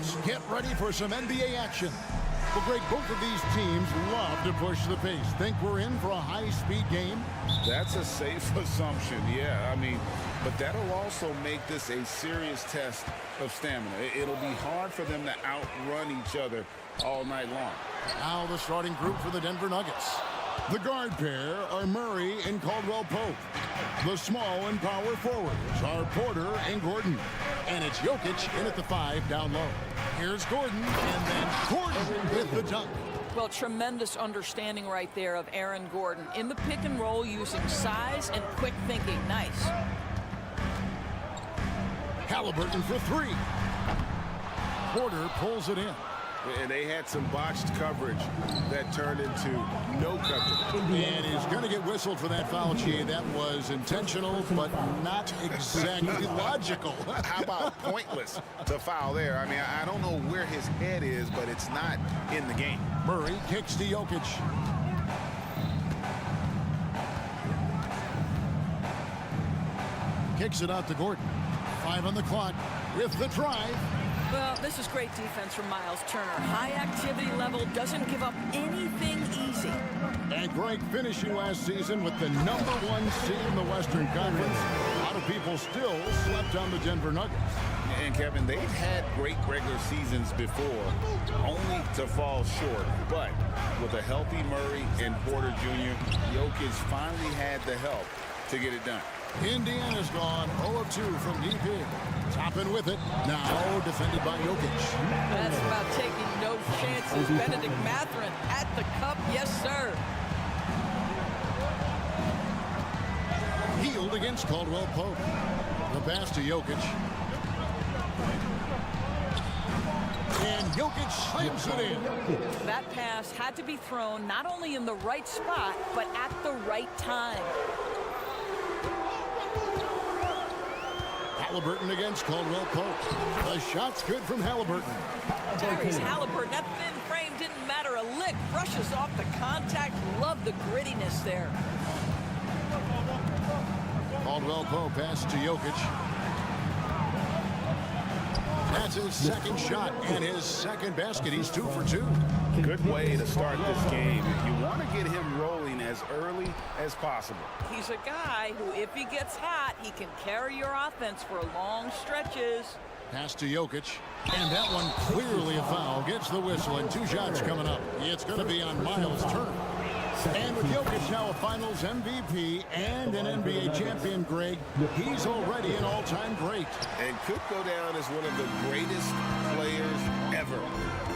sports, get ready for some NBA action. Well, Greg, both of these teams love to push the pace. Think we're in for a high-speed game? That's a safe assumption, yeah. But that'll also make this a serious test of stamina. It'll be hard for them to outrun each other all night long. Now the starting group for the Denver Nuggets. The guard pair are Murray and Caldwell-Pope. The small and power forwards are Porter and Gordon. And it's Jokic in at the 5 down low. Here's Gordon, and then Gordon with the dunk. Well, tremendous understanding right there of Aaron Gordon. In the pick and roll, using size and quick thinking. Nice. Halliburton for 3. Porter pulls it in. And they had some botched coverage that turned into no coverage. And he's going to get whistled for that foul, G. That was intentional, but not exactly logical. How about pointless to foul there? I don't know where his head is, but it's not in the game. Murray kicks to Jokic. Kicks it out to Gordon. 5 on the clock with the drive. Well, this is great defense from Miles Turner. High activity level, doesn't give up anything easy. And Greg finishing last season with the #1 seed in the Western Conference. A lot of people still slept on the Denver Nuggets. And Kevin, they've had great regular seasons before, only to fall short. But with a healthy Murray and Porter Jr., Jokic finally had the help to get it done. Indiana's gone 0 of 2 from deep in. Toppin with it. Now defended by Jokic. That's about taking no chances. Benedict Mathurin at the cup. Yes, sir. Healed against Caldwell-Pope. The pass to Jokic. And Jokic slams it in. That pass had to be thrown not only in the right spot, but at the right time. Halliburton against Caldwell-Pope. The shot's good from Halliburton. Tyrese Halliburton, that thin frame didn't matter a lick. Brushes off the contact. Love the grittiness there. Caldwell-Pope pass to Jokic. That's his second shot and his second basket. He's 2 for 2. Good way to start this game. You want to get him rolling as early as possible. He's a guy who, if he gets hot, he can carry your offense for long stretches. Pass to Jokic. And that one clearly a foul. Gets the whistle and 2 shots coming up. It's going to be on Miles Turner. And with Jokic now a Finals MVP and an NBA champion, Greg, he's already an all-time great. And could go down as one of the greatest players ever.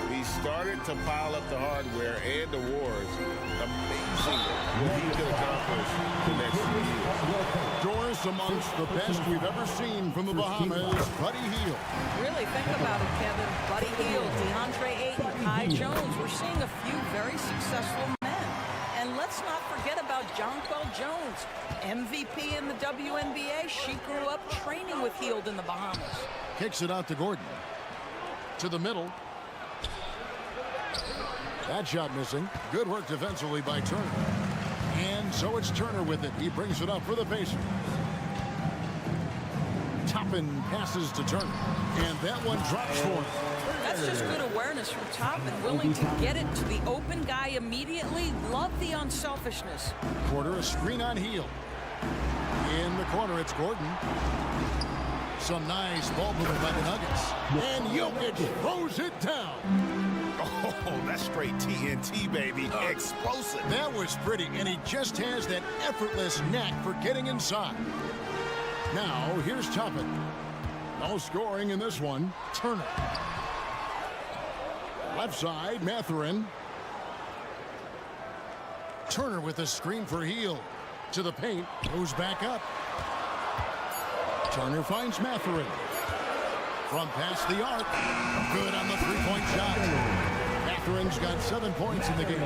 He started to pile up the hardware and the wars. Amazing what he could accomplish the next few years. Doris amongst the best we've ever seen from the Bahamas, Buddy Hield. Really think about it, Kevin. Buddy Hield, DeAndre Ayton, Kai Jones. We're seeing a few very successful men. And let's not forget about Jonquel Jones, MVP in the WNBA. She grew up training with Hield in the Bahamas. Kicks it out to Gordon. To the middle. That shot missing. Good work defensively by Turner. And so it's Turner with it. He brings it up for the Pacers. Toppin passes to Turner. And that one drops for him. That's just good awareness from Toppin, willing to get it to the open guy immediately. Love the unselfishness. Porter, a screen on Hield. In the corner, it's Gordon. Some nice ball movement by the Nuggets. And Jokic throws it down. Oh, that's straight TNT, baby. Explosive. That was pretty, and he just has that effortless knack for getting inside. Now, here's Toppin. No scoring in this one. Turner. Left side, Mathurin. Turner with a screen for Hield. To the paint, goes back up. Turner finds Mathurin. From past the arc. Good on the three-point shot. Mathurin's got 7 points in the game.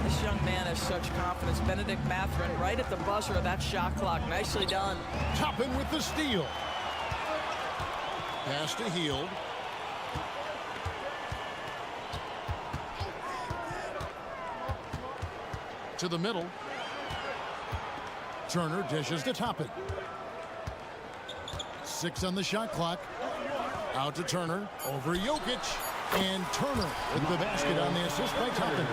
This young man has such confidence. Benedict Mathurin right at the buzzer of that shot clock. Nicely done. Toppin with the steal. Pass to Hield. To the middle. Turner dishes to Toppin. 6 on the shot clock. Out to Turner, over Jokic, and Turner with the basket on the assist by Toppin.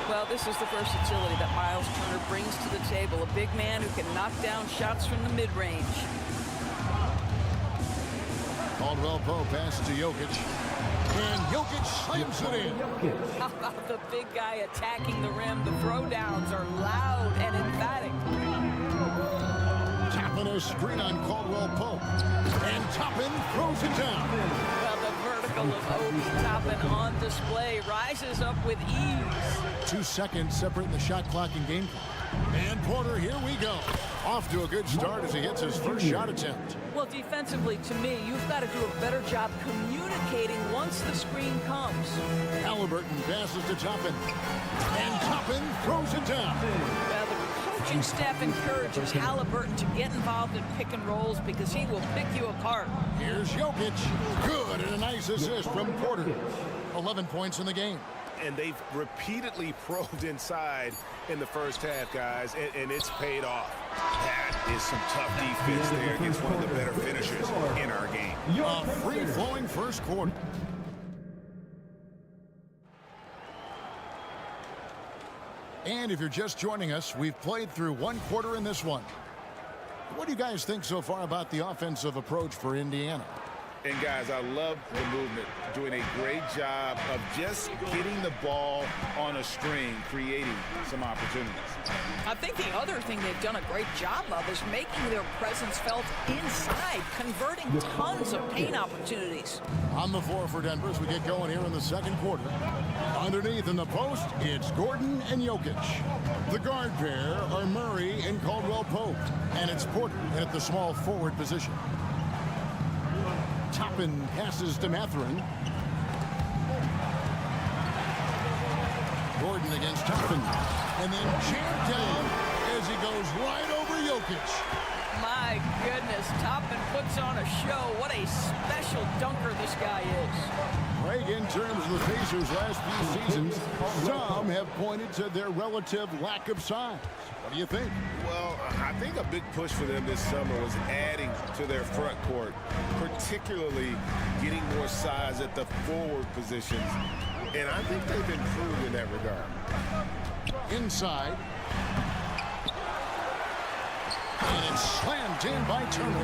Well, this is the versatility that Miles Turner brings to the table. A big man who can knock down shots from the mid-range. Caldwell Pope passes to Jokic, and Jokic slams it in. How about the big guy attacking the rim? The throwdowns are loud and emphatic. Toppin a screen on Caldwell Pope, and Toppin throws it down. Well, the vertical of Obi Toppin on display rises up with ease. 2 seconds separating the shot clock and game clock. And Porter, here we go. Off to a good start as he hits his first shot attempt. Well, defensively, to me, you've got to do a better job communicating once the screen comes. Halliburton passes to Toppin, and Toppin throws it down. Well, the coaching staff encourages Halliburton to get involved in pick and rolls because he will pick you apart. Here's Jokic. Good, and a nice assist from Porter. 11 points in the game. And they've repeatedly probed inside in the first half, guys, and it's paid off. That is some tough defense there against one of the better finishers in our game. A free-flowing first quarter. And if you're just joining us, we've played through one quarter in this one. What do you guys think so far about the offensive approach for Indiana? And guys, I love the movement, doing a great job of just getting the ball on a string, creating some opportunities. I think the other thing they've done a great job of is making their presence felt inside, converting tons of paint opportunities. On the floor for Denver as we get going here in the second quarter. Underneath in the post, it's Gordon and Jokic. The guard pair are Murray and Caldwell Pope, and it's Porter at the small forward position. Toppin passes to Mathurin. Gordon against Toppin. And then jammed down as he goes right over Jokic. My goodness, Toppin puts on a show. What a special dunker this guy is. Craig, in terms of the Pacers' last few seasons, some have pointed to their relative lack of size. What do you think? Well, I think a big push for them this summer was adding to their front court, particularly getting more size at the forward positions. And I think they've improved in that regard. Inside. And it's slammed in by Turner.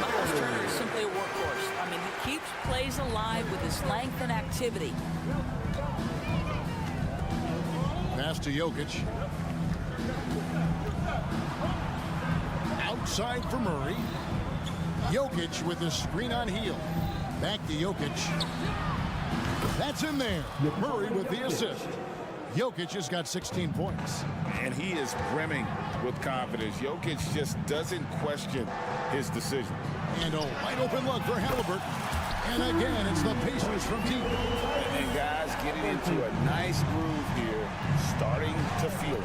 Miles Turner is simply a workhorse. I mean, he keeps plays alive with his length and activity. Pass to Jokic. Outside for Murray. Jokic with the screen on heel. Back to Jokic. That's in there. Murray with the assist. Jokic has got 16 points. And he is brimming with confidence. Jokic just doesn't question his decision. And a wide open look for Halliburton. And again, it's the Pacers from deep. And guys getting into a nice groove here, starting to feel it.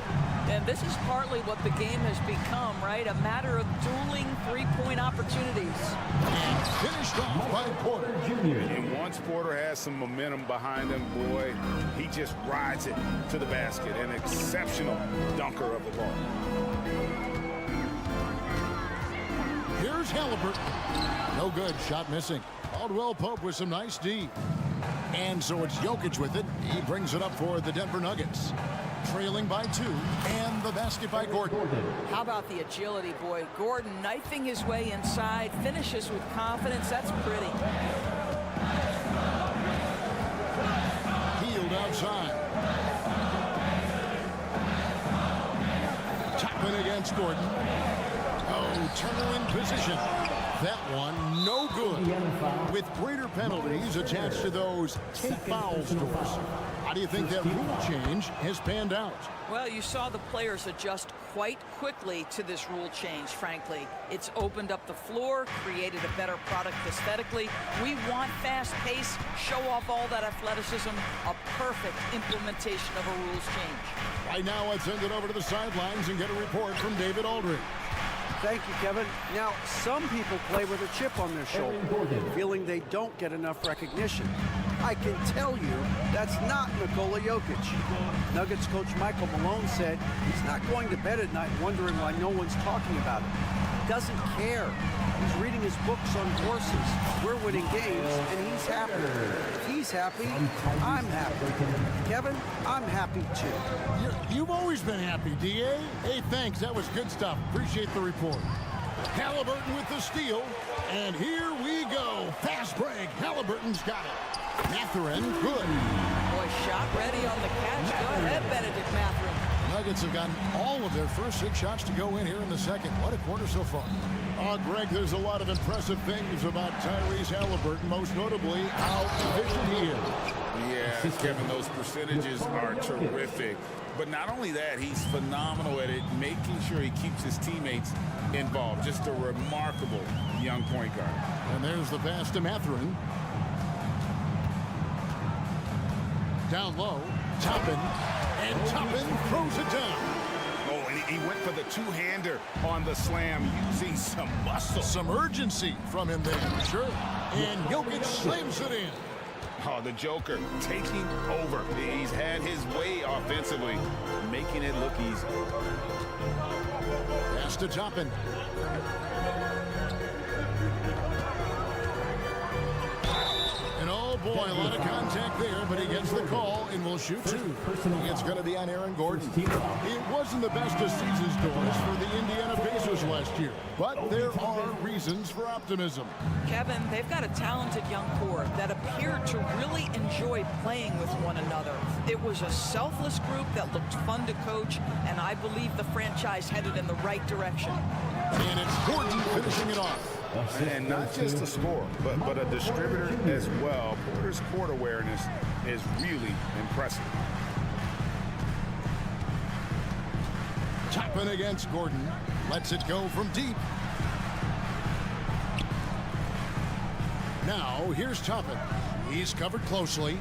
And this is partly what the game has become, right? A matter of dueling three-point opportunities. And finished off by Porter Jr. And once Porter has some momentum behind him, boy, he just rides it to the basket. An exceptional dunker of the ball. Here's Halliburton. No good. Shot missing. Caldwell Pope with some nice D. And so it's Jokic with it. He brings it up for the Denver Nuggets. Trailing by 2, and the basket by Gordon. How about the agility, boy? Gordon knifing his way inside, finishes with confidence. That's pretty. Healed outside. Toppin against Gordon. Oh, Turner in position. That one, no good. With greater penalties attached to those take foul scores. How do you think that rule change has panned out? Well, you saw the players adjust quite quickly to this rule change, frankly. It's opened up the floor, created a better product aesthetically. We want fast pace, show off all that athleticism, a perfect implementation of a rules change. Right now, let's send it over to the sidelines and get a report from David Aldridge. Thank you, Kevin. Now, some people play with a chip on their shoulder, feeling they don't get enough recognition. I can tell you that's not Nikola Jokic. Nuggets coach Michael Malone said he's not going to bed at night wondering why no one's talking about him. doesn't care. He's reading his books on courses. We're winning games, and he's happy. If he's happy, I'm happy. Kevin, I'm happy too. You've always been happy, D.A. Hey, thanks. That was good stuff. Appreciate the report. Halliburton with the steal. And here we go. Fast break. Halliburton's got it. Mathurin, good. Boy, shot ready on the catch. Go ahead, Benedict Mathurin. Nuggets have gotten all of their first 6 shots to go in here in the second. What a quarter so far. Greg, there's a lot of impressive things about Tyrese Halliburton, most notably how efficient he is. Yeah, Kevin, those percentages are terrific. But not only that, he's phenomenal at it, making sure he keeps his teammates involved. Just a remarkable young point guard. And there's the pass to Mathurin. Down low, Toppin, and Toppin throws it down. Oh, and he went for the two-hander on the slam, using some muscle. Some urgency from him there, sure. And Jokic slams it in. Oh, the Joker taking over. He's had his way offensively, making it look easy. Pass to Toppin. And oh boy, a lot of contact there, but he gets the call and will shoot two. It's going to be on Aaron Gordon. It wasn't the best of season stories for the Indiana Pacers last year, but there are reasons for optimism. Kevin, they've got a talented young core that appeared to really enjoy playing with one another. It was a selfless group that looked fun to coach, and I believe the franchise headed in the right direction. And it's Gordon finishing it off. And not just a scorer, but a distributor as well. Porter's court awareness is really impressive. Toppin against Gordon. Lets it go from deep. Now, here's Toppin. He's covered closely.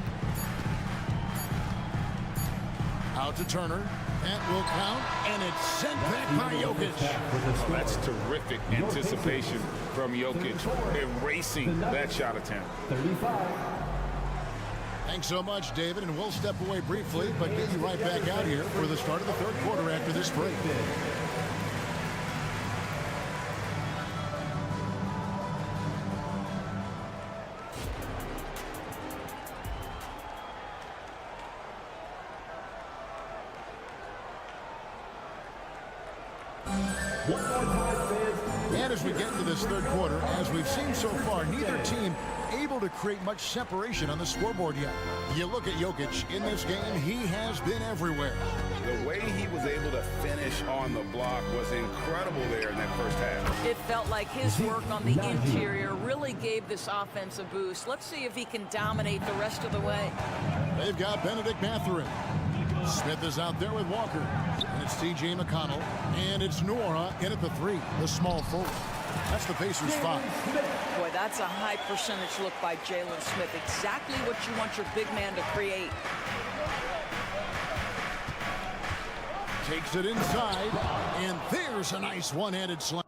Out to Turner. That will count, and it's sent back by Jokic. Well, that's terrific anticipation from Jokic, erasing that shot attempt. 35. Thanks so much, David, and we'll step away briefly, but get you right back out here for the start of the third quarter after this break. And as we get into this third quarter, as we've seen so far, neither team able to create much separation on the scoreboard yet. You look at Jokic in this game, he has been everywhere. The way he was able to finish on the block was incredible there in that first half. It felt like his work on the interior really gave this offense a boost. Let's see if he can dominate the rest of the way. They've got Benedict Mathurin. Smith is out there with Walker. And it's T.J. McConnell. And it's Nora in at the three, the small forward. That's the Pacers' five. Boy, that's a high percentage look by Jalen Smith. Exactly what you want your big man to create. Takes it inside. And there's a nice one-handed slam.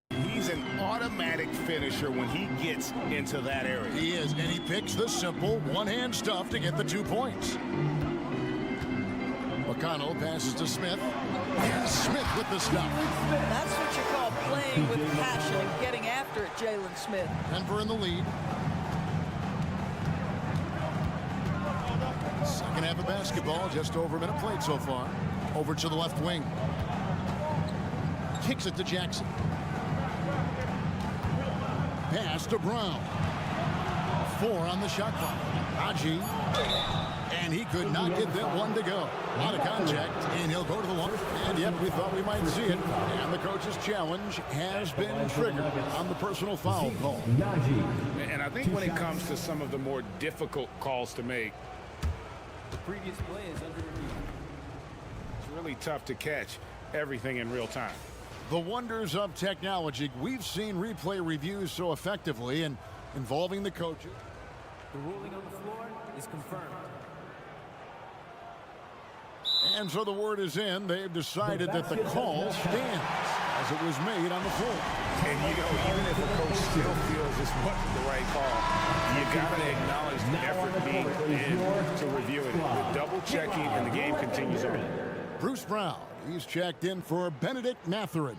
He's an automatic finisher when he gets into that area. He is, and he picks the simple one-hand stuff to get the 2 points. McConnell passes to Smith. And Smith with the stuff. That's what you call playing with passion and getting after it, Jalen Smith. Denver in the lead. Second half of basketball, just over a minute played so far. Over to the left wing. Kicks it to Jackson. Pass to Brown. 4 on the shot clock. Haji. And he could not get that one to go. A lot of contact, and he'll go to the line. And yep, we thought we might see it. And the coach's challenge has been triggered on the personal foul call. And I think when it comes to some of the more difficult calls to make, The previous play is under review. it's really tough to catch everything in real time. The wonders of technology. We've seen replay reviews so effectively and involving the coaches. The ruling on the floor is confirmed. And so the word is in. They've decided that the call stands. as it was made on the floor. And, you know, even if a coach still feels this wasn't the right call, you got to acknowledge the effort being into reviewing it. The double checking, and the game continues on. Bruce Brown, he's checked in for Benedict Mathurin.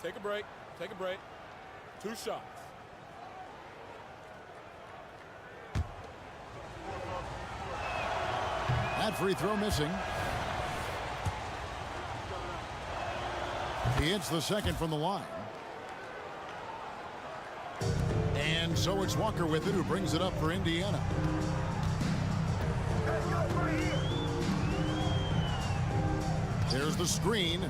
Take a break. Take a break. 2 shots. That free throw missing. He hits the second from the line. And so it's Walker with it, who brings it up for Indiana. There's the screen.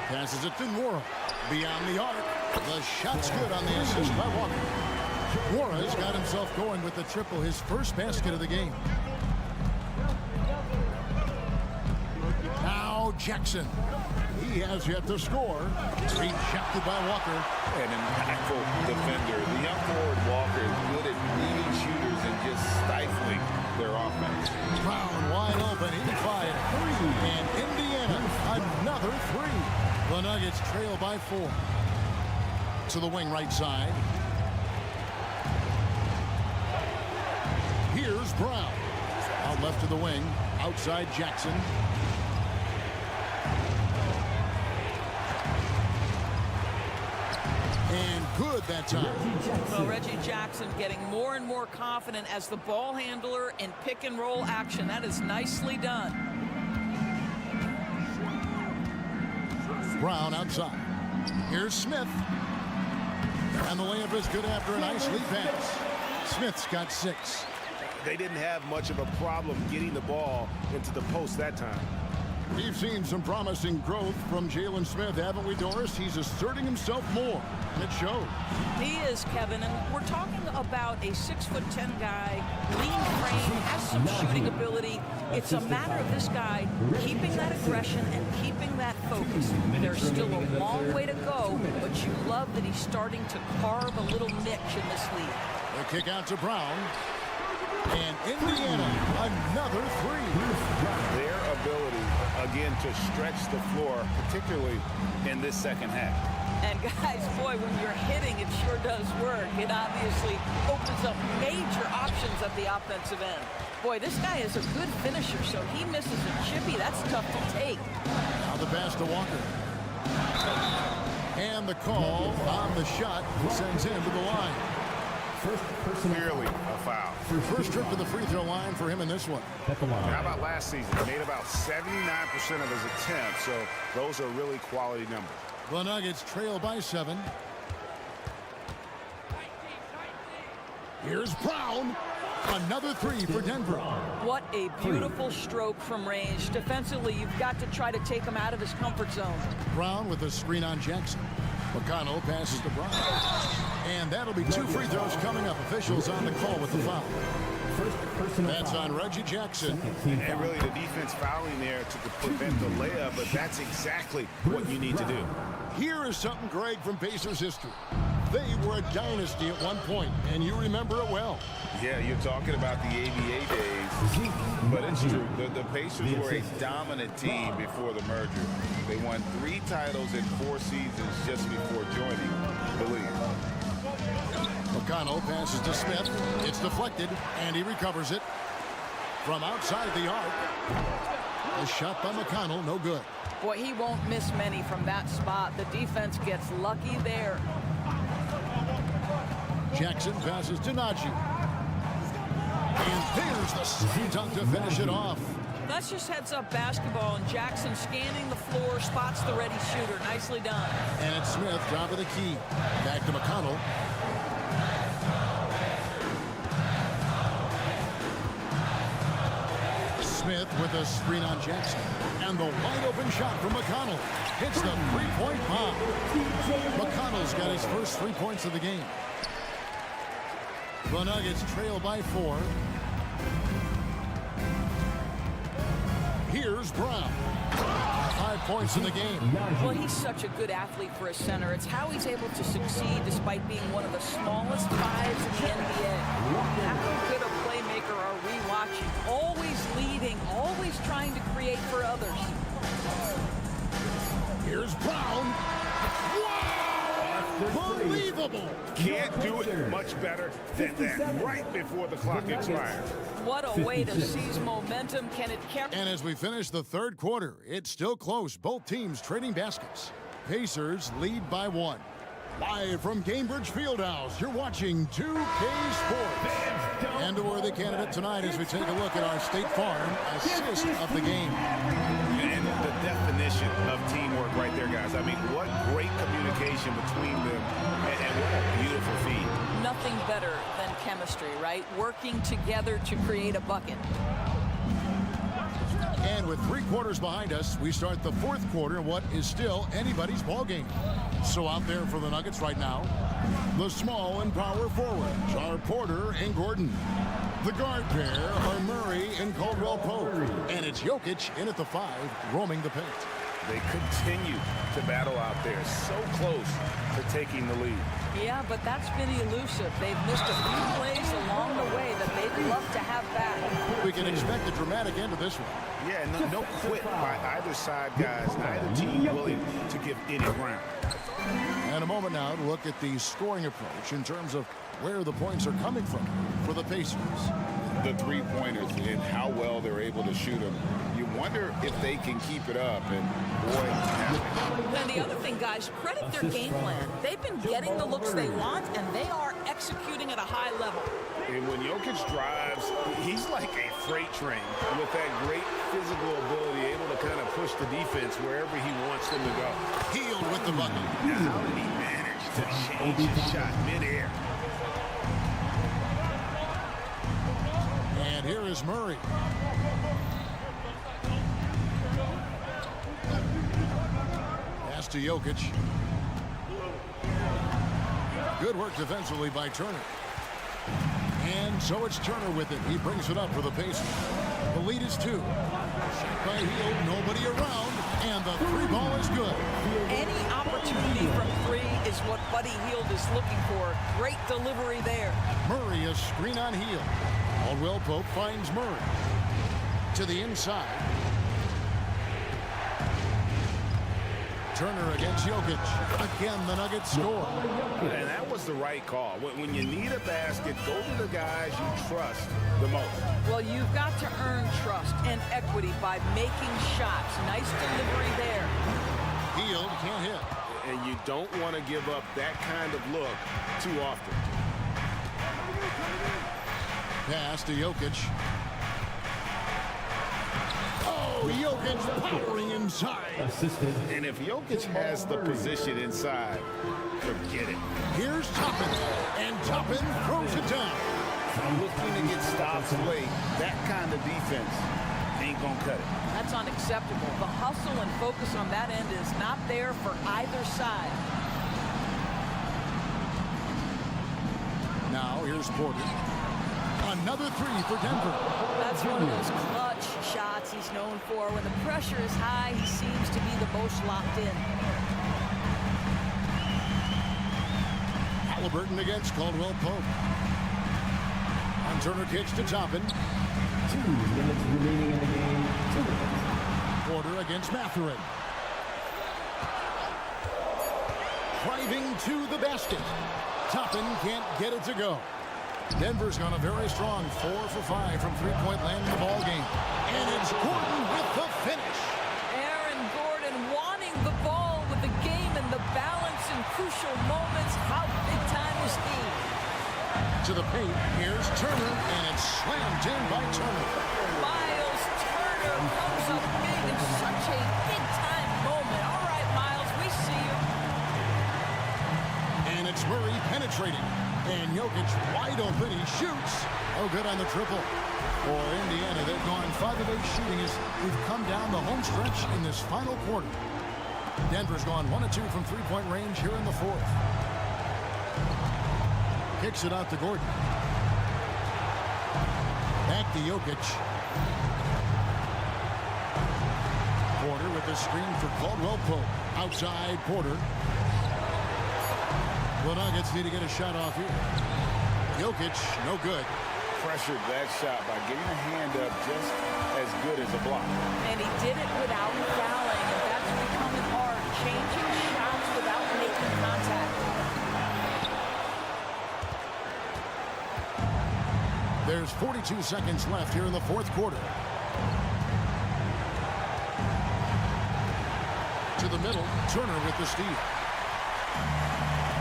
Passes it to Nwora. Beyond the arc. The shot's good on the assist by Walker. Nwora's got himself going with the triple, his first basket of the game. Now Jackson. He has yet to score. Rejected by Walker. An impactful defender. The young forward Walker is good at reading shooters and just stifling their offense. Brown wide open inside. And Indiana another 3. The Nuggets trail by 4. To the wing right side. Here's Brown. Out left to the wing. Outside Jackson. And good that time. Well, Reggie Jackson getting more and more confident as the ball handler in pick and roll action. That is nicely done. Brown outside. Here's Smith. And the layup is good after a nice lead pass. Smith's got 6. They didn't have much of a problem getting the ball into the post that time. We've seen some promising growth from Jalen Smith, haven't we, Doris? He's asserting himself more, and it shows. He is, Kevin, and we're talking about a 6'10" guy, lean frame, has some shooting ability. It's a matter of this guy keeping that aggression and keeping that focus. There's still a long way to go, but you love that he's starting to carve a little niche in this league. The kick out to Brown. And Indiana, another 3. Their ability, again, to stretch the floor, particularly in this second half. And guys, boy, when you're hitting, it sure does work. It obviously opens up major options at the offensive end. Boy, this guy is a good finisher, so he misses a chippy. That's tough to take. Now the pass to Walker. And the call on the shot sends him to the line. Clearly a foul. First trip to the free throw line for him in this one. How about last season? He made about 79% of his attempts, so those are really quality numbers. The Nuggets trail by 7. Here's Brown. Another 3 for Denver. What a beautiful stroke from range. Defensively, you've got to try to take him out of his comfort zone. Brown with a screen on Jackson. McConnell passes to Brown. And that'll be 2 free throws coming up. Officials on the call with the foul. That's on Reggie Jackson. And really the defense fouling there to prevent the layup, but that's exactly what you need to do. Here is something, Greg, from Pacers history. They were a dynasty at one point, and you remember it well. Yeah, you're talking about the ABA days, but it's true. The Pacers were a dominant team before the merger. They won 3 titles in 4 seasons just before joining the league. McConnell passes to Smith. It's deflected, and he recovers it from outside the arc. A shot by McConnell, no good. Boy, he won't miss many from that spot. The defense gets lucky there. Jackson passes to Najee. And there's the slam dunk to finish it off. That's just heads-up basketball, and Jackson scanning the floor, spots the ready shooter. Nicely done. And it's Smith, top of the key. Back to McConnell. Smith with a screen on Jackson. And the wide-open shot from McConnell. Hits the three-point bomb. McConnell's got his first 3 points of the game. The Nuggets trail by 4. here's Brown. 5 points in the game. Well, he's such a good athlete for a center. It's how he's able to succeed despite being one of the smallest fives in the NBA. How good a playmaker are we watching? Always leading, always trying to create for others. Here's Brown. Wow! Unbelievable! Can't do it much better than that right before the clock expires. What a way to seize momentum. Can it carry? And as we finish the third quarter, it's still close. Both teams trading baskets. Pacers lead by 1. Live from Cambridge Fieldhouse, you're watching 2K Sports. And a worthy candidate tonight as we take a look at our State Farm assist of the game. And the definition of teamwork right there, guys. I mean, what great communication between them, and what a beautiful feed. Nothing better than chemistry, right? Working together to create a bucket. And with 3 quarters behind us, we start the fourth quarter, what is still anybody's ball game. So out there for the Nuggets right now, the small and power forwards are Porter and Gordon. The guard pair are Murray and Caldwell Pope. And it's Jokic in at the 5, roaming the paint. They continue to battle out there, so close to taking the lead. Yeah, but that's been elusive. They've missed a few plays along the way that they'd love to have back. We can expect a dramatic end to this one. Yeah, no quit by either side, guys. Neither team willing to give any ground. And a moment now to look at the scoring approach in terms of where the points are coming from for the Pacers. The three-pointers and how well they're able to shoot them. You wonder if they can keep it up, and boy, it happens. Then the other thing, guys, credit their game plan. They've been getting the looks they want, and they are executing at a high level. And when Jokic drives, he's like a freight train with that great physical ability, able to kind of push the defense wherever he wants them to go. Healed with the bucket. Now, how did he manage to change his shot midair? And here is Murray. Pass to Jokic. Good work defensively by Turner. And so it's Turner with it. He brings it up for the Pacers. The lead is 2. Shot by Hield, nobody around, and the 3 ball is good. Any opportunity from 3 is what Buddy Hield is looking for. Great delivery there. Murray, a screen on Hield. Caldwell Pope finds Murray. To the inside. Turner against Jokic. Again, the Nuggets score. And that was the right call. When you need a basket, go to the guys you trust the most. Well, you've got to earn trust and equity by making shots. Nice delivery there. Hield can't hit. And you don't want to give up that kind of look too often. Pass to Jokic. Oh, Jokic powering inside. And if Jokic has the position inside, forget it. Here's Toppin, and Toppin throws it down. Looking to get stops late, that kind of defense ain't gonna cut it. That's unacceptable. The hustle and focus on that end is not there for either side. Now here's Porter. Another 3 for Denver. That's one of those clutch shots he's known for. When the pressure is high, he seems to be the most locked in. Halliburton against Caldwell Pope. And Turner kicks to Toppin. 2 minutes remaining in the game. 2 minutes. Porter against Mathurin. Driving to the basket. Toppin can't get it to go. Denver's gone a very strong 4 for 5 from 3-point land in the ball game. And it's Gordon with the finish. Aaron Gordon wanting the ball with the game and the balance in crucial moments. How big time is he? To the paint, here's Turner, and it's slammed in by Turner. Miles Turner comes up big in such a big-time moment. All right, Miles, we see you. And it's Murray penetrating. And Jokic wide open. He shoots. Oh, good on the triple. For Indiana, they've gone 5 of 8 shooting as we've come down the home stretch in this final quarter. Denver's gone 1 of 2 from 3-point range here in the 4th. Kicks it out to Gordon. Back to Jokic. Porter with the screen for Caldwell Pope. Outside Porter. The Nuggets need to get a shot off here. Jokic, no good. Pressured that shot by getting a hand up just as good as a block. And he did it without fouling, and that's becoming hard. Changing shots without making contact. There's 42 seconds left here in the fourth quarter. To the middle, Turner with the steal.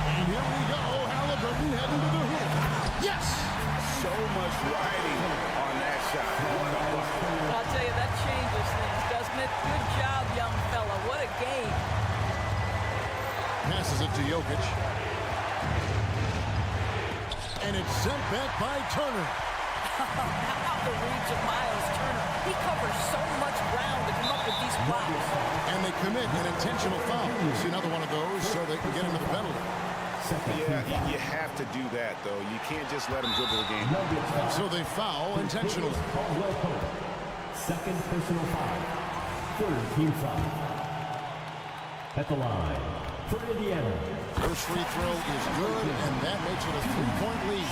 And here we go, Halliburton heading to the hoop. Yes! So much riding on that shot. What a block. I'll tell you, that changes things, doesn't it? Good job, young fella. What a game. Passes it to Jokic. And it's sent back by Turner. How about the reach of Miles Turner? He covers so much ground to come up with these blocks. And they commit an intentional foul. See another one of those so they can get into the penalty. Yeah, you have to do that, though. You can't just let them dribble the game. So they foul intentionally. Second personal foul. Third team foul. At the line for Indiana. First free throw is good, and that makes it a 3-point lead.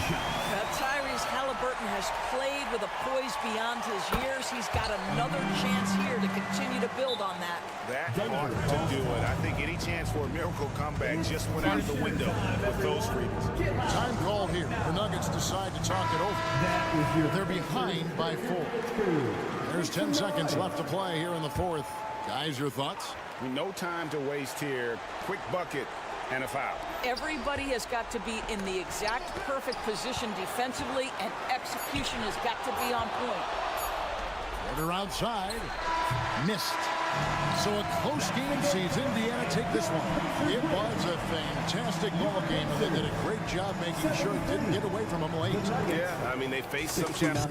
Tyrese Halliburton has played with a poise beyond his years. He's got another chance here to continue to build on that. That ought to do it. I think any chance for a miracle comeback just went out of the window with those freedoms. Time called here. The Nuggets decide to talk it over. They're behind by 4. There's 10 seconds left to play here in the fourth. Guys, your thoughts? No time to waste here. Quick bucket and a foul. Everybody has got to be in the exact perfect position defensively, and execution has got to be on point. Porter outside. Missed. So a close game sees Indiana take this one. It was a fantastic ball game, and they did a great job making sure it didn't get away from them late. Yeah, I mean, they faced some challenges.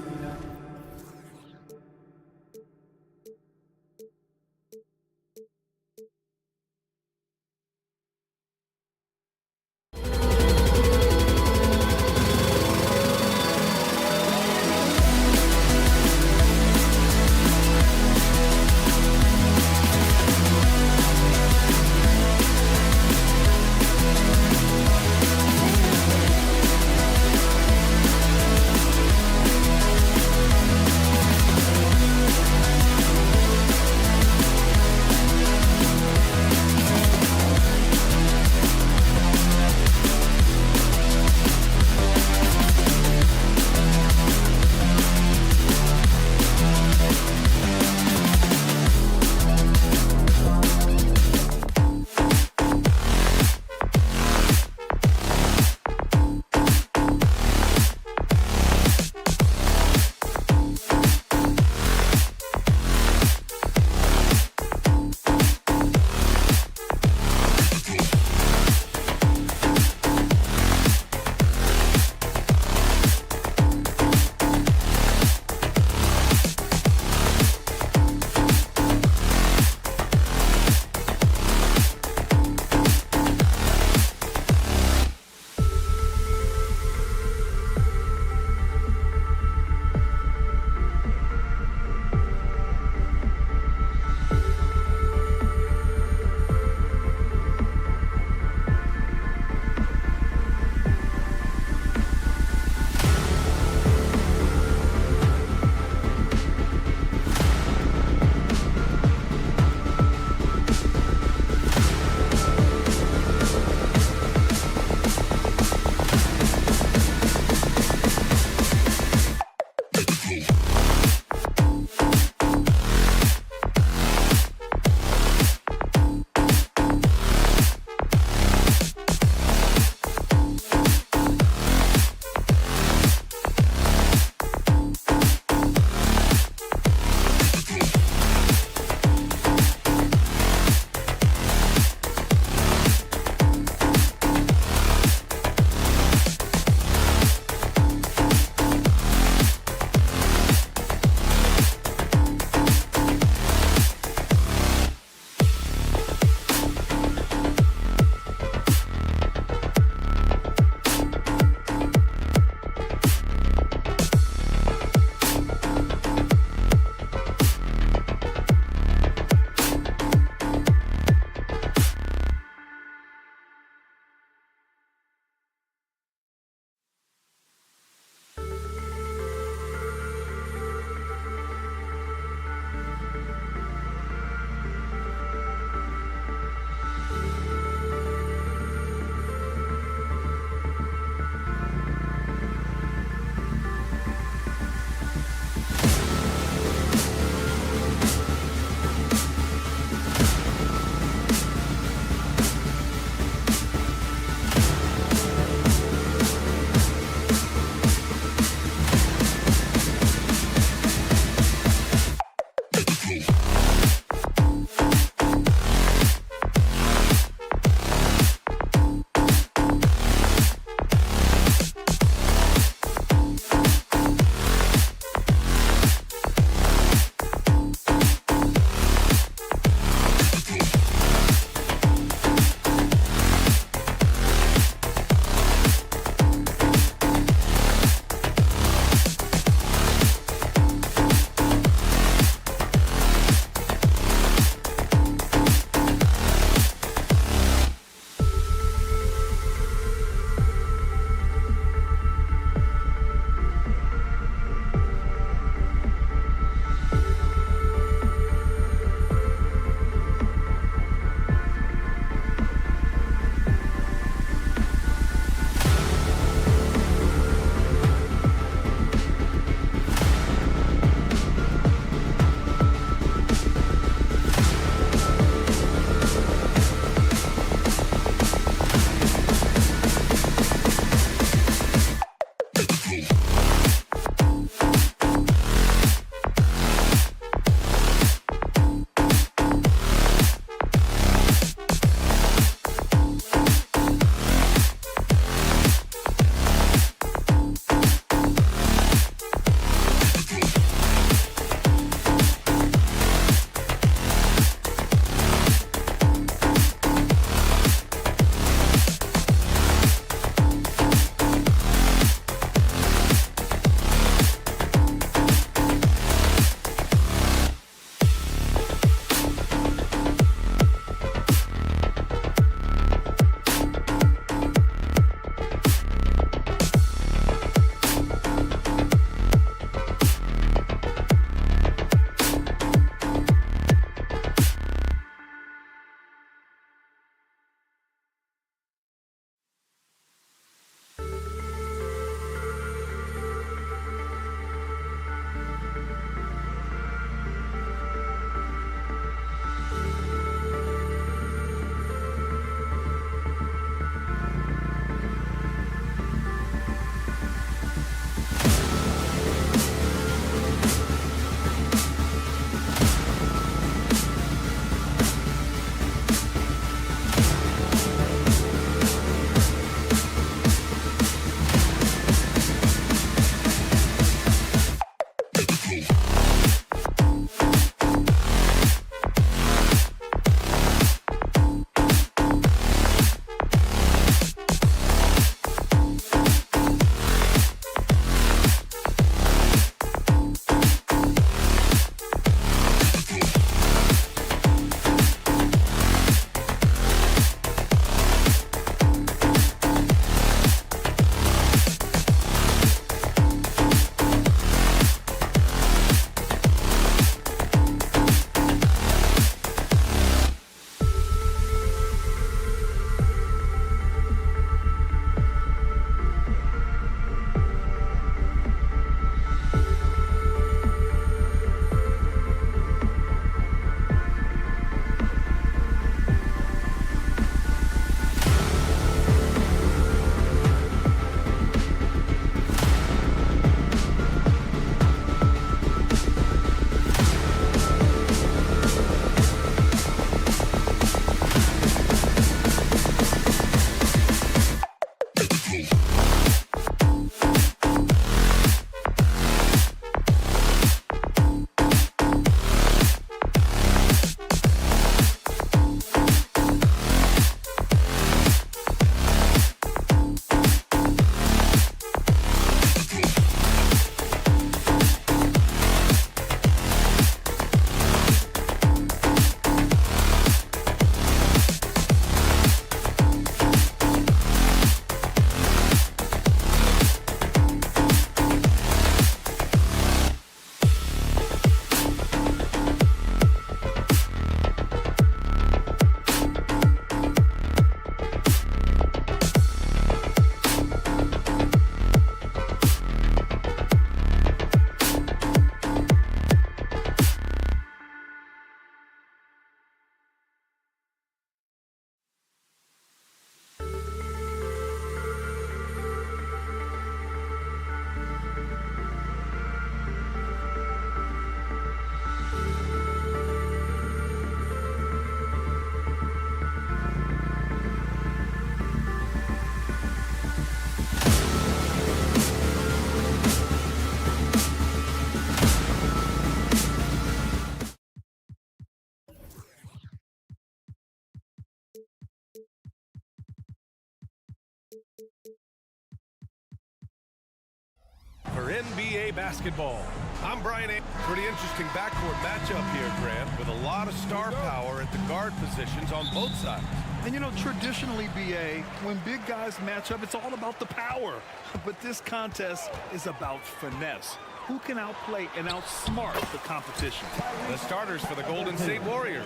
For NBA basketball, I'm Brian A. Pretty interesting backcourt matchup here, Grant, with a lot of star power at the guard positions on both sides. And you know, traditionally, BA, when big guys match up, it's all about the power. But this contest is about finesse. Who can outplay and outsmart the competition? The starters for the Golden State Warriors.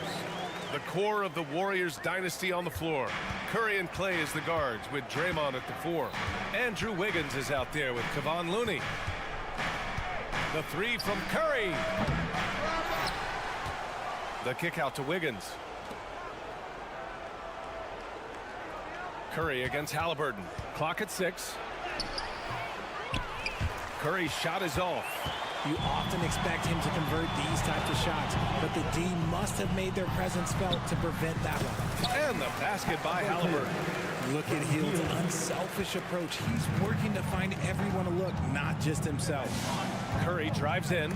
The core of the Warriors dynasty on the floor. Curry and Clay as the guards with Draymond at the 4. Andrew Wiggins is out there with Kevon Looney. The 3 from Curry. The kick out to Wiggins. Curry against Halliburton. Clock at 6. Curry's shot is off. You often expect him to convert these types of shots, but the D must have made their presence felt to prevent that one. And the basket by Halliburton. Look at Hield's unselfish approach. He's working to find everyone a look, not just himself. Curry drives in,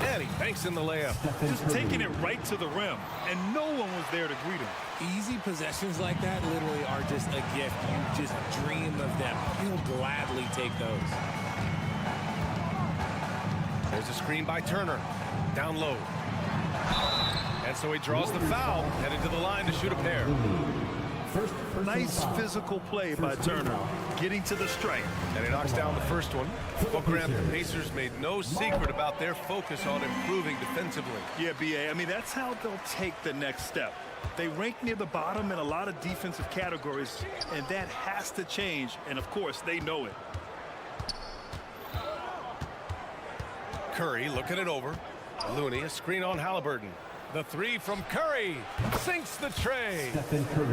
and he banks in the layup. Just taking it right to the rim, and no one was there to greet him. Easy possessions like that literally are just a gift. You just dream of them. He'll gladly take those. There's a screen by Turner. Down low. And so he draws the foul, headed to the line to shoot a pair. Nice physical play by Turner, getting to the stripe. And he knocks down the first one. Well, Grant, the Pacers made no secret about their focus on improving defensively. Yeah, BA, I mean, that's how they'll take the next step. They rank near the bottom in a lot of defensive categories, and that has to change, and of course, they know it. Curry looking it over. Looney, a screen on Halliburton. The 3 from Curry sinks the tray.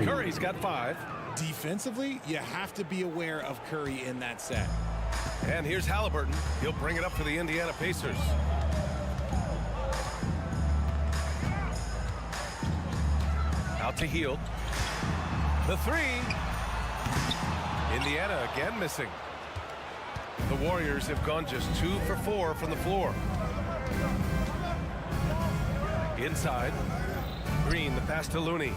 Curry's got 5. Defensively, you have to be aware of Curry in that set. And here's Halliburton. He'll bring it up for the Indiana Pacers. Out to Hield. The 3. Indiana again missing. The Warriors have gone just 2 for 4 from the floor. Inside. Green, the pass to Looney.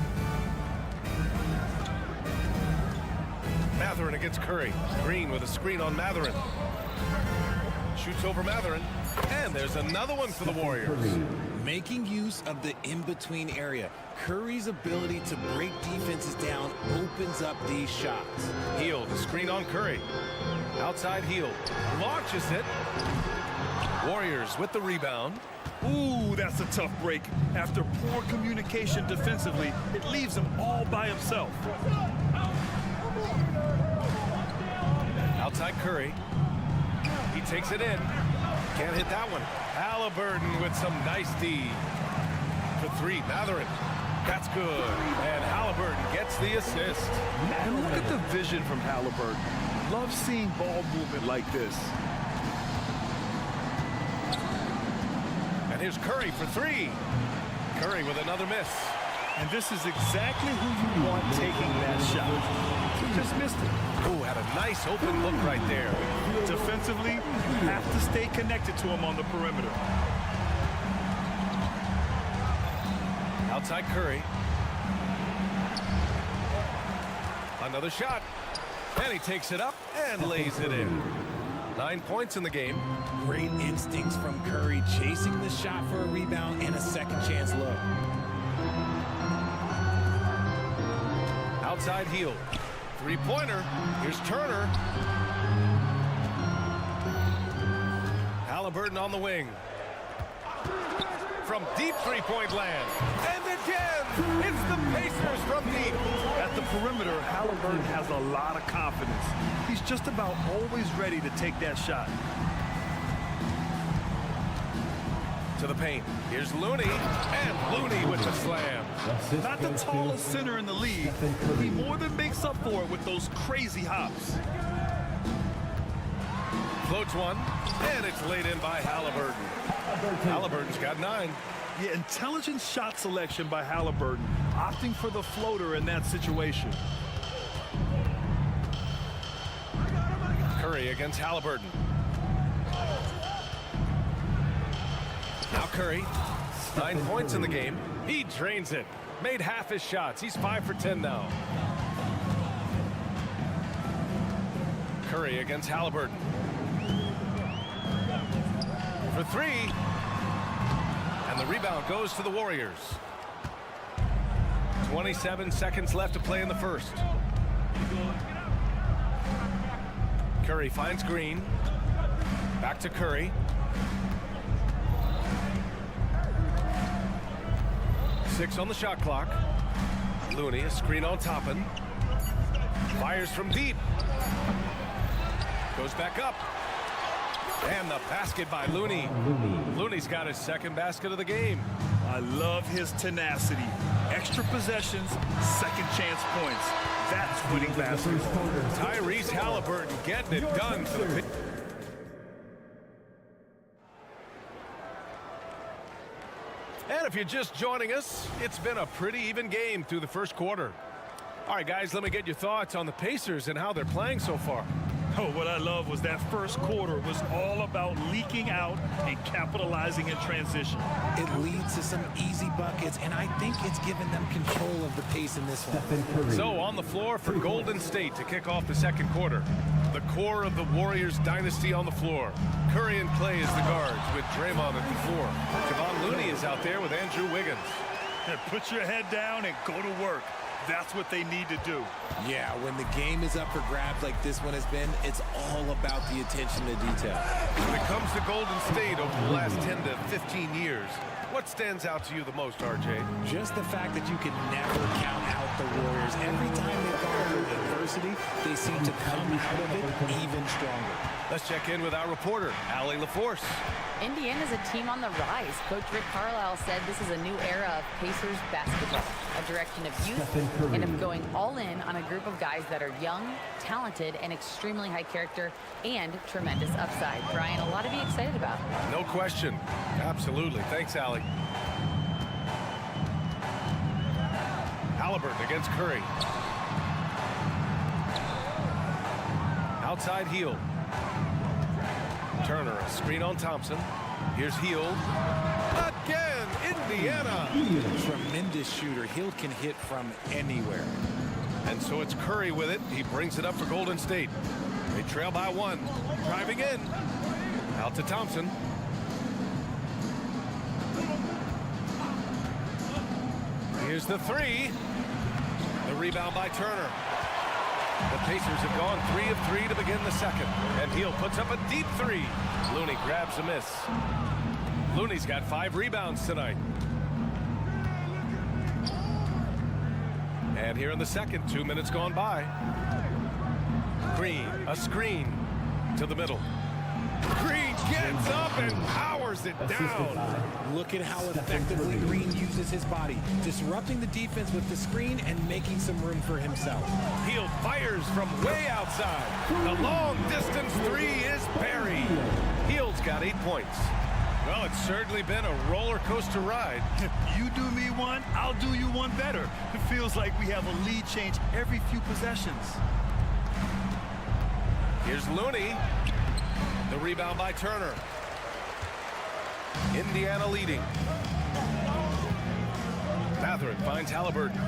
Mathurin against Curry. Green with a screen on Mathurin. Shoots over Mathurin. And there's another one for the Warriors. Making use of the in-between area. Curry's ability to break defenses down opens up these shots. Hield, a screen on Curry. Outside Hield. Launches it. Warriors with the rebound. Ooh, that's a tough break. After poor communication defensively, it leaves him all by himself. Outside Curry. He takes it in. Can't hit that one. Halliburton with some nice D. For 3, Mathurin. That's good. And Halliburton gets the assist. And look at the vision from Halliburton. Love seeing ball movement like this. And here's Curry for 3. Curry with another miss. And this is exactly who you want taking that shot. He just missed it. Oh, had a nice open look right there. Defensively, you have to stay connected to him on the perimeter. Outside Curry. Another shot. And he takes it up and lays it in. 9 points in the game. Great instincts from Curry, chasing the shot for a rebound and a second chance look. Outside Hield. 3-pointer. Here's Turner. Halliburton on the wing. From deep three-point land. And again, it's the Pacers from deep. At the perimeter, Halliburton has a lot of confidence. He's just about always ready to take that shot. To the paint. Here's Looney. And Looney with the slam. Not the tallest center in the league. He more than makes up for it with those crazy hops. Floats one. And it's laid in by Halliburton. Halliburton's got 9. Yeah, intelligent shot selection by Halliburton, opting for the floater in that situation. Curry against Halliburton. Now Curry, 9 points in the game. He drains it. Made half his shots. He's 5 for 10 now. Curry against Halliburton. For three. And the rebound goes to the Warriors. 27 seconds left to play in the first. Curry finds Green. Back to Curry. 6 on the shot clock. Looney, a screen on Toppin. Fires from deep. Goes back up. And the basket by Looney. Looney's got his second basket of the game. I love his tenacity. Extra possessions, second chance points. That's winning basketball. Tyrese Halliburton getting it done for the... And if you're just joining us, it's been a pretty even game through the first quarter. All right, guys, let me get your thoughts on the Pacers and how they're playing so far. Oh, what I love was that first quarter was all about leaking out and capitalizing in transition. It leads to some easy buckets, and I think it's given them control of the pace in this one. So on the floor for Golden State to kick off the second quarter. The core of the Warriors dynasty on the floor. Curry and Clay as the guards with Draymond at the 4. Kevon Looney is out there with Andrew Wiggins. Put your head down and go to work. That's what they need to do. Yeah, when the game is up for grabs like this one has been, it's all about the attention to detail. When it comes to Golden State over the last 10 to 15 years, what stands out to you the most, RJ? Just the fact that you can never count out the Warriors. Every time they've gone through adversity, they seem to come out of it even stronger. Let's check in with our reporter, Allie LaForce. Indiana's a team on the rise. Coach Rick Carlisle said this is a new era of Pacers basketball, a direction of youth and of going all in on a group of guys that are young, talented, and extremely high character and tremendous upside. Brian, a lot to be excited about. No question. Absolutely. Thanks, Allie. Halliburton against Curry. Outside Hield. Turner, a screen on Thompson. Here's Hield. Again, Indiana. Tremendous shooter. Hield can hit from anywhere. And so it's Curry with it. He brings it up for Golden State. They trail by 1. Driving in. Out to Thompson. Here's the 3. The rebound by Turner. The Pacers have gone 3 of 3 to begin the second. And Hield puts up a deep 3. Looney grabs a miss. Looney's got 5 rebounds tonight. And here in the second, 2 minutes gone by. Green, a screen to the middle. Green gets up and powers it down. Look at how effectively Green uses his body, disrupting the defense with the screen and making some room for himself. Hield fires from way outside. The long distance 3 is buried. Hield's got 8 points. Well, it's certainly been a roller coaster ride. You do me one, I'll do you one better. It feels like we have a lead change every few possessions. Here's Looney. The rebound by Turner. Indiana leading. Mathurin finds Halliburton.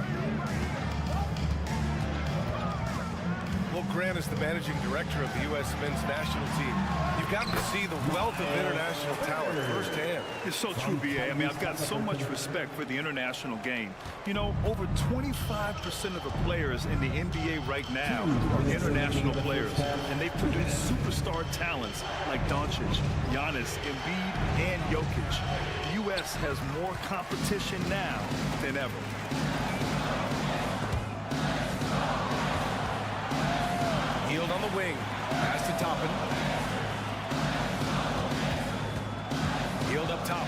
Well, Grant is the managing director of the U.S. men's national team. You've got to see the wealth of international talent firsthand. It's so true, B.A. I mean, I've got so much respect for the international game. You know, over 25% of the players in the NBA right now are international players, and they produce superstar talents like Doncic, Giannis, Embiid, and Jokic. The U.S. has more competition now than ever. Hield on the wing. Pass to Toppin. Hield up top.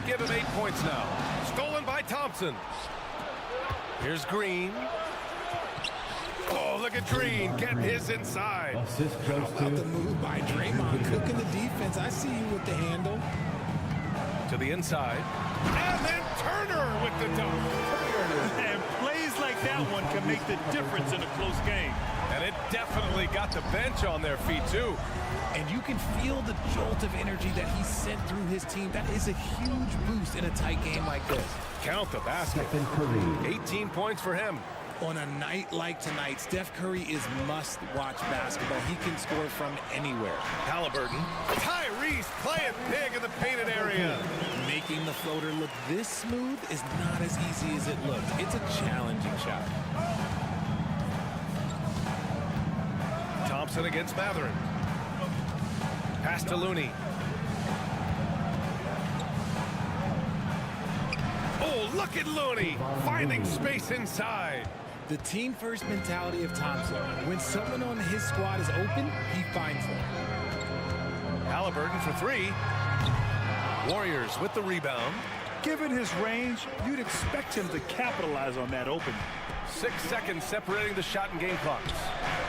Give him 8 points now. Stolen by Thompson. Here's Green. Oh, look at Green. Get his inside. How about the move by Draymond? Cooking the defense. I see you with the handle. To the inside. And then Turner with the dunk. And plays like that one can make the difference in a close game. And it definitely got the bench on their feet, too. And you can feel the jolt of energy that he sent through his team. That is a huge boost in a tight game like this. Count the basket. 18 points for him. On a night like tonight, Steph Curry is must-watch basketball. He can score from anywhere. Halliburton. Tyrese playing big in the painted area. Making the floater look this smooth is not as easy as it looks. It's a challenging shot. Thompson against Matherin. Pass to Looney. Oh, look at Looney finding space inside. The team-first mentality of Thompson. When someone on his squad is open, he finds them. Halliburton for three. Warriors with the rebound. Given his range, you'd expect him to capitalize on that opening. 6 seconds separating the shot and game clocks.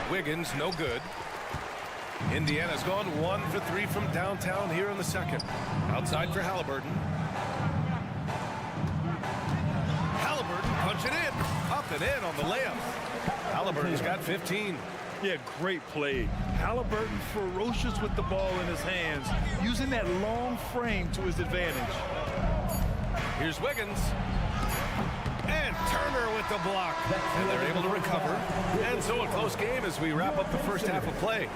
Wiggins, no good. Indiana's gone 1 for 3 from downtown here in the second. Outside for Halliburton. Halliburton punching in. Up and in on the layup. Halliburton's got 15. Yeah, great play. Halliburton ferocious with the ball in his hands, using that long frame to his advantage. Here's Wiggins. And Turner with the block. And they're able to recover. And so a close game as we wrap up the first half of play.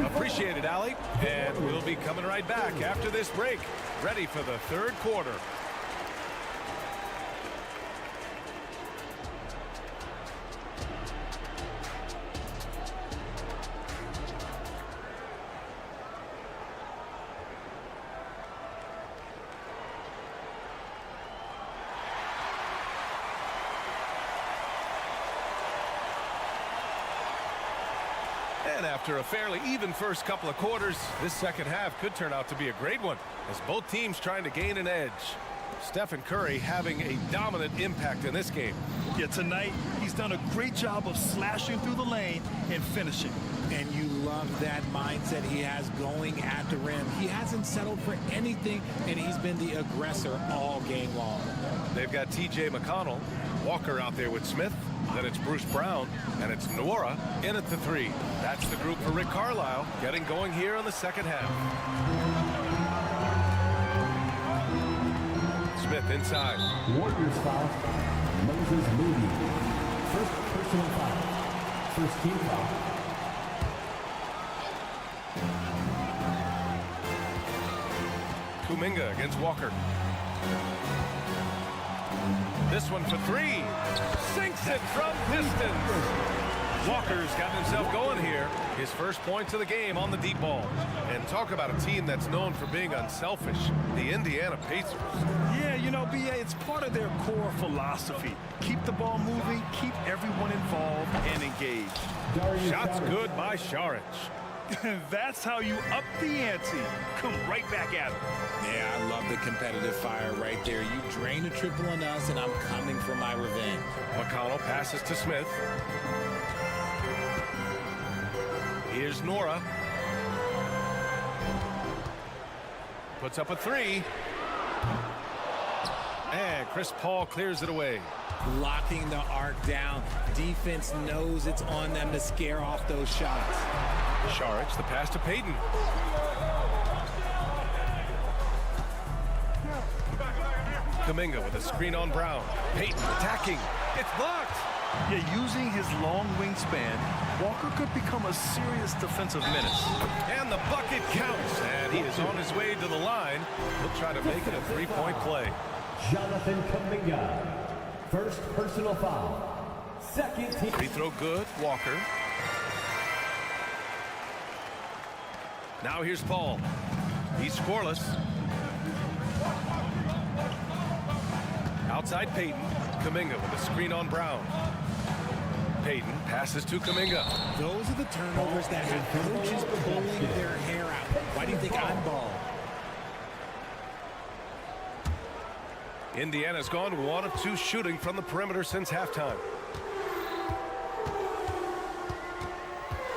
Appreciate it, Allie. And we'll be coming right back after this break. Ready for the third quarter. And after a fairly even first couple of quarters, this second half could turn out to be a great one as both teams trying to gain an edge. Stephen Curry having a dominant impact in this game. Yeah, tonight he's done a great job of slashing through the lane and finishing. And you love that mindset he has going at the rim. He hasn't settled for anything, and he's been the aggressor all game long. They've got T.J. McConnell, Walker out there with Smith. Then it's Bruce Brown, and it's Nwora in at the three. That's the group for Rick Carlisle, getting going here in the second half. Smith inside. Warriors foul. Moses Moody. First personal foul. First team foul. Kuminga against Walker. This one for three. Sinks it from distance. Walker's gotten himself going here. His first points of the game on the deep ball. And talk about a team that's known for being unselfish. The Indiana Pacers. Yeah, you know, B.A., it's part of their core philosophy. Keep the ball moving, keep everyone involved and engaged. Shots good by Saric. That's how you up the ante. Come right back at him. Yeah, I love the competitive fire right there. You drain a triple on us, and I'm coming for my revenge. McConnell passes to Smith. Here's Nwora. Puts up a three. And Chris Paul clears it away. Locking the arc down. Defense knows it's on them to scare off those shots. Saric, the pass to Payton. Kuminga with a screen on Brown. Payton attacking. It's blocked. Yeah, using his long wingspan, Walker could become a serious defensive menace. And the bucket counts. And he is on his way to the line. He'll try to make it a three-point play. Jonathan Kuminga. First personal foul. Second team. Free throw good. Walker. Now here's Paul. He's scoreless. Outside Payton. Kuminga with a screen on Brown. Payton passes to Kuminga. Those are the turnovers that have coaches pulling their hair out. Why do you think I'm ball? Indiana's gone 1 of 2 shooting from the perimeter since halftime.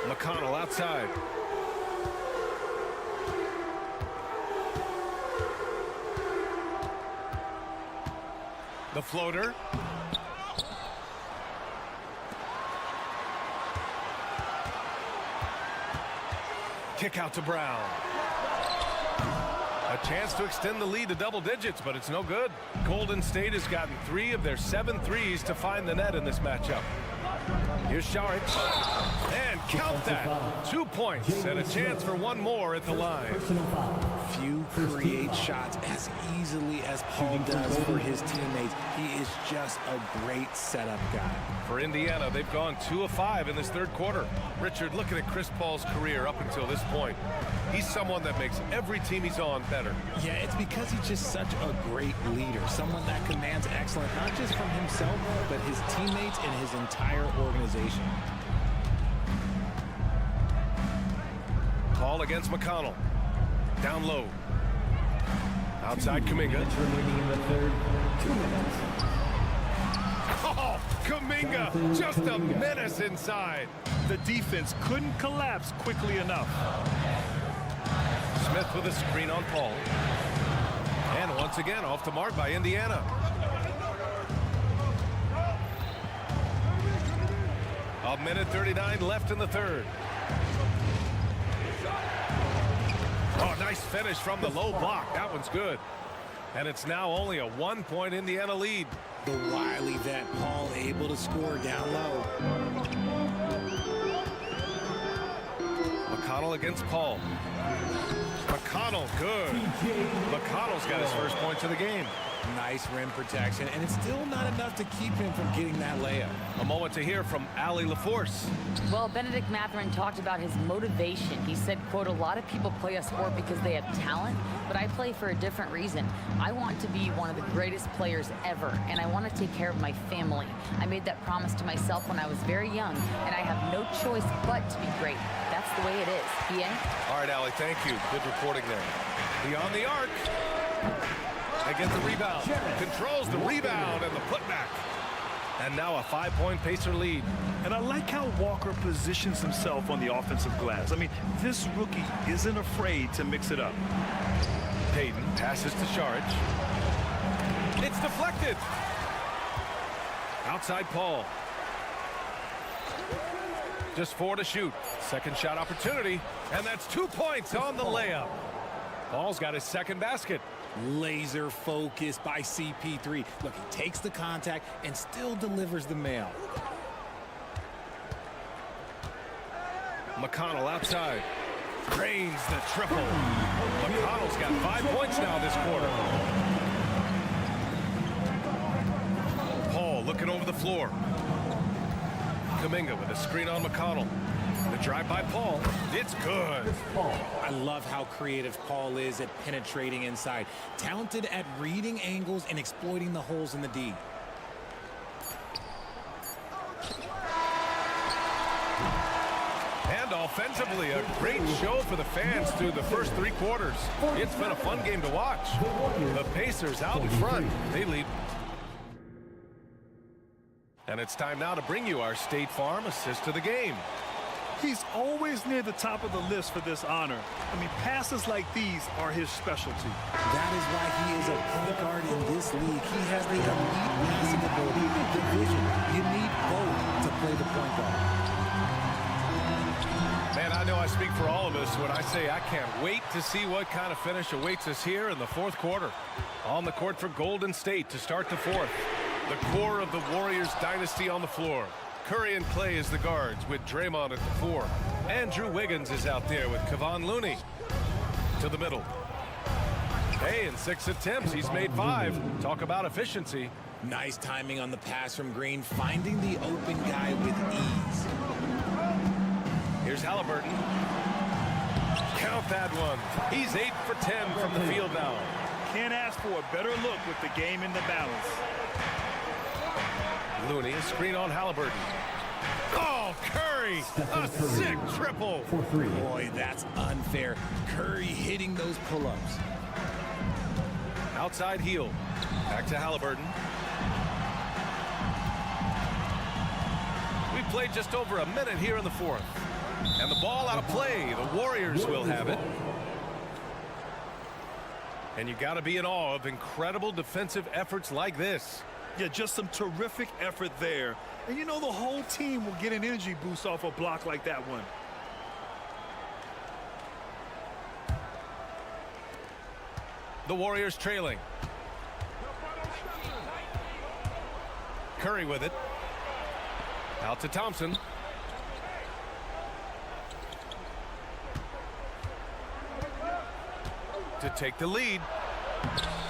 McConnell outside. The floater. Kick out to Brown. A chance to extend the lead to double digits, but it's no good. Golden State has gotten 3 of their 7 threes to find the net in this matchup. Here's Saric. And count that. 2 points and a chance for one more at the line. Few create shots as easily as Paul does for his teammates. He is just a great setup guy. For Indiana, they've gone 2 of 5 in this third quarter. Richard, looking at Chris Paul's career up until this point, he's someone that makes every team he's on better. Yeah, it's because he's just such a great leader, someone that commands excellence, not just from himself, but his teammates and his entire organization. Paul against McConnell. Down low. Outside Kuminga. Remaining in the third, 2 minutes. Oh, Kuminga, just a menace inside. The defense couldn't collapse quickly enough. Smith with a screen on Paul. And once again, off the mark by Indiana. A minute 39 left in the third. Oh, nice finish from the low block. That one's good. And it's now only a 1-point Indiana lead. The wily vet Paul able to score down low. McConnell against Paul. McConnell, good. McConnell's got his first points of the game. Nice rim protection, and it's still not enough to keep him from getting that layup. A moment to hear from Allie LaForce. Well, Benedict Mathurin talked about his motivation. He said, quote, "A lot of people play a sport because they have talent, but I play for a different reason. I want to be one of the greatest players ever, and I want to take care of my family. I made that promise to myself when I was very young, and I have no choice but to be great. That's the way it is." Ian? All right, Allie, thank you. Good reporting there. Beyond the arc. They get the rebound. Controls the rebound and the putback. And now a 5-point Pacer lead. And I like how Walker positions himself on the offensive glass. I mean, this rookie isn't afraid to mix it up. Payton passes to Saric. It's deflected. Outside Paul. Just 4 to shoot. Second shot opportunity. And that's 2 points on the layup. Paul's got his second basket. Laser focused by CP3. Look, he takes the contact and still delivers the mail. McConnell outside. Drains the triple. McConnell's got 5 points now this quarter. Paul looking over the floor. Kuminga with a screen on McConnell. The drive by Paul. It's good. I love how creative Paul is at penetrating inside. Talented at reading angles and exploiting the holes in the D. And offensively, a great show for the fans through the first 3 quarters. It's been a fun game to watch. The Pacers out in front. They lead. And it's time now to bring you our State Farm assist of the game. He's always near the top of the list for this honor. I mean, passes like these are his specialty. That is why he is a point guard in this league. He has the elite passing ability, the vision. You need both to play the point guard. Man, I know I speak for all of us when I say I can't wait to see what kind of finish awaits us here in the fourth quarter. On the court for Golden State to start the fourth. The core of the Warriors dynasty on the floor. Curry and Clay as the guards with Draymond at the 4. Andrew Wiggins is out there with Kevon Looney. To the middle. Hey, in 6 attempts, he's made 5. Talk about efficiency. Nice timing on the pass from Green, finding the open guy with ease. Here's Halliburton. Count that one. He's 8 for 10 from the field now. Can't ask for a better look with the game in the balance. Looney, a screen on Halliburton. Oh, Curry, a sick triple. Boy, that's unfair. Curry hitting those pull-ups. Outside heel. Back to Halliburton. We played just over a minute here in the fourth. And the ball out of play. The Warriors will have it. And you got to be in awe of incredible defensive efforts like this. Yeah, just some terrific effort there. And you know the whole team will get an energy boost off a block like that one. The Warriors trailing. Curry with it. Out to Thompson. To take the lead.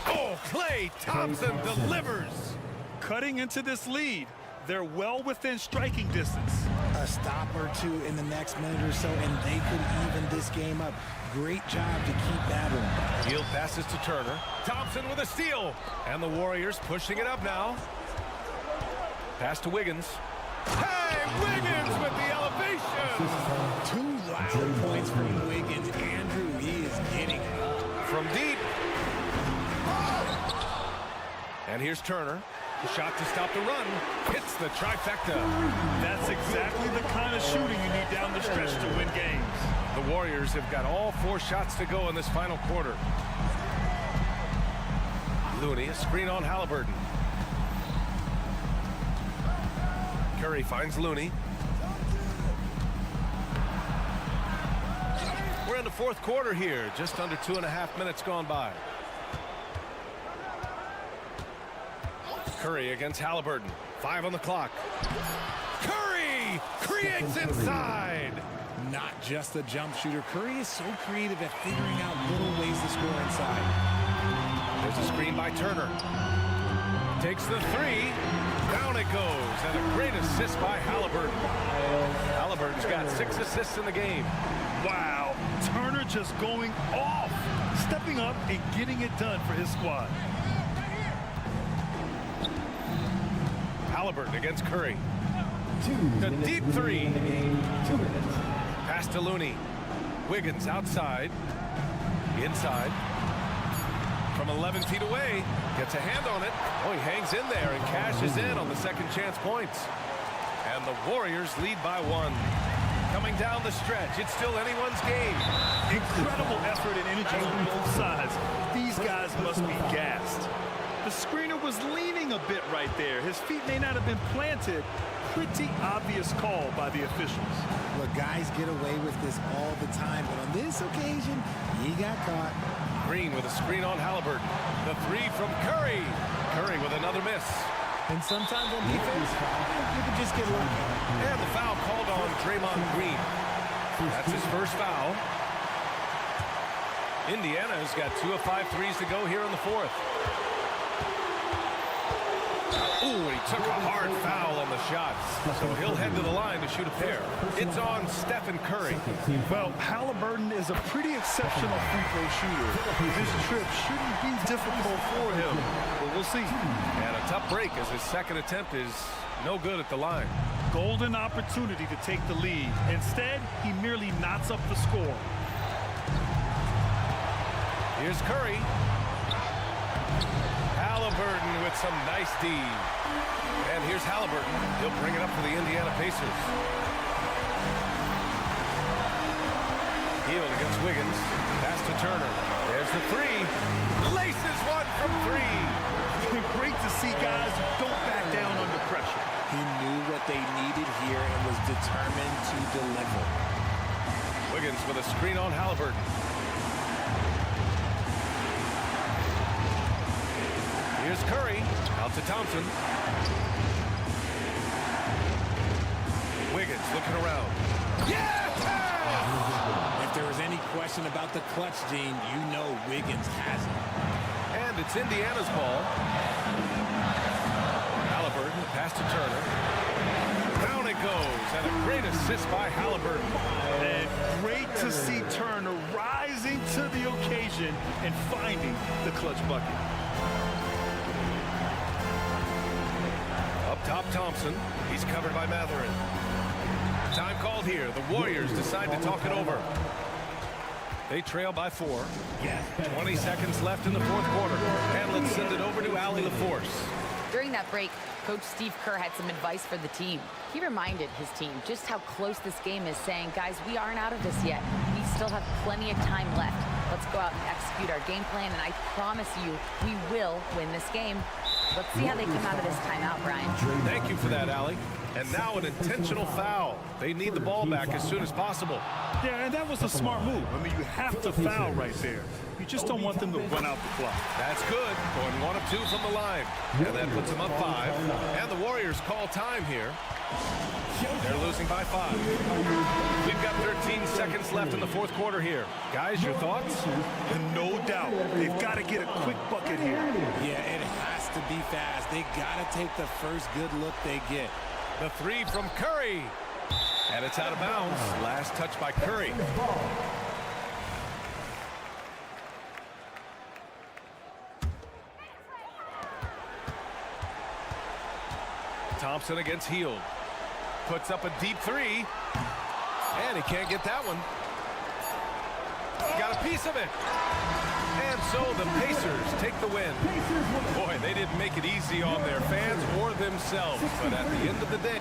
Oh, Klay Thompson delivers. Cutting into this lead. They're well within striking distance. A stop or two in the next minute or so, and they could even this game up. Great job to keep battling. Field passes to Turner. Thompson with a steal. And the Warriors pushing it up now. Pass to Wiggins. Hey, Wiggins with the elevation. 2 loud points from Wiggins. Andrew, he is getting up. From deep. And here's Turner. The shot to stop the run. Hits the trifecta. That's exactly the kind of shooting you need down the stretch to win games. The Warriors have got all 4 shots to go in this final quarter. Looney, a screen on Halliburton. Curry finds Looney. We're in the 4th quarter here. Just under 2.5 minutes gone by. Curry against Halliburton. 5 on the clock. Curry creates inside. Not just a jump shooter. Curry is so creative at figuring out little ways to score inside. There's a screen by Turner. Takes the 3. Down it goes. And a great assist by Halliburton. Halliburton's got 6 assists in the game. Wow. Turner just going off. Stepping up and getting it done for his squad. Halliburton against Curry. The deep 3. Pass to Looney. Wiggins outside. Inside. From 11 feet away. Gets a hand on it. Oh, he hangs in there and cashes in on the second chance points. And the Warriors lead by 1. Coming down the stretch. It's still anyone's game. Incredible effort and energy on both sides. These guys must be gassed. The screener was leaning a bit right there. His feet may not have been planted. Pretty obvious call by the officials. Look, guys get away with this all the time, but on this occasion, he got caught. Green with a screen on Halliburton. The 3 from Curry. Curry with another miss. And sometimes on defense, you can just get lucky. And the foul called on Draymond Green. That's his first foul. Indiana's got 2 of 5 threes to go here in the 4th. Ooh, he took a hard foul on the shot. So he'll head to the line to shoot a pair. It's on Stephen Curry. Well, Halliburton is a pretty exceptional free throw shooter. This trip shouldn't be difficult for him, but we'll see. And a tough break as his second attempt is no good at the line. Golden opportunity to take the lead. Instead, he merely knots up the score. Here's Curry. Halliburton with some nice D. And here's Halliburton. He'll bring it up for the Indiana Pacers. Healed against Wiggins. Pass to Turner. There's the 3. Laces one from 3. Great to see guys who don't back down under pressure. He knew what they needed here and was determined to deliver. Wiggins with a screen on Halliburton. Here's Curry. Out to Thompson. Wiggins looking around. Yeah! If there was any question about the clutch gene, you know Wiggins has it. And it's Indiana's ball. Halliburton, pass to Turner. Down it goes, and a great assist by Halliburton. And great to see Turner rising to the occasion and finding the clutch bucket. Up top, Thompson. He's covered by Matherin. Time called here. The Warriors decide to talk it over. They trail by 4. 20 seconds left in the 4th quarter. And let's send it over to Allie LaForce. During that break, Coach Steve Kerr had some advice for the team. He reminded his team just how close this game is, saying, guys, we aren't out of this yet. We still have plenty of time left. Let's go out and execute our game plan, and I promise you, we will win this game. Let's see how they come out of this timeout, Brian. Thank you for that, Allie. And now an intentional foul. They need the ball back as soon as possible. Yeah, and that was a smart move. I mean, you have to foul right there. You just don't want them to run out the clock. That's good. Going 1 of 2 from the line. And that puts them up 5. And the Warriors call time here. They're losing by 5. We've got 13 seconds left in the fourth quarter here. Guys, your thoughts? No doubt. They've got to get a quick bucket here. Yeah, it has to be fast. They got to take the first good look they get. The 3 from Curry. And it's out of bounds. Last touch by Curry. Thompson against Hield. Puts up a deep 3. And he can't get that one. Got a piece of it. And so the Pacers take the win. Boy, they didn't make it easy on their fans or themselves. But at the end of the day...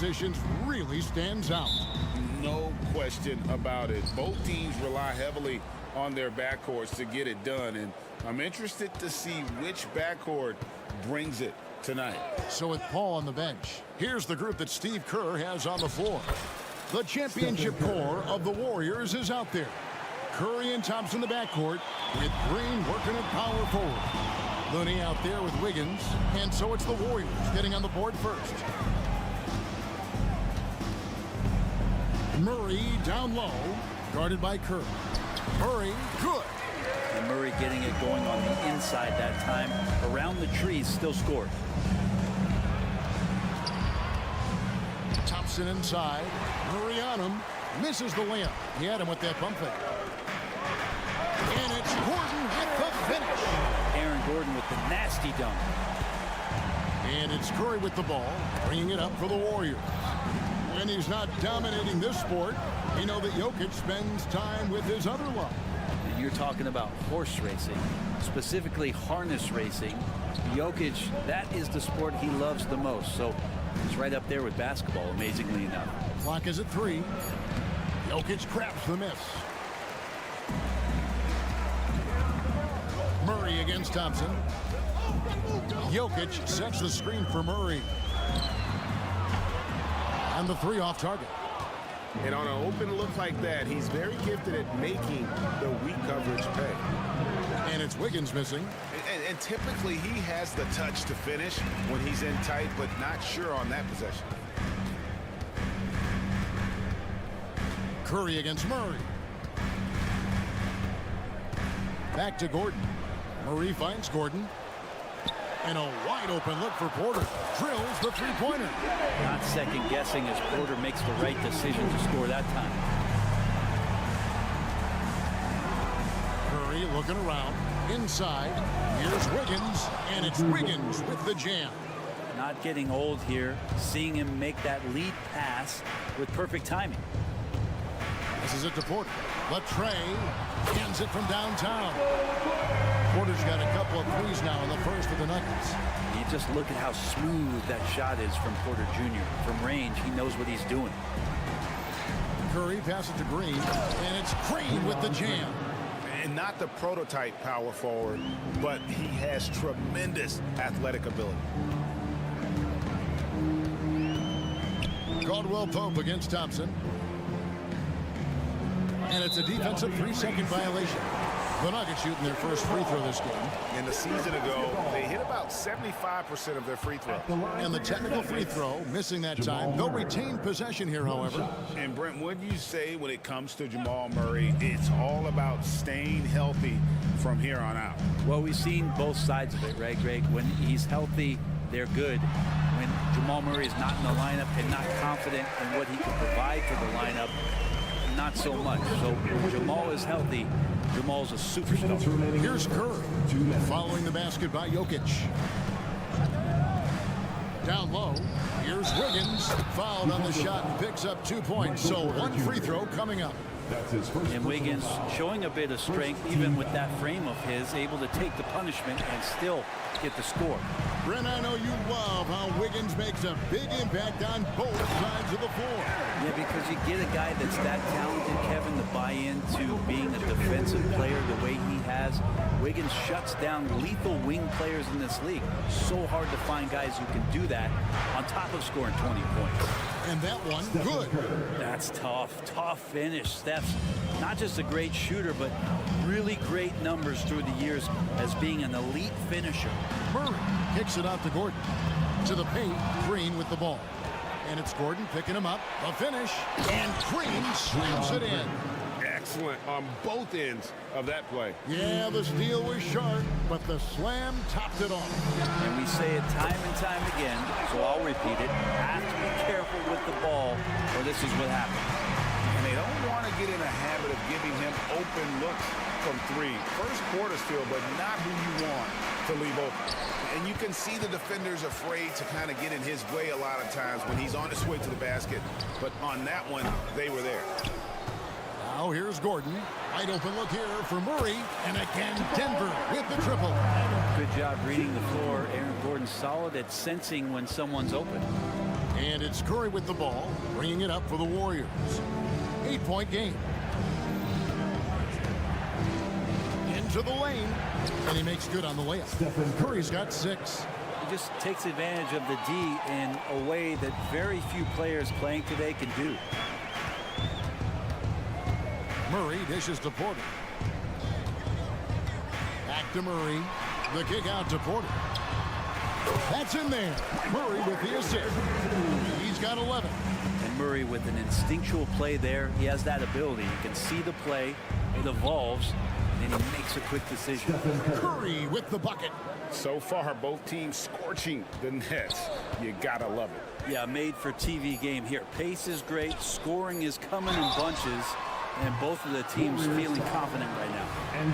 positions really stands out. No question about it. Both teams rely heavily on their backcourts to get it done, and I'm interested to see which backcourt brings it tonight. So with Paul on the bench, here's the group that Steve Kerr has on the floor. The championship core of the Warriors is out there. Curry and Thompson in the backcourt, with Green working at power forward. Looney out there with Wiggins, and so it's the Warriors getting on the board first. Murray down low, guarded by Kerr. Murray, good. And Murray getting it going on the inside that time. Around the trees, still scored. Thompson inside. Murray on him. Misses the layup. He had him with that bump fake. And it's Gordon with the finish. Aaron Gordon with the nasty dunk. And it's Curry with the ball, bringing it up for the Warriors. When he's not dominating this sport, you know that Jokic spends time with his other love. And you're talking about horse racing, specifically harness racing. Jokic, that is the sport he loves the most. So he's right up there with basketball, amazingly enough. Clock is at 3. Jokic grabs the miss. Murray against Thompson. Jokic sets the screen for Murray. And the 3 off target. And on an open look like that, he's very gifted at making the weak coverage pay. And it's Wiggins missing. And typically he has the touch to finish when he's in tight, but not sure on that possession. Curry against Murray. Back to Gordon. Murray finds Gordon. And a wide open look for Porter. Drills the three-pointer. Not second guessing as Porter makes the right decision to score that time. Curry looking around. Inside. Here's Wiggins. And it's Wiggins with the jam. Not getting old here. Seeing him make that lead pass with perfect timing. This is it to Porter. Latrey hands it from downtown. Porter's got a couple of threes now in the first for the Nuggets. You just look at how smooth that shot is from Porter Jr. From range, he knows what he's doing. Curry passes to Green, and it's Green with the jam. And not the prototype power forward, but he has tremendous athletic ability. Caldwell Pope against Thompson. And it's a defensive 3-second violation. The Nuggets shooting their first free throw this game. In the season ago, they hit about 75% of their free throws. And the technical free throw, missing that time. They'll retain possession here, however. And Brent, what do you say when it comes to Jamal Murray? It's all about staying healthy from here on out. Well, we've seen both sides of it, right, Greg? When he's healthy, they're good. When Jamal Murray is not in the lineup and not confident in what he can provide to the lineup, not so much. So when Jamal is healthy, Jamal's a superstar. Here's Kerr following the basket by Jokic. Down low, here's Wiggins, fouled on the shot and picks up 2 points. So 1 free throw coming up. And Wiggins showing a bit of strength, even with that frame of his, able to take the punishment and still get the score. Brent, I know you love how Wiggins makes a big impact on both sides of the floor. Yeah, because you get a guy that's that talented, Kevin, to buy into being a defensive player the way he has. Wiggins shuts down lethal wing players in this league. So hard to find guys who can do that on top of scoring 20 points. And that one, good. That's tough. Tough finish. Steph's not just a great shooter, but really great numbers through the years as being an elite finisher. Murray kicks it out to Gordon. To the paint, Green with the ball. And it's Gordon picking him up. The finish. And Green slams it in. Excellent on both ends of that play. Yeah, the steal was sharp, but the slam topped it off. And we say it time and time again, so I'll repeat it. Have to be careful with the ball, or this is what happens. And they don't want to get in a habit of giving him open looks from 3. First quarter steal, but not who you want to leave open. And you can see the defenders afraid to kind of get in his way a lot of times when he's on his way to the basket. But on that one, they were there. Now here's Gordon. Wide open look here for Murray. And again, Denver with the triple. Good job reading the floor. Aaron Gordon solid at sensing when someone's open. And it's Curry with the ball, bringing it up for the Warriors. 8-point game. Into the lane, and he makes good on the layup. Curry's got 6. He just takes advantage of the D in a way that very few players playing today can do. Murray dishes to Porter. Back to Murray. The kick out to Porter. That's in there. Murray with the assist. He's got 11. And Murray with an instinctual play there. He has that ability. You can see the play. It evolves. And he makes a quick decision. Curry with the bucket. So far, both teams scorching the Nets. You gotta love it. Yeah, made for TV game here. Pace is great. Scoring is coming in bunches. And both of the teams feeling confident right now.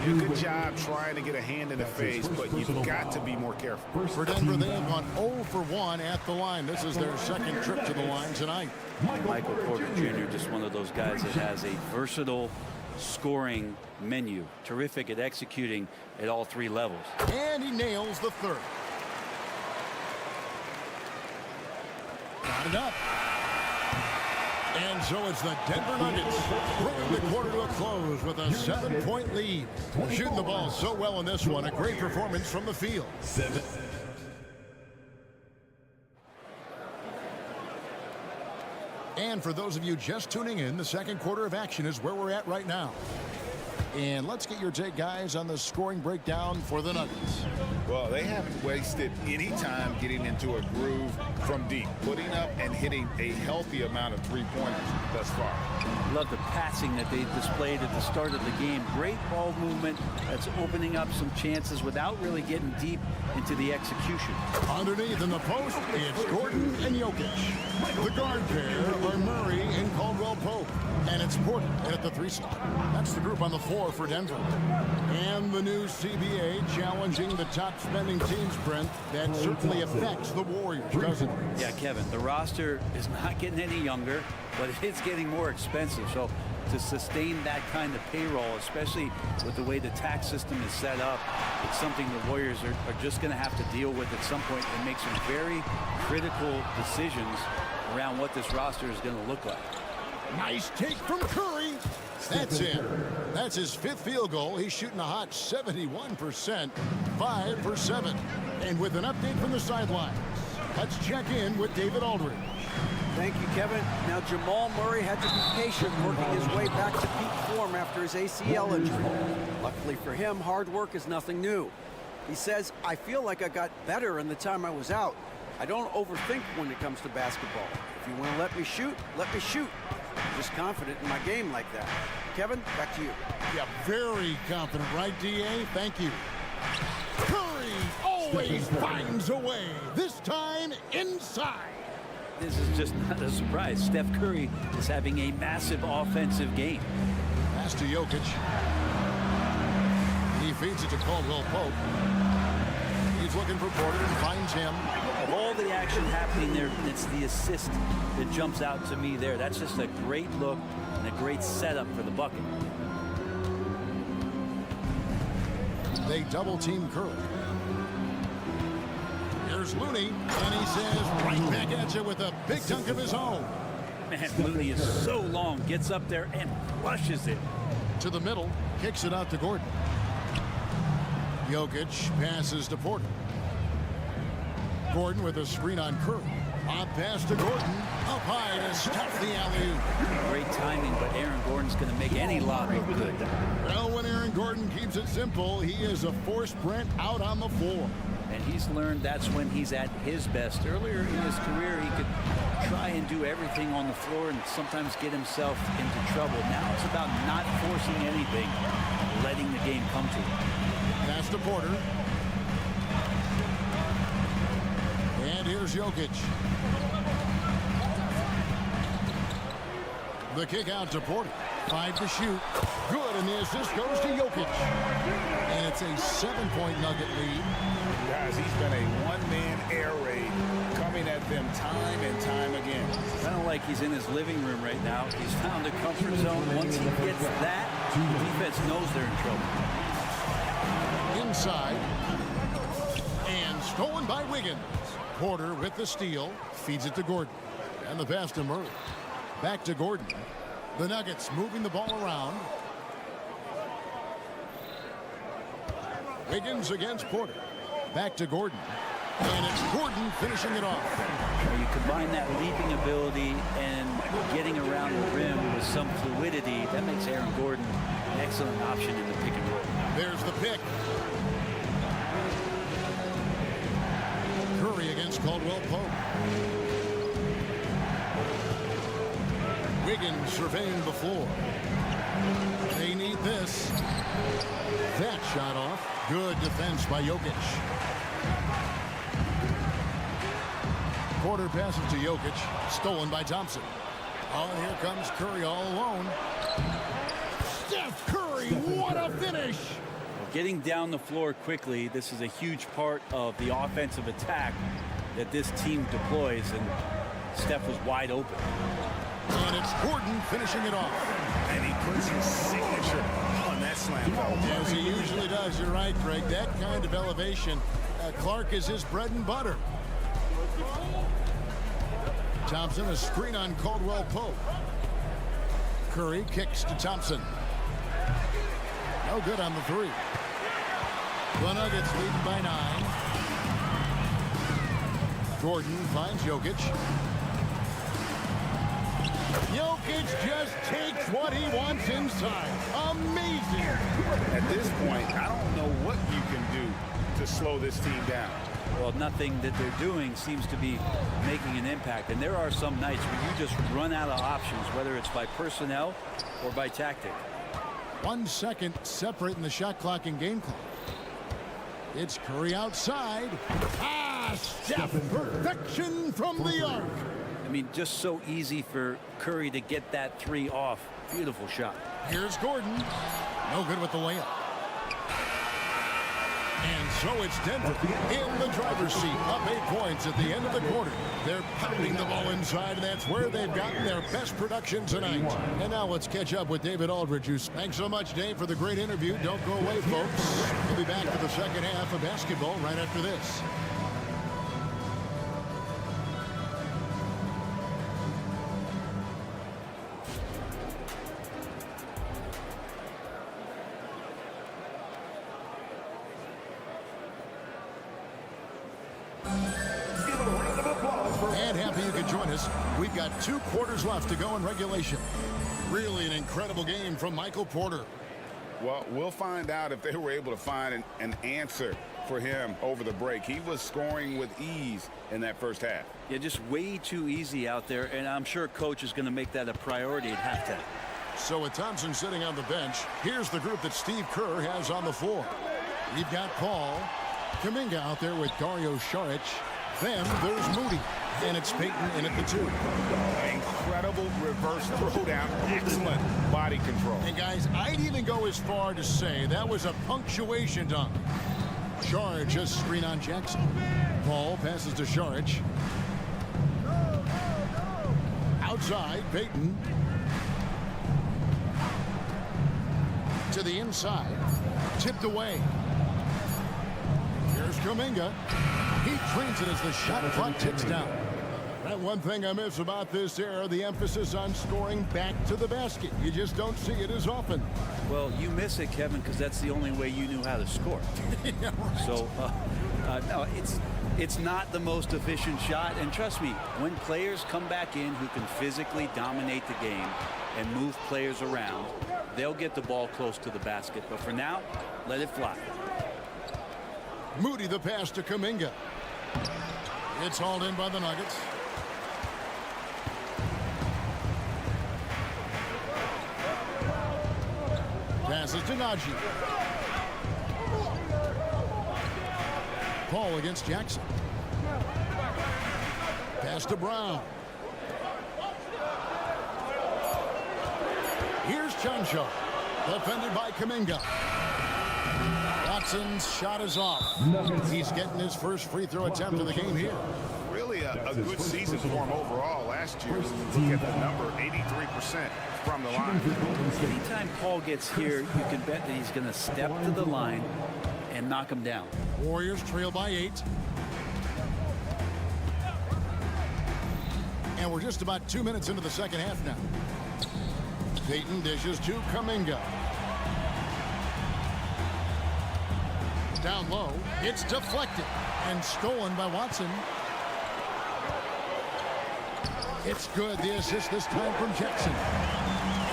Good job trying to get a hand in the face, but you've got to be more careful. For Denver, they have gone 0 for 1 at the line. This is their second trip to the line tonight. Michael Porter Jr., just one of those guys that has a versatile scoring menu. Terrific at executing at all 3 levels. And he nails the third. Got it up. And so it's the Denver Nuggets bringing the quarter to a close with a 7-point lead. Shooting the ball so well in this one. A great performance from the field. And for those of you just tuning in, the second quarter of action is where we're at right now. And let's get your take, guys, on the scoring breakdown for the Nuggets. Well, they haven't wasted any time getting into a groove from deep, putting up and hitting a healthy amount of three-pointers thus far. Love the passing that they displayed at the start of the game. Great ball movement that's opening up some chances without really getting deep into the execution. Underneath in the post, it's Gordon and Jokic. The guard pair are Murray and Caldwell Pope. And it's Porter at the 3 slot. That's the group on the floor for Denver. And the new CBA challenging the top spending teams, Brent. That certainly affects the Warriors, doesn't it? Yeah, Kevin, the roster is not getting any younger, but it's getting more expensive. So to sustain that kind of payroll, especially with the way the tax system is set up, it's something the Warriors are just going to have to deal with at some point and make some very critical decisions around what this roster is going to look like. Nice take from Curry. That's it. That's his 5th field goal. He's shooting a hot 71%, 5 for 7. And with an update from the sidelines, let's check in with David Aldridge. Thank you, Kevin. Now, Jamal Murray had to be patient working his way back to peak form after his ACL injury. Luckily for him, hard work is nothing new. He says, I feel like I got better in the time I was out. I don't overthink when it comes to basketball. If you want to let me shoot, let me shoot. I'm just confident in my game like that. Kevin, back to you. Yeah, very confident, right, D.A.? Thank you. Curry always finds a way, this time inside. This is just not a surprise. Steph Curry is having a massive offensive game. Pass to Jokic. He feeds it to Caldwell Pope. He's looking for Porter and finds him. Of all the action happening there, it's the assist that jumps out to me there. That's just a great look and a great setup for the bucket. They double team Curry. Here's Looney, and he says right back at you with a big dunk of his own. Man, Looney is so long, gets up there and flushes it. To the middle, kicks it out to Gordon. Jokic passes to Porter. Gordon with a screen on Curry. Up pass to Gordon. Up high to stuff the alley-oop. Great timing, but Aaron Gordon's going to make any lob look good. Well, when Aaron Gordon keeps it simple, he is a force sprint out on the floor. And he's learned that's when he's at his best. Earlier in his career, he could try and do everything on the floor and sometimes get himself into trouble. Now it's about not forcing anything, letting the game come to him. Pass to Porter. And here's Jokic. The kick out to Porter. 5 to shoot. Good, and the assist goes to Jokic. And it's a 7-point Nugget lead. Guys, he's been a one-man air raid coming at them time and time again. Kind of like he's in his living room right now. He's found a comfort zone. Once he gets that, the defense knows they're in trouble. Inside. And stolen by Wiggins. Porter with the steal. Feeds it to Gordon. And the pass to Murray. Back to Gordon. The Nuggets moving the ball around. Wiggins against Porter. Back to Gordon. And it's Gordon finishing it off. You combine that leaping ability and getting around the rim with some fluidity. That makes Aaron Gordon an excellent option in the pick and roll. There's the pick. Curry against Caldwell Pope. Wiggins surveying the floor. They need this. That shot off. Good defense by Jokic. Porter passes to Jokic. Stolen by Thompson. Oh, and here comes Curry all alone. Steph Curry, what a finish! Getting down the floor quickly, this is a huge part of the offensive attack that this team deploys, and Steph was wide open. And it's Gordon finishing it off. And he puts his signature on that slam. As he usually does. You're right, Greg. That kind of elevation, Clark is his bread and butter. Thompson, a screen on Caldwell Pope. Curry kicks to Thompson. No good on the three. The Nuggets lead by 9. Gordon finds Jokic. Jokic just takes what he wants inside. Amazing. At this point, I don't know what you can do to slow this team down. Well, nothing that they're doing seems to be making an impact. And there are some nights where you just run out of options, whether it's by personnel or by tactic. 1 second separating the shot clock and game clock. It's Curry outside. Steph, perfection from the arc. I mean, just so easy for Curry to get that three off. Beautiful shot. Here's Gordon. No good with the layup. And so it's Denver in the driver's seat, up 8 points at the end of the quarter. They're pounding the ball inside, and that's where they've gotten their best production tonight. And now let's catch up with David Aldridge. Thanks so much, Dave, for the great interview. Don't go away, folks. We'll be back to the second half of basketball right after this. And happy you could join us. We've got 2 quarters left to go in regulation. Really an incredible game from Michael Porter. Well, we'll find out if they were able to find an answer for him over the break. He was scoring with ease in that first half. Yeah, just way too easy out there, and I'm sure coach is going to make that a priority at halftime. So with Thompson sitting on the bench, here's the group that Steve Kerr has on the floor. We've got Paul, Kuminga out there with Dario Saric. Then there's Moody, and it's Payton in at the 2. Incredible reverse throwdown. Excellent body control. And guys, I'd even go as far to say that was a punctuation dunk. Saric just screen on Jackson. Paul passes to Saric. Outside, Payton. To the inside. Tipped away. Here's Kuminga. He trains it as the shot clock ticks down. That one thing I miss about this era, the emphasis on scoring back to the basket. You just don't see it as often. Well, you miss it, Kevin, because that's the only way you knew how to score. Yeah, right. So, no, it's not the most efficient shot. And trust me, when players come back in who can physically dominate the game and move players around, they'll get the ball close to the basket. But for now, let it fly. Moody the pass to Kuminga. It's hauled in by the Nuggets. Passes to Najee. Paul against Jackson. Pass to Brown. Here's Chancellor. Defended by Kuminga. Watson's shot is off. He's getting his first free throw attempt of the game here. Really a good season for him overall last year. Look at the number, 83% from the line. Anytime Paul gets here, you can bet that he's going to step to the line and knock him down. Warriors trail by 8. And we're just about 2 minutes into the second half now. Peyton dishes to Kuminga. Down low, it's deflected and stolen by Watson. It's good. The assist this time from Jackson.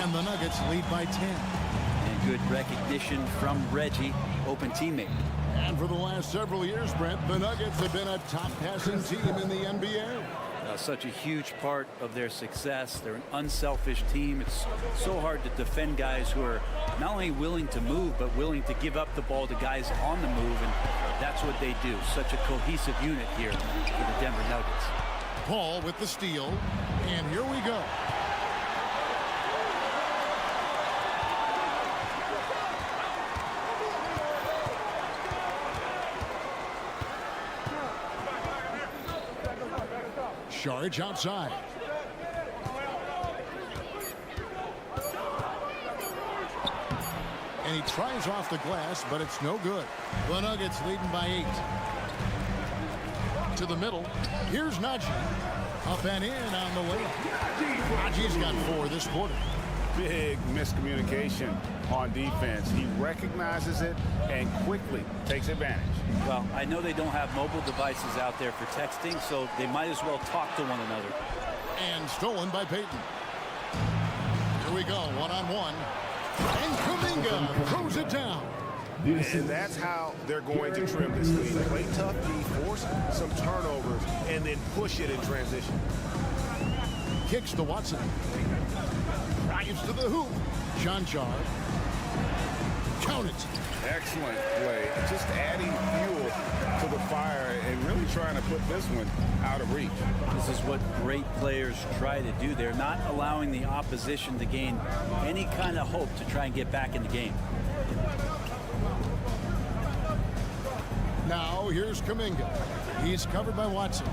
And the Nuggets lead by 10. And good recognition from Reggie, open teammate. And for the last several years, Brent, the Nuggets have been a top passing team in the NBA. Such a huge part of their success. They're an unselfish team. It's so hard to defend guys who are not only willing to move, but willing to give up the ball to guys on the move, and that's what they do. Such a cohesive unit here for the Denver Nuggets. Paul with the steal, and here we go. Sharge outside. And he tries off the glass, but it's no good. The Nuggets leading by 8. To the middle. Here's Najee. Up and in on the layup. Najee's got 4 this quarter. Big miscommunication on defense. He recognizes it and quickly takes advantage. Well, I know they don't have mobile devices out there for texting, so they might as well talk to one another. And stolen by Peyton. Here we go, one-on-one. And Kuminga throws it down. And that's how they're going to trim this lead. Play tough D, force some turnovers, and then push it in transition. Kicks to Watson. Drives to the hoop. Jonchar. Count it. Excellent play. Just adding fuel to the fire and really trying to put this one out of reach. This is what great players try to do. They're not allowing the opposition to gain any kind of hope to try and get back in the game. Now here's Kuminga. He's covered by Watson.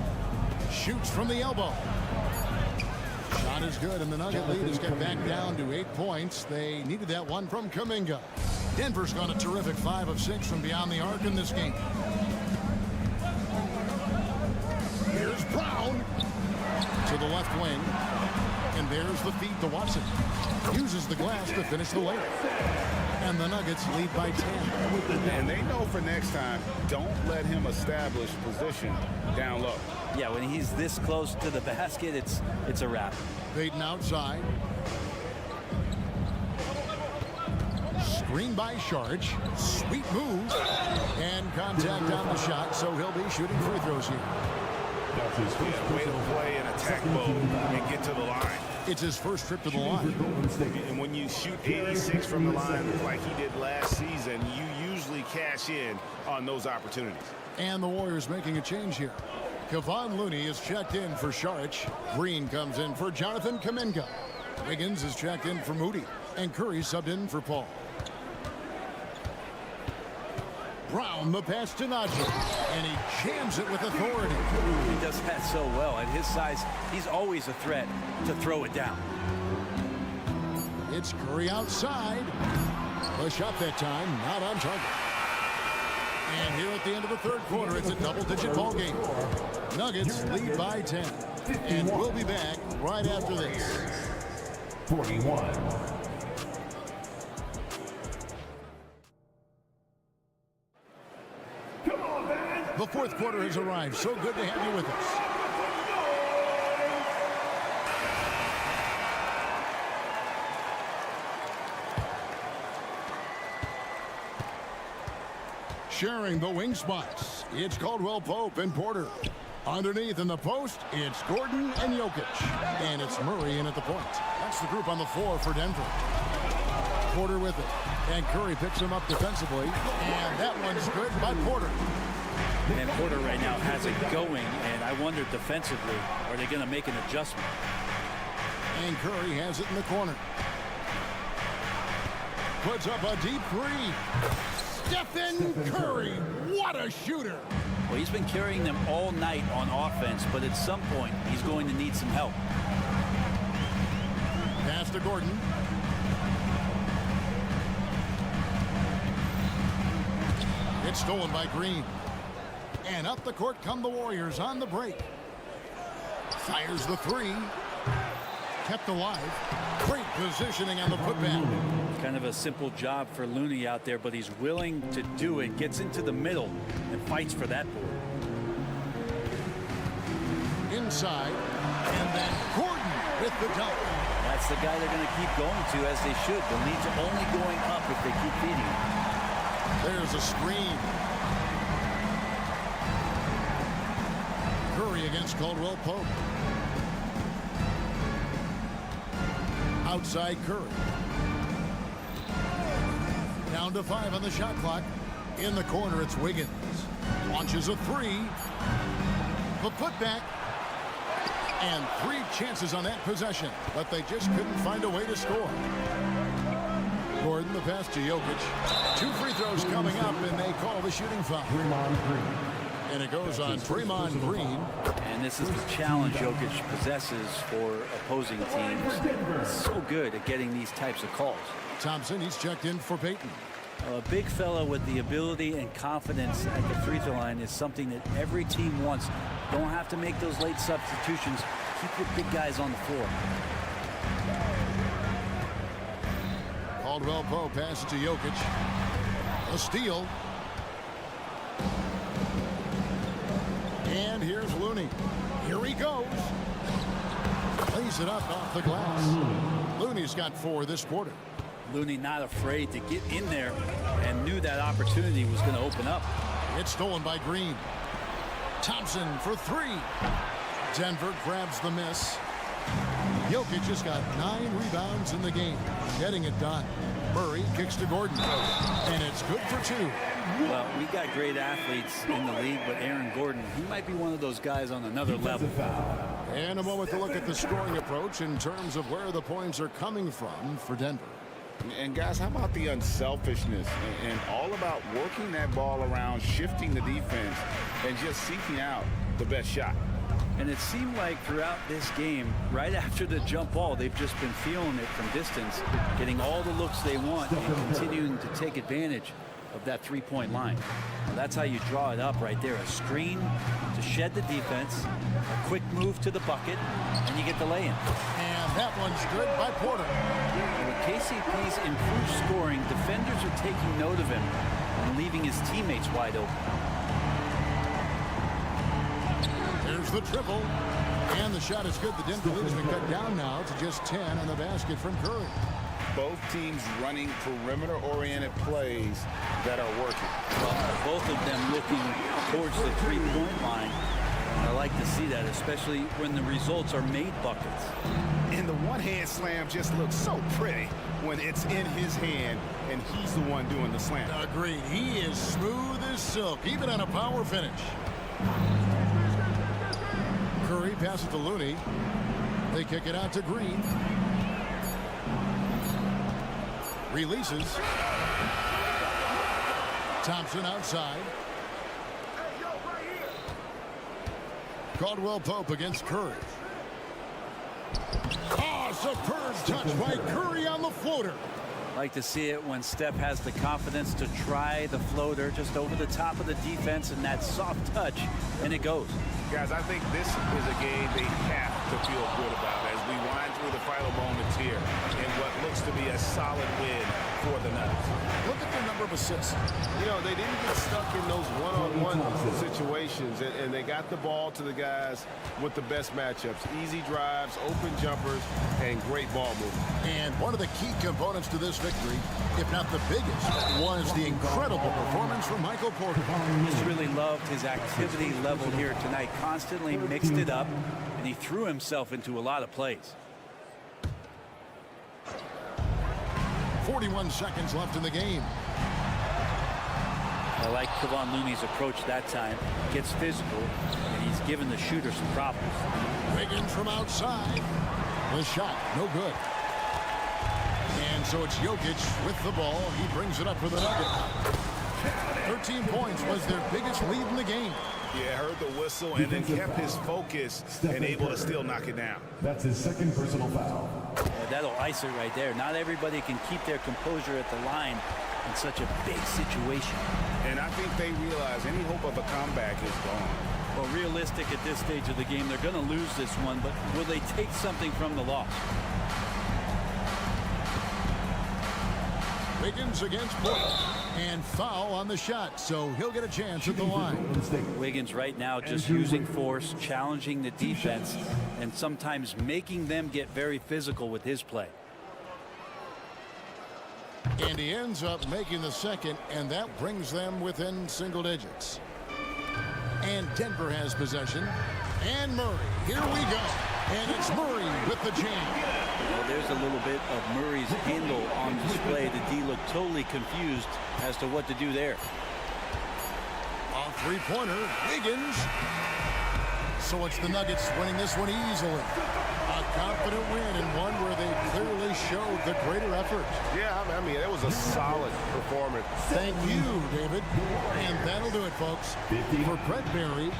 Shoots from the elbow. Shot is good, and the Nugget lead has got back down to 8 points. They needed that one from Kuminga. Denver's gone a terrific 5 of 6 from beyond the arc in this game. Here's Brown to the left wing. And there's the feed to Watson. Uses the glass to finish the layup. And the Nuggets lead by 10. And they know for next time, don't let him establish position down low. Yeah, when he's this close to the basket, it's a wrap. Peyton outside. Screen by Sharge. Sweet move. And contact on the shot, so he'll be shooting free throws here. Way to play in attack mode and get to the line. It's his first trip to the line. And when you shoot 86 from the line like he did last season, you usually cash in on those opportunities. And the Warriors making a change here. Kevon Looney is checked in for Sharich. Green comes in for Jonathan Kuminga. Wiggins is checked in for Moody. And Curry subbed in for Paul. Brown, the pass to Najee. And he jams it with authority. He does that so well. At his size, he's always a threat to throw it down. It's Curry outside. The shot that time, not on target. And here at the end of the third quarter, it's a double-digit ball game. Nuggets lead by 10. And we'll be back right after this. 41. The fourth quarter has arrived. So good to have you with us. Sharing the wing spots, it's Caldwell Pope and Porter. Underneath in the post, it's Gordon and Jokic. And it's Murray in at the point. That's the group on the floor for Denver. Porter with it. And Curry picks him up defensively. And that one's good by Porter. And Porter right now has it going, and I wonder defensively, are they going to make an adjustment? And Curry has it in the corner. Puts up a deep three. Stephen Curry, what a shooter. Well, he's been carrying them all night on offense, but at some point, he's going to need some help. Pass to Gordon. It's stolen by Green. And up the court come the Warriors on the break. Fires the three. Kept alive. Great positioning on the putback. Kind of a simple job for Looney out there, but he's willing to do it. Gets into the middle and fights for that board. Inside. And then Gordon with the dunk. That's the guy they're going to keep going to, as they should. The lead's only going up if they keep feeding him. There's a screen. Curry against Caldwell Pope. Outside Curry. Down to 5 on the shot clock. In the corner, it's Wiggins. Launches a three. The putback. And 3 chances on that possession, but they just couldn't find a way to score. Gordon, the pass to Jokic. 2 free throws coming up, and they call the shooting foul. And it goes on Draymond Green. And this is the challenge Jokic possesses for opposing teams. He's so good at getting these types of calls. Thompson, he's checked in for Payton. A big fella with the ability and confidence at the free throw line is something that every team wants. Don't have to make those late substitutions. Keep your big guys on the floor. Caldwell Pope passes to Jokic. A steal. And here's Looney. Here he goes. Lays it up off the glass. Looney's got 4 this quarter. Looney not afraid to get in there and knew that opportunity was going to open up. It's stolen by Green. Thompson for 3. Denver grabs the miss. Jokic just got 9 rebounds in the game, getting it done. Murray kicks to Gordon, and it's good for 2. Well, we got great athletes in the league, but Aaron Gordon, he might be one of those guys on another level. And a moment to look at the scoring approach in terms of where the points are coming from for Denver. And guys, how about the unselfishness and all about working that ball around, shifting the defense, and just seeking out the best shot. And it seemed like throughout this game, right after the jump ball, they've just been feeling it from distance, getting all the looks they want and continuing to take advantage of that three-point line. Well, that's how you draw it up right there. A screen to shed the defense, a quick move to the bucket, and you get the lay-in. And that one's good by Porter. With KCP's improved scoring, defenders are taking note of him and leaving his teammates wide open. There's the triple. And the shot is good. The Denver lead has been cut down now to just 10 on the basket from Curry. Both teams running perimeter-oriented plays that are working. Well, both of them looking towards the three-point line. And I like to see that, especially when the results are made buckets. And the one-hand slam just looks so pretty when it's in his hand and he's the one doing the slam. Agreed. He is smooth as silk, even on a power finish. Curry passes to Looney. They kick it out to Green. Releases. Thompson outside. Caldwell Pope against Curry. Oh, superb touch by Curry on the floater. Like to see it when Steph has the confidence to try the floater just over the top of the defense and that soft touch, and it goes. Guys, I think this is a game they have to feel good about as we wind through the final moments here in what looks to be a solid win for the Nuggets. Look at the number of assists. You know, they didn't get stuck in those one-on-one situations, and they got the ball to the guys with the best matchups. Easy drives, open jumpers, and great ball movement. And one of the key components to this victory, if not the biggest, was the incredible performance from Michael Porter. Just really loved his activity level here tonight. Constantly mixed it up, and he threw himself into a lot of plays. 41 seconds left in the game. I like Kevon Looney's approach that time. Gets physical, and he's given the shooter some problems. Wiggins from outside. The shot, no good. And so it's Jokic with the ball. He brings it up for the Nuggets. 13 points was their biggest lead in the game. Yeah, heard the whistle and then kept his focus and able to still knock it down. That's his second personal foul. Yeah, that'll ice it right there. Not everybody can keep their composure at the line in such a big situation. And I think they realize any hope of a comeback is gone. Well, realistic at this stage of the game, they're going to lose this one, but will they take something from the loss? Wiggins against Boyd, and foul on the shot, so he'll get a chance at the line. Wiggins right now just using force, challenging the defense, and sometimes making them get very physical with his play. And he ends up making the second, and that brings them within single digits. And Denver has possession. And Murray, here we go. And it's Murray with the jam. Well, there's a little bit of Murray's handle on display. The D looked totally confused as to what to do there. Off three-pointer, Wiggins. So it's the Nuggets winning this one easily. A confident win, and one where they clearly showed the greater effort. Yeah, I mean, it was a solid performance. Thank you, David. And that'll do it, folks. For Brett Barry,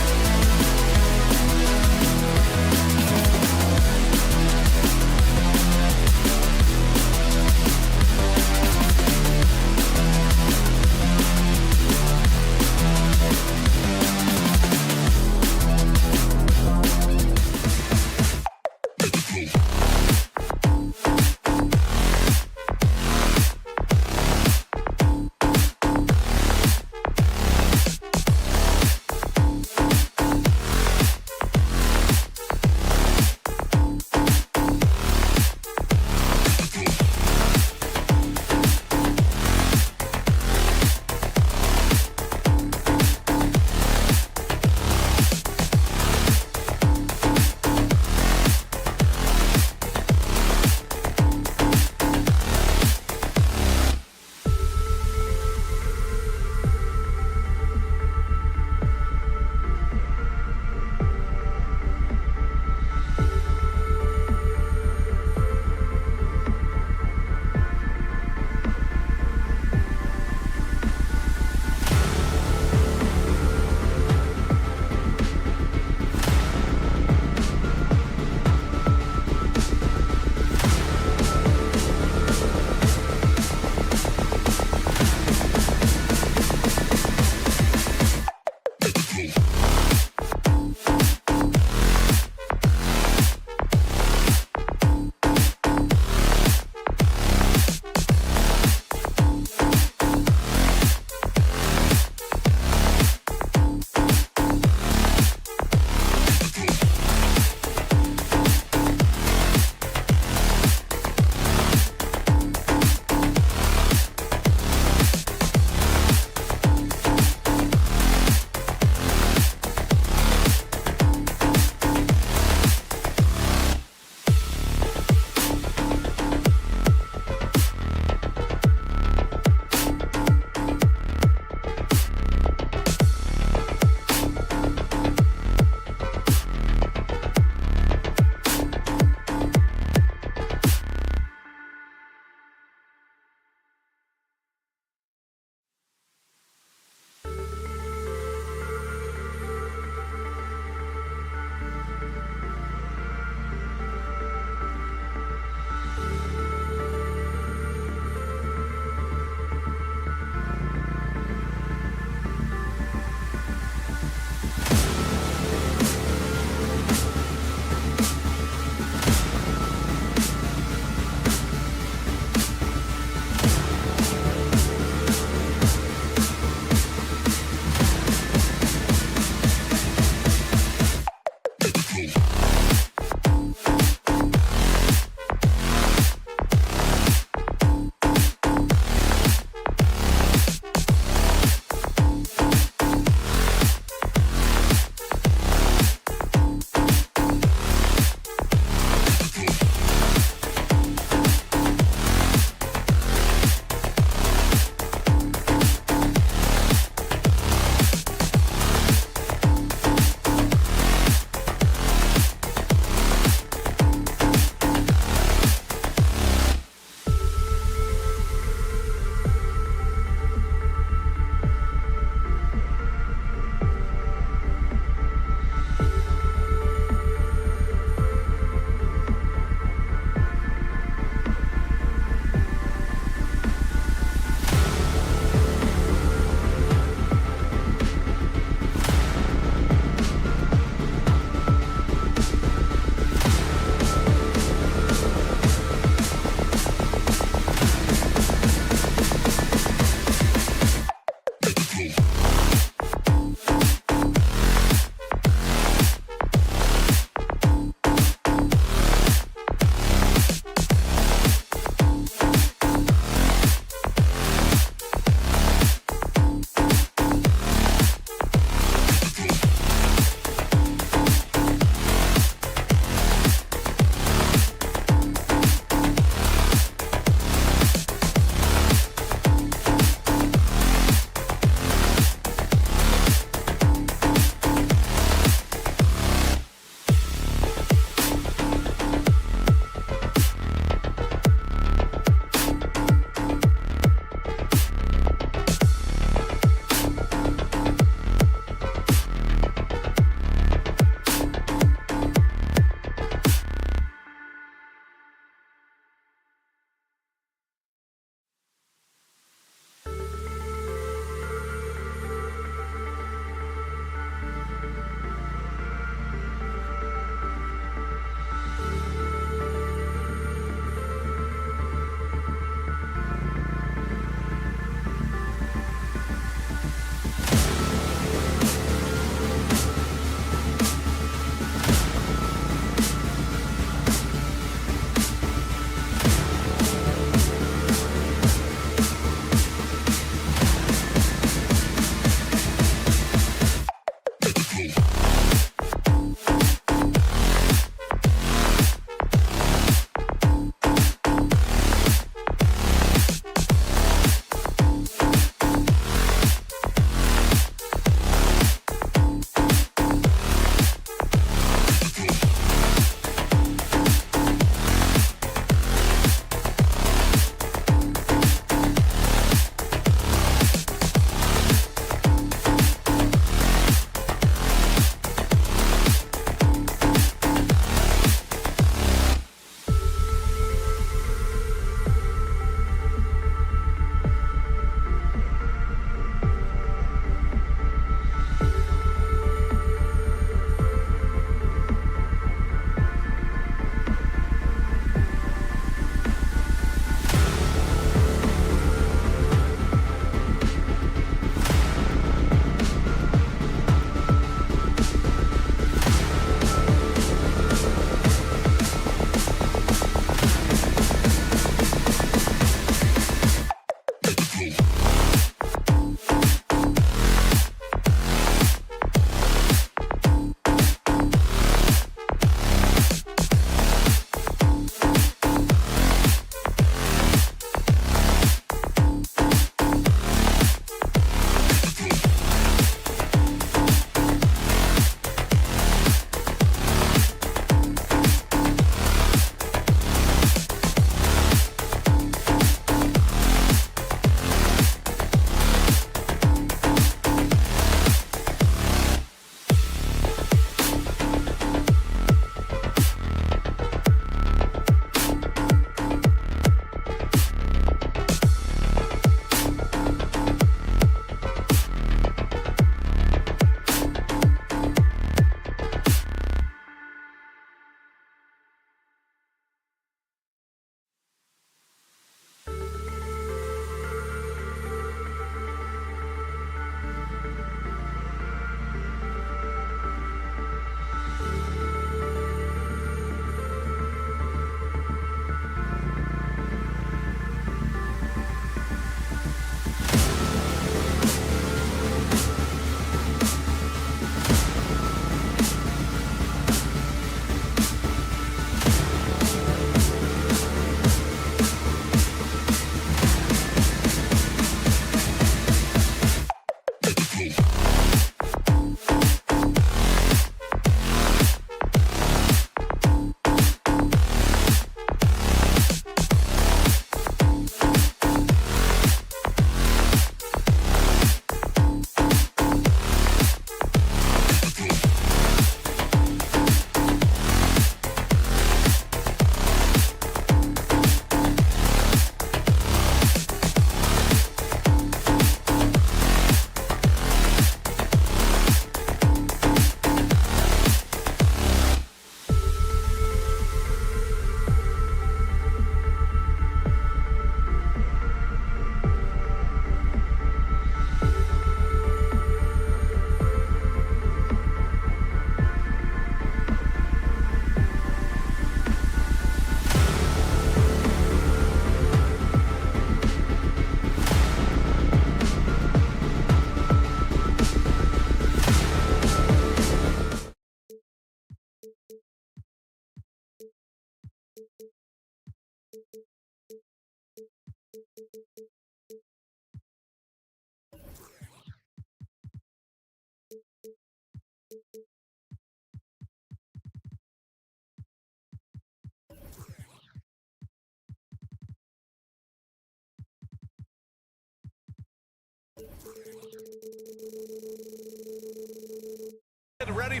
Ready.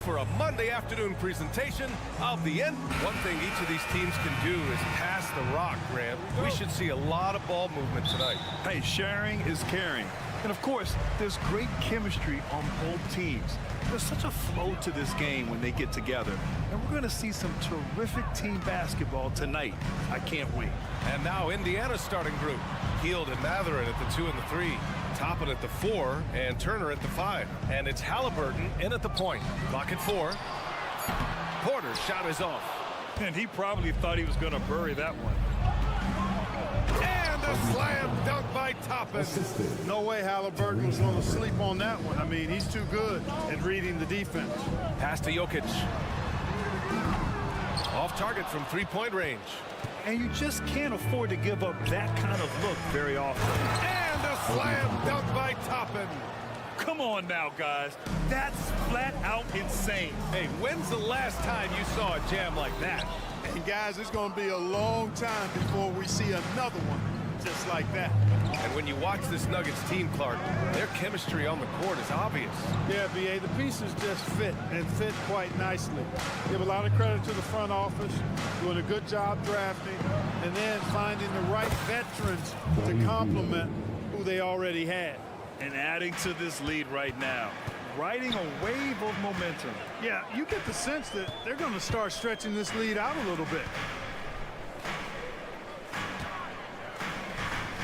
For a Monday afternoon presentation of the end. One thing each of these teams can do is pass the rock, Grant. We should see a lot of ball movement tonight. Hey, sharing is caring. And of course, there's great chemistry on both teams. There's such a flow to this game when they get together. And we're going to see some terrific team basketball tonight. I can't wait. And now Indiana's starting group. Heald and Matherin at the 2 and the 3. Toppin at the 4 and Turner at the 5. And it's Halliburton in at the point. Clock at 4. Porter's shot is off. And he probably thought he was going to bury that one. And a slam dunk by Toppin. No way Halliburton was going to sleep on that one. I mean, he's too good at reading the defense. Pass to Jokic. Off target from three-point range. And you just can't afford to give up that kind of look very often. And a slam dunk by Toppin. Come on now, guys. That's flat out insane. Hey, when's the last time you saw a jam like that? And guys, it's going to be a long time before we see another one just like that. And when you watch this Nuggets team, Clark, their chemistry on the court is obvious. Yeah, B.A., the pieces just fit, and fit quite nicely. Give a lot of credit to the front office, doing a good job drafting, and then finding the right veterans to complement who they already had. And adding to this lead right now, riding a wave of momentum. Yeah, you get the sense that they're going to start stretching this lead out a little bit.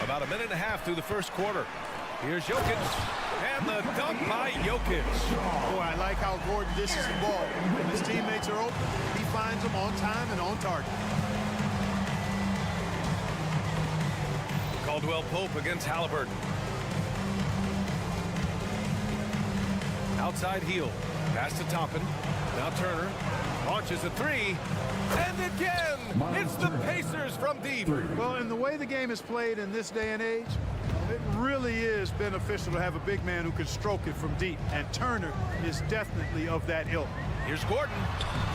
About a minute and a half through the first quarter. Here's Jokic, and the dunk by Jokic. Boy, I like how Gordon dishes the ball. When his teammates are open, he finds them on time and on target. Caldwell Pope against Halliburton. Outside Heald. Pass to Toppin. Now Turner. Launches a 3. And again, it's the Pacers from deep. Well, in the way the game is played in this day and age, it really is beneficial to have a big man who can stroke it from deep. And Turner is definitely of that ilk. Here's Gordon.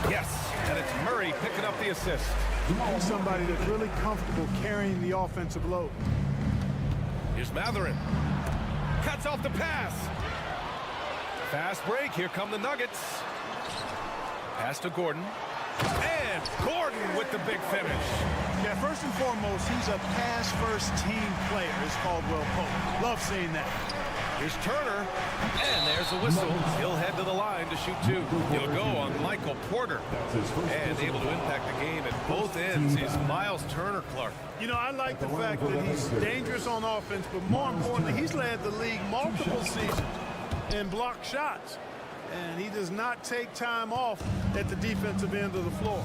Yes, and it's Murray picking up the assist. He's somebody that's really comfortable carrying the offensive load. Here's Matherin. Cuts off the pass. Fast break. Here come the Nuggets. Pass to Gordon. And Gordon with the big finish. Yeah, first and foremost, he's a pass-first team player, is Caldwell Pope. Love seeing that. Here's Turner. And there's a whistle. He'll head to the line to shoot 2. He'll go on Michael Porter. And able to impact the game at both ends is Miles Turner, Clark. You know, I like the fact that he's dangerous on offense, but more importantly, he's led the league multiple seasons in block shots. And he does not take time off at the defensive end of the floor.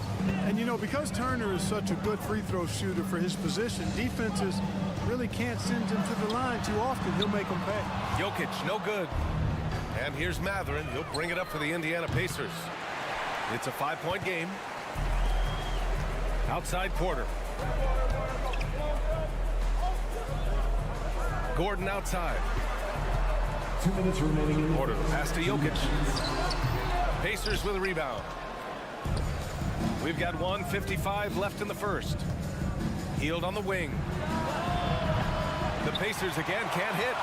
And, you know, because Turner is such a good free throw shooter for his position, defenses really can't send him to the line too often. He'll make them pay. Jokic, no good. And here's Matherin. He'll bring it up for the Indiana Pacers. It's a 5-point game. Outside Porter. Gordon outside. 2 minutes remaining in the Porter, pass to Jokic. Pacers with a rebound. We've got 1:55 left in the first. Heald on the wing. The Pacers again can't hit.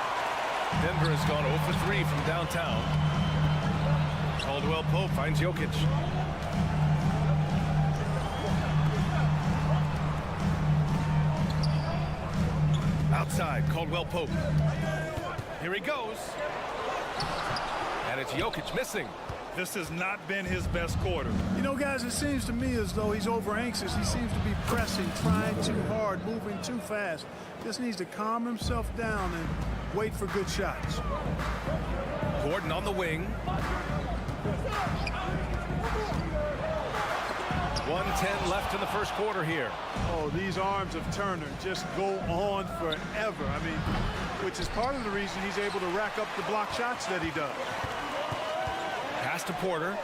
Denver has gone 0 for 3 from downtown. Caldwell Pope finds Jokic. Outside, Caldwell Pope. Here he goes. And it's Jokic missing. This has not been his best quarter. You know, guys, it seems to me as though he's over anxious. He seems to be pressing, trying too hard, moving too fast. Just needs to calm himself down and wait for good shots. Gordon on the wing. 1:10 left in the first quarter here. Oh, these arms of Turner just go on forever. I mean, which is part of the reason he's able to rack up the block shots that he does. Pass to Porter.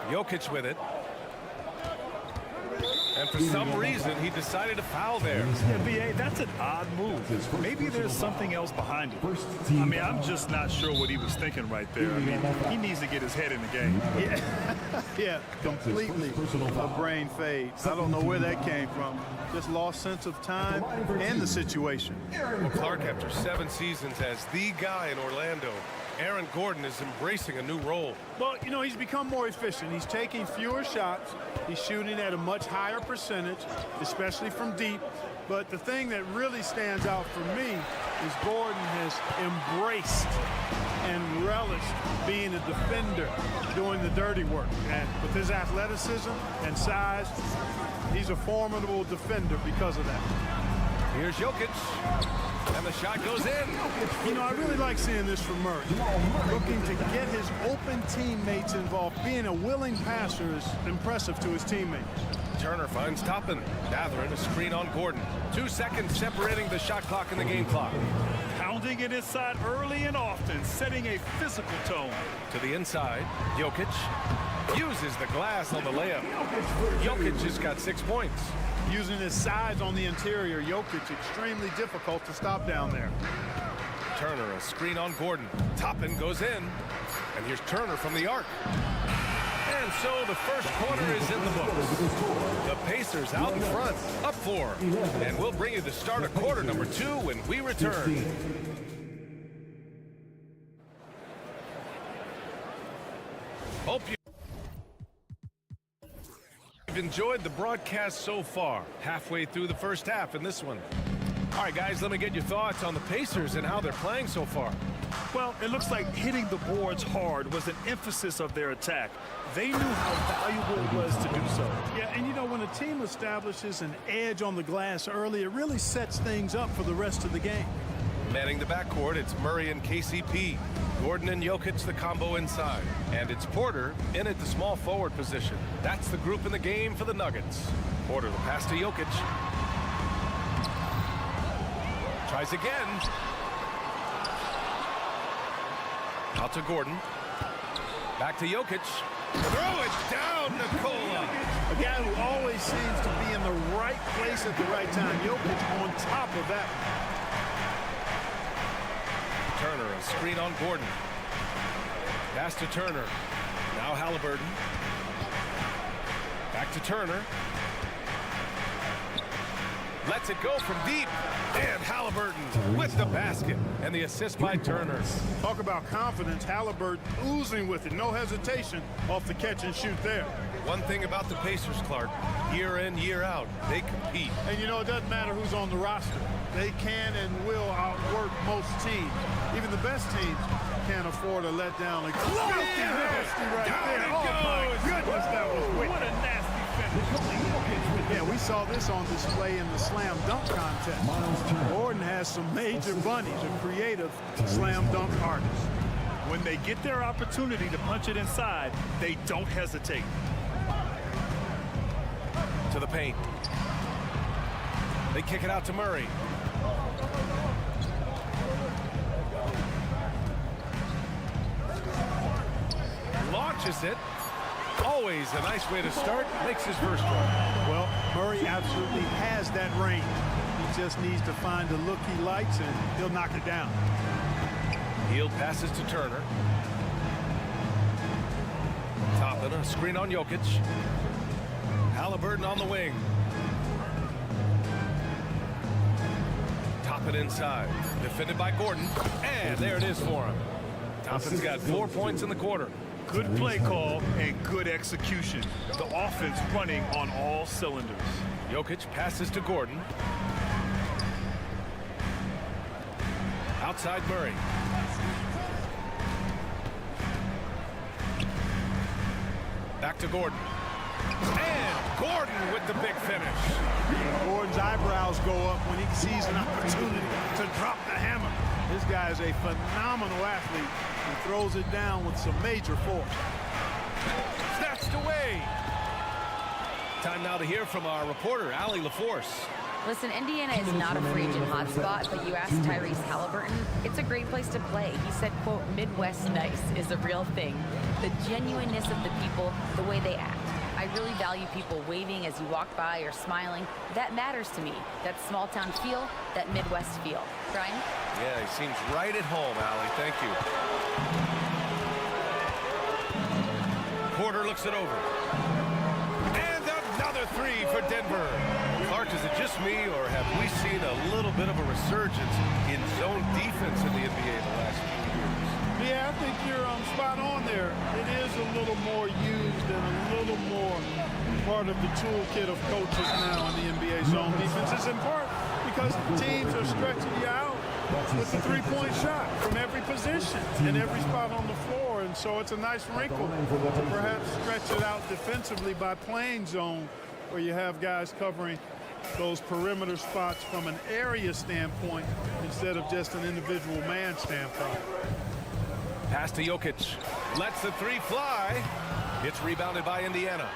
Jokic with it. And for some reason, he decided to foul there. Yeah, B.A., that's an odd move. Maybe there's something else behind it. I mean, I'm just not sure what he was thinking right there. I mean, he needs to get his head in the game. Yeah, completely a brain fade. I don't know where that came from. Just lost sense of time and the situation. Well, Clark, after 7 seasons as the guy in Orlando, Aaron Gordon is embracing a new role. Well, you know, he's become more efficient. He's taking fewer shots. He's shooting at a much higher percentage, especially from deep. But the thing that really stands out for me is Gordon has embraced and relished being a defender, doing the dirty work. And with his athleticism and size, he's a formidable defender because of that. Here's Jokic. And the shot goes in. You know, I really like seeing this from Murray. Looking to get his open teammates involved. Being a willing passer is impressive to his teammates. Turner finds Toppin. Gathering a screen on Gordon. 2 seconds separating the shot clock and the game clock. Pounding it inside early and often, setting a physical tone. To the inside, Jokic uses the glass on the layup. Jokic has got 6 points. Using his size on the interior, Jokic extremely difficult to stop down there. Turner, a screen on Gordon. Toppin goes in. And here's Turner from the arc. And so the first quarter is in the books. The Pacers out in front, up 4. And we'll bring you the start of quarter number 2 when we return. Hope you've enjoyed the broadcast so far. Halfway through the first half in this one. All right, guys, let me get your thoughts on the Pacers and how they're playing so far. Well, it looks like hitting the boards hard was an emphasis of their attack. They knew how valuable it was to do so. Yeah, and you know, when a team establishes an edge on the glass early, it really sets things up for the rest of the game. Manning the backcourt, it's Murray and KCP. Gordon and Jokic, the combo inside. And it's Porter in at the small forward position. That's the group in the game for the Nuggets. Porter, the pass to Jokic. Tries again. Out to Gordon. Back to Jokic. Throw it down, Nikola. A guy who always seems to be in the right place at the right time. Jokic on top of that. Turner, a screen on Gordon. Pass to Turner. Now Halliburton. Back to Turner. Lets it go from deep. And Halliburton with the basket. And the assist by Turner. Talk about confidence. Halliburton oozing with it. No hesitation off the catch and shoot there. One thing about the Pacers, Clark, year in, year out, they compete. And you know, it doesn't matter who's on the roster. They can and will outwork most teams. Even the best teams can't afford to let down. Like, nasty right there. Oh, my goodness, that was wicked. What a nasty finish. Yeah, we saw this on display in the slam dunk contest. Gordon has some major bunnies, a creative slam dunk artist. When they get their opportunity to punch it inside, they don't hesitate. To the paint. They kick it out to Murray. Launches it. Always a nice way to start. Makes his first one. Well, Murray absolutely has that range. He just needs to find the look he likes, and he'll knock it down. Hield passes to Turner. Toppin, a screen on Jokic. Halliburton on the wing. Toppin inside. Defended by Gordon. And there it is for him. Toppin's got 4 points in the quarter. Good play call and good execution. The offense running on all cylinders. Jokic passes to Gordon. Outside Murray. Back to Gordon. And Gordon with the big finish. Gordon's eyebrows go up when he sees an opportunity to drop the hammer. This guy is a phenomenal athlete. He throws it down with some major force. Snatched away. Time now to hear from our reporter, Allie LaForce. Listen, Indiana is not a free agent hotspot, but you asked Tyrese Halliburton, it's a great place to play. He said, quote, Midwest nice is a real thing. The genuineness of the people, the way they act. I really value people waving as you walk by or smiling. That matters to me. That small town feel, that Midwest feel. Brian? Yeah, he seems right at home, Allie. Thank you. Porter looks it over. And another three for Denver. Clark, is it just me, or have we seen a little bit of a resurgence in zone defense in the NBA the last few years? Yeah, I think you're spot on there. It is a little more used and a little more part of the toolkit of coaches now in the NBA zone defense. It's in part because teams are stretching you out with the three-point shot from every position and every spot on the floor. And so it's a nice wrinkle to perhaps stretch it out defensively by playing zone, where you have guys covering those perimeter spots from an area standpoint instead of just an individual man standpoint. Pass to Jokic. Lets the three fly. It's rebounded by Indiana.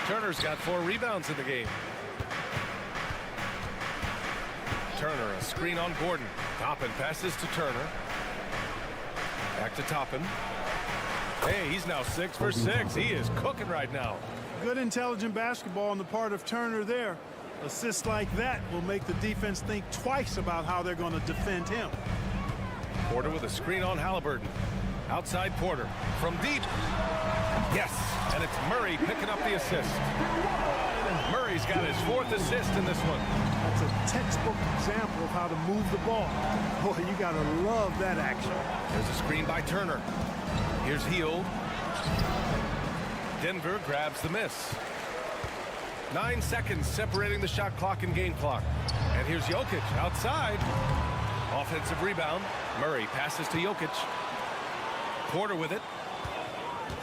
Turner's got 4 rebounds in the game. Turner, a screen on Gordon. Toppin passes to Turner. Back to Toppin. Hey, he's now 6 for 6. He is cooking right now. Good intelligent basketball on the part of Turner there. Assists like that will make the defense think twice about how they're going to defend him. Porter with a screen on Halliburton. Outside Porter from deep. Yes, and it's Murray picking up the assist. Murray's got his 4th assist in this one. That's a textbook example of how to move the ball. Boy, you got to love that action. There's a screen by Turner. Here's Hield. Denver grabs the miss. 9 seconds separating the shot clock and game clock. And here's Jokic outside. Offensive rebound. Murray passes to Jokic. Porter with it.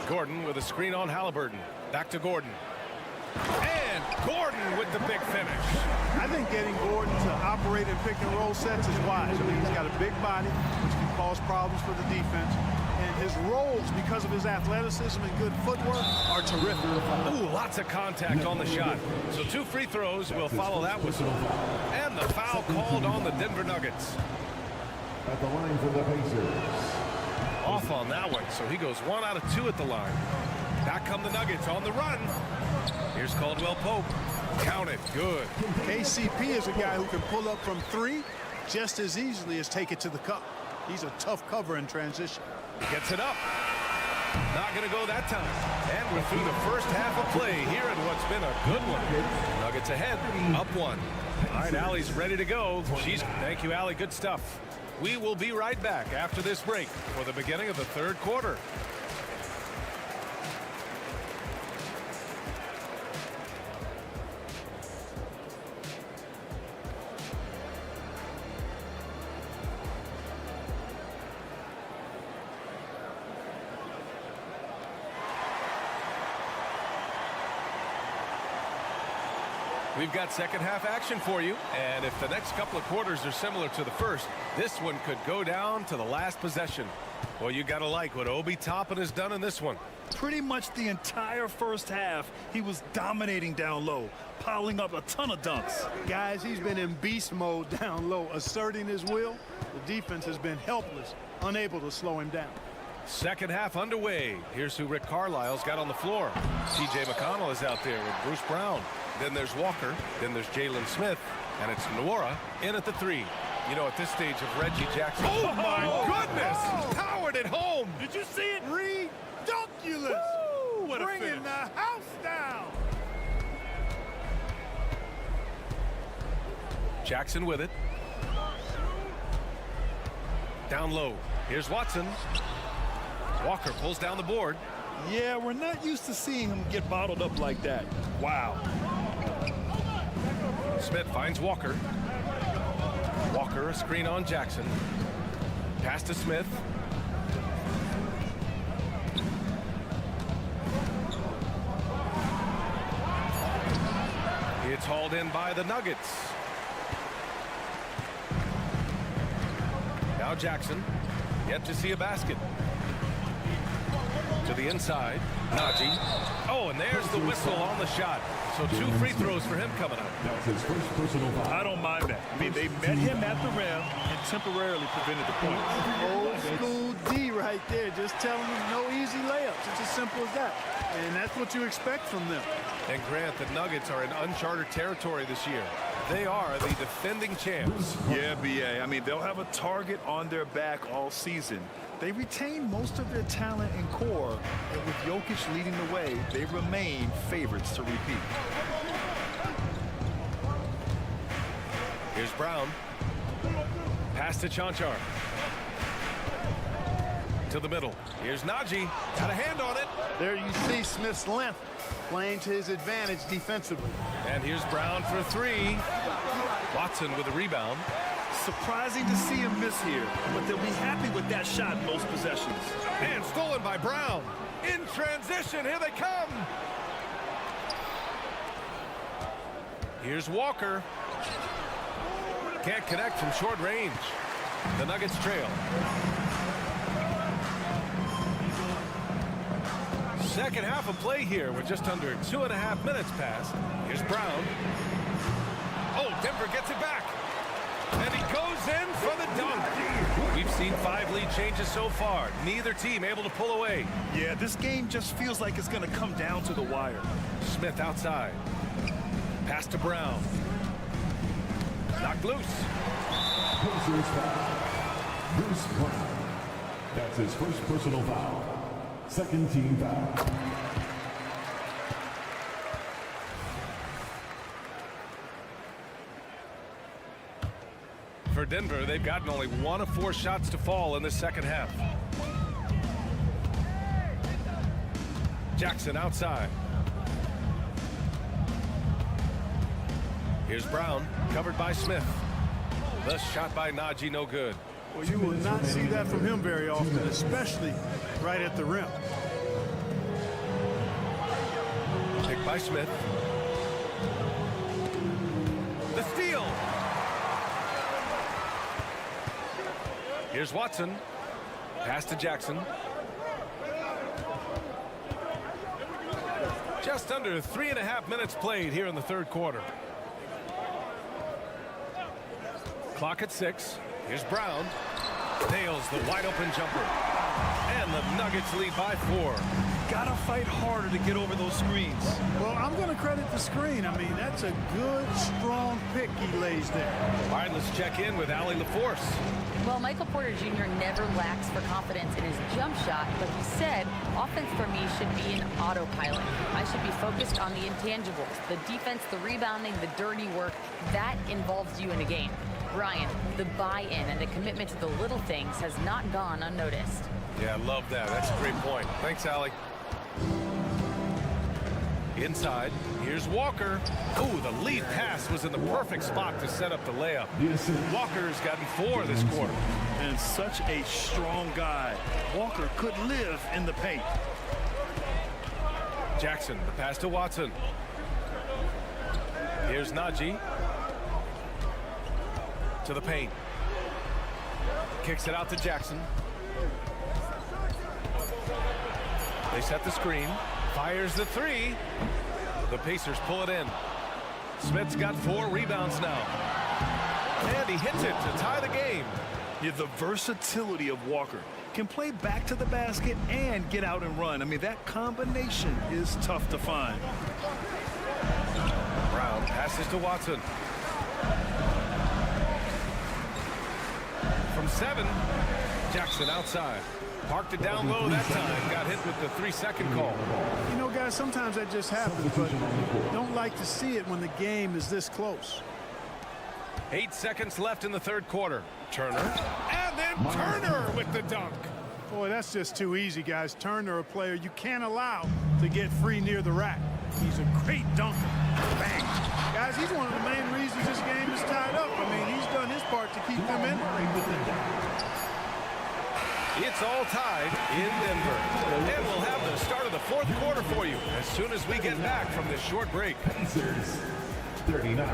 Gordon with a screen on Halliburton. Back to Gordon. And Gordon with the big finish. I think getting Gordon to operate in pick and roll sets is wise. I mean, he's got a big body, which can cause problems for the defense. And his rolls, because of his athleticism and good footwork, are terrific. Ooh, lots of contact on the shot. So 2 free throws will follow that whistle. And the foul called on the Denver Nuggets. At the line for the Pacers. Off on that one, so he goes 1 out of 2 at the line. Back come the Nuggets on the run. Here's Caldwell Pope. Count it. Good. KCP is a guy who can pull up from 3 just as easily as take it to the cup. He's a tough cover in transition. Gets it up. Not going to go that time. And we're through the first half of play here in what's been a good one. Nuggets ahead, up 1. All right, Allie's ready to go. Thank you, Allie. Good stuff. We will be right back after this break for the beginning of the 3rd quarter. We've got second half action for you, and if the next couple of quarters are similar to the first, this one could go down to the last possession. Well, you gotta like what Obi Toppin has done in this one. Pretty much the entire first half, he was dominating down low, piling up a ton of dunks. Guys, he's been in beast mode down low, asserting his will. The defense has been helpless, unable to slow him down. Second half underway. Here's who Rick Carlisle's got on the floor. T.J. McConnell is out there with Bruce Brown. Then there's Walker. Then there's Jalen Smith. And it's Nwora in at the 3. You know, at this stage of Reggie Jackson. Oh, my goodness! Powered it home! Did you see it? Redunculous! Woo, what a Bringing finish. the house down! Jackson with it. Down low. Here's Watson. Walker pulls down the board. Yeah, we're not used to seeing him get bottled up like that. Wow. Smith finds Walker. Walker, a screen on Jackson. Pass to Smith. It's hauled in by the Nuggets. Now Jackson, yet to see a basket. To the inside, Najee. Oh, and there's the whistle on the shot. So 2 free throws for him coming up. That's his first personal foul. I don't mind that. I mean, they met him at the rim and temporarily prevented the points. Old school D right there, just telling them no easy layups. It's as simple as that. And that's what you expect from them. And Grant, the Nuggets are in uncharted territory this year. They are the defending champs. Yeah, BA. I mean, they'll have a target on their back all season. They retain most of their talent and core, and with Jokic leading the way, they remain favorites to repeat. Here's Brown. Pass to Chanchar. To the middle. Here's Najee. Got a hand on it. There you see Smith's length playing to his advantage defensively. And here's Brown for 3. Watson with a rebound. Surprising to see him miss here, but they'll be happy with that shot most possessions. And stolen by Brown. In transition, here they come. Here's Walker. Can't connect from short range. The Nuggets trail. Second half of play here with just under 2.5 minutes passed. Here's Brown. Oh, Denver gets it back. And he goes in for the dunk. We've seen 5 lead changes so far. Neither team able to pull away. Yeah, this game just feels like it's going to come down to the wire. Smith outside. Pass to Brown. Knocked loose. Pacers foul. Bruce Brown. That's his first personal foul. Second team foul. For Denver, they've gotten only 1 of 4 shots to fall in the second half. Jackson outside. Here's Brown, covered by Smith. The shot by Najee, no good. Well, you will not see that from him very often, especially right at the rim. Picked by Smith. The steal. Here's Watson. Pass to Jackson. Just under 3.5 minutes played here in the third quarter. Clock at 6. Here's Brown. Nails the wide open jumper. And the Nuggets lead by 4. Gotta fight harder to get over those screens. Well, I'm going to credit the screen. I mean, that's a good, strong pick he lays there. All right, let's check in with Allie LaForce. Well, Michael Porter Jr. never lacks for confidence in his jump shot, but he said, offense for me should be an autopilot. I should be focused on the intangibles, the defense, the rebounding, the dirty work. That involves you in a game. Brian, the buy-in and the commitment to the little things has not gone unnoticed. Yeah, I love that. That's a great point. Thanks, Allie. Inside, here's Walker. Ooh, the lead pass was in the perfect spot to set up the layup. Walker's gotten 4 this quarter. And such a strong guy. Walker could live in the paint. Jackson, the pass to Watson. Here's Najee. To the paint. Kicks it out to Jackson. They set the screen. Fires the 3. The Pacers pull it in. Smith's got 4 rebounds now. And he hits it to tie the game. Yeah, the versatility of Walker. Can play back to the basket and get out and run. I mean, that combination is tough to find. Brown passes to Watson. From 7, Jackson outside. Parked it down low that time. Got hit with the 3-second call. You know, guys, sometimes that just happens, but don't like to see it when the game is this close. 8 seconds left in the third quarter. Turner. And then Turner with the dunk. Boy, that's just too easy, guys. Turner, a player you can't allow to get free near the rack. He's a great dunker. Bang. Guys, he's one of the main reasons this game is tied up. I mean, he's done his part to keep them in the It's all tied in Denver. And we'll have the start of the fourth quarter for you as soon as we get back from this short break. Pacers 39.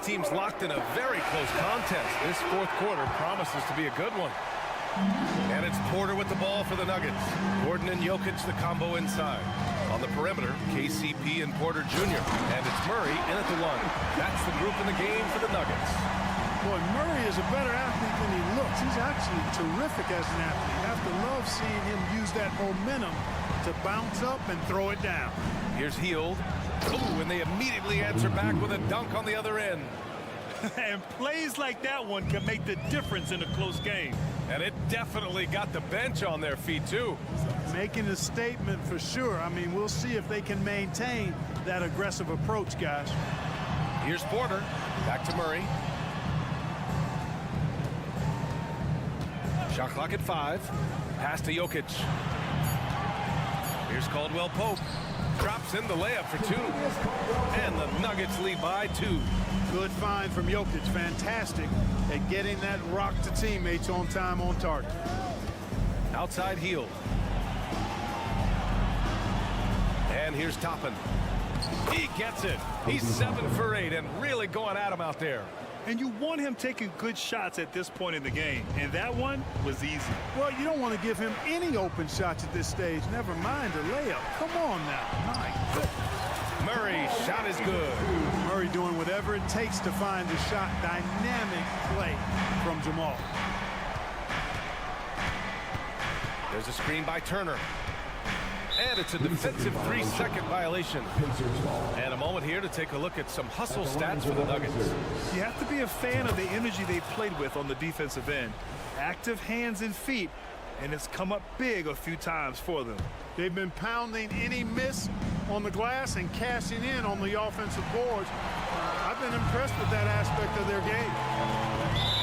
teams locked in a very close contest. This fourth quarter promises to be a good one. And it's Porter with the ball for the Nuggets. Gordon and Jokic the combo inside. On the perimeter, KCP and Porter Jr. And it's Murray in at the one. That's the group in the game for the Nuggets. Boy, Murray is a better athlete than he looks. He's actually terrific as an athlete. You have to love seeing him use that momentum to bounce up and throw it down. Here's Hield. Ooh, and they immediately answer back with a dunk on the other end. And plays like that one can make the difference in a close game. And it definitely got the bench on their feet, too. Making a statement for sure. I mean, we'll see if they can maintain that aggressive approach, guys. Here's Porter. Back to Murray. Shot clock at 5. Pass to Jokic. Here's Caldwell Pope. Drops in the layup for 2. And the Nuggets lead by 2. Good find from Jokic. Fantastic at getting that rock to teammates on time, on target. Outside Hield. And here's Toppin. He gets it. He's 7 for 8 and really going at him out there. And you want him taking good shots at this point in the game. And that one was easy. Well, you don't want to give him any open shots at this stage. Never mind a layup. Come on now. My goodness. Murray, shot is good. Murray doing whatever it takes to find the shot. Dynamic play from Jamal. There's a screen by Turner. And it's a defensive 3-second violation. And a moment here to take a look at some hustle stats for the Nuggets. You have to be a fan of the energy they played with on the defensive end. Active hands and feet, and it's come up big a few times for them. They've been pounding any miss on the glass and cashing in on the offensive boards. I've been impressed with that aspect of their game.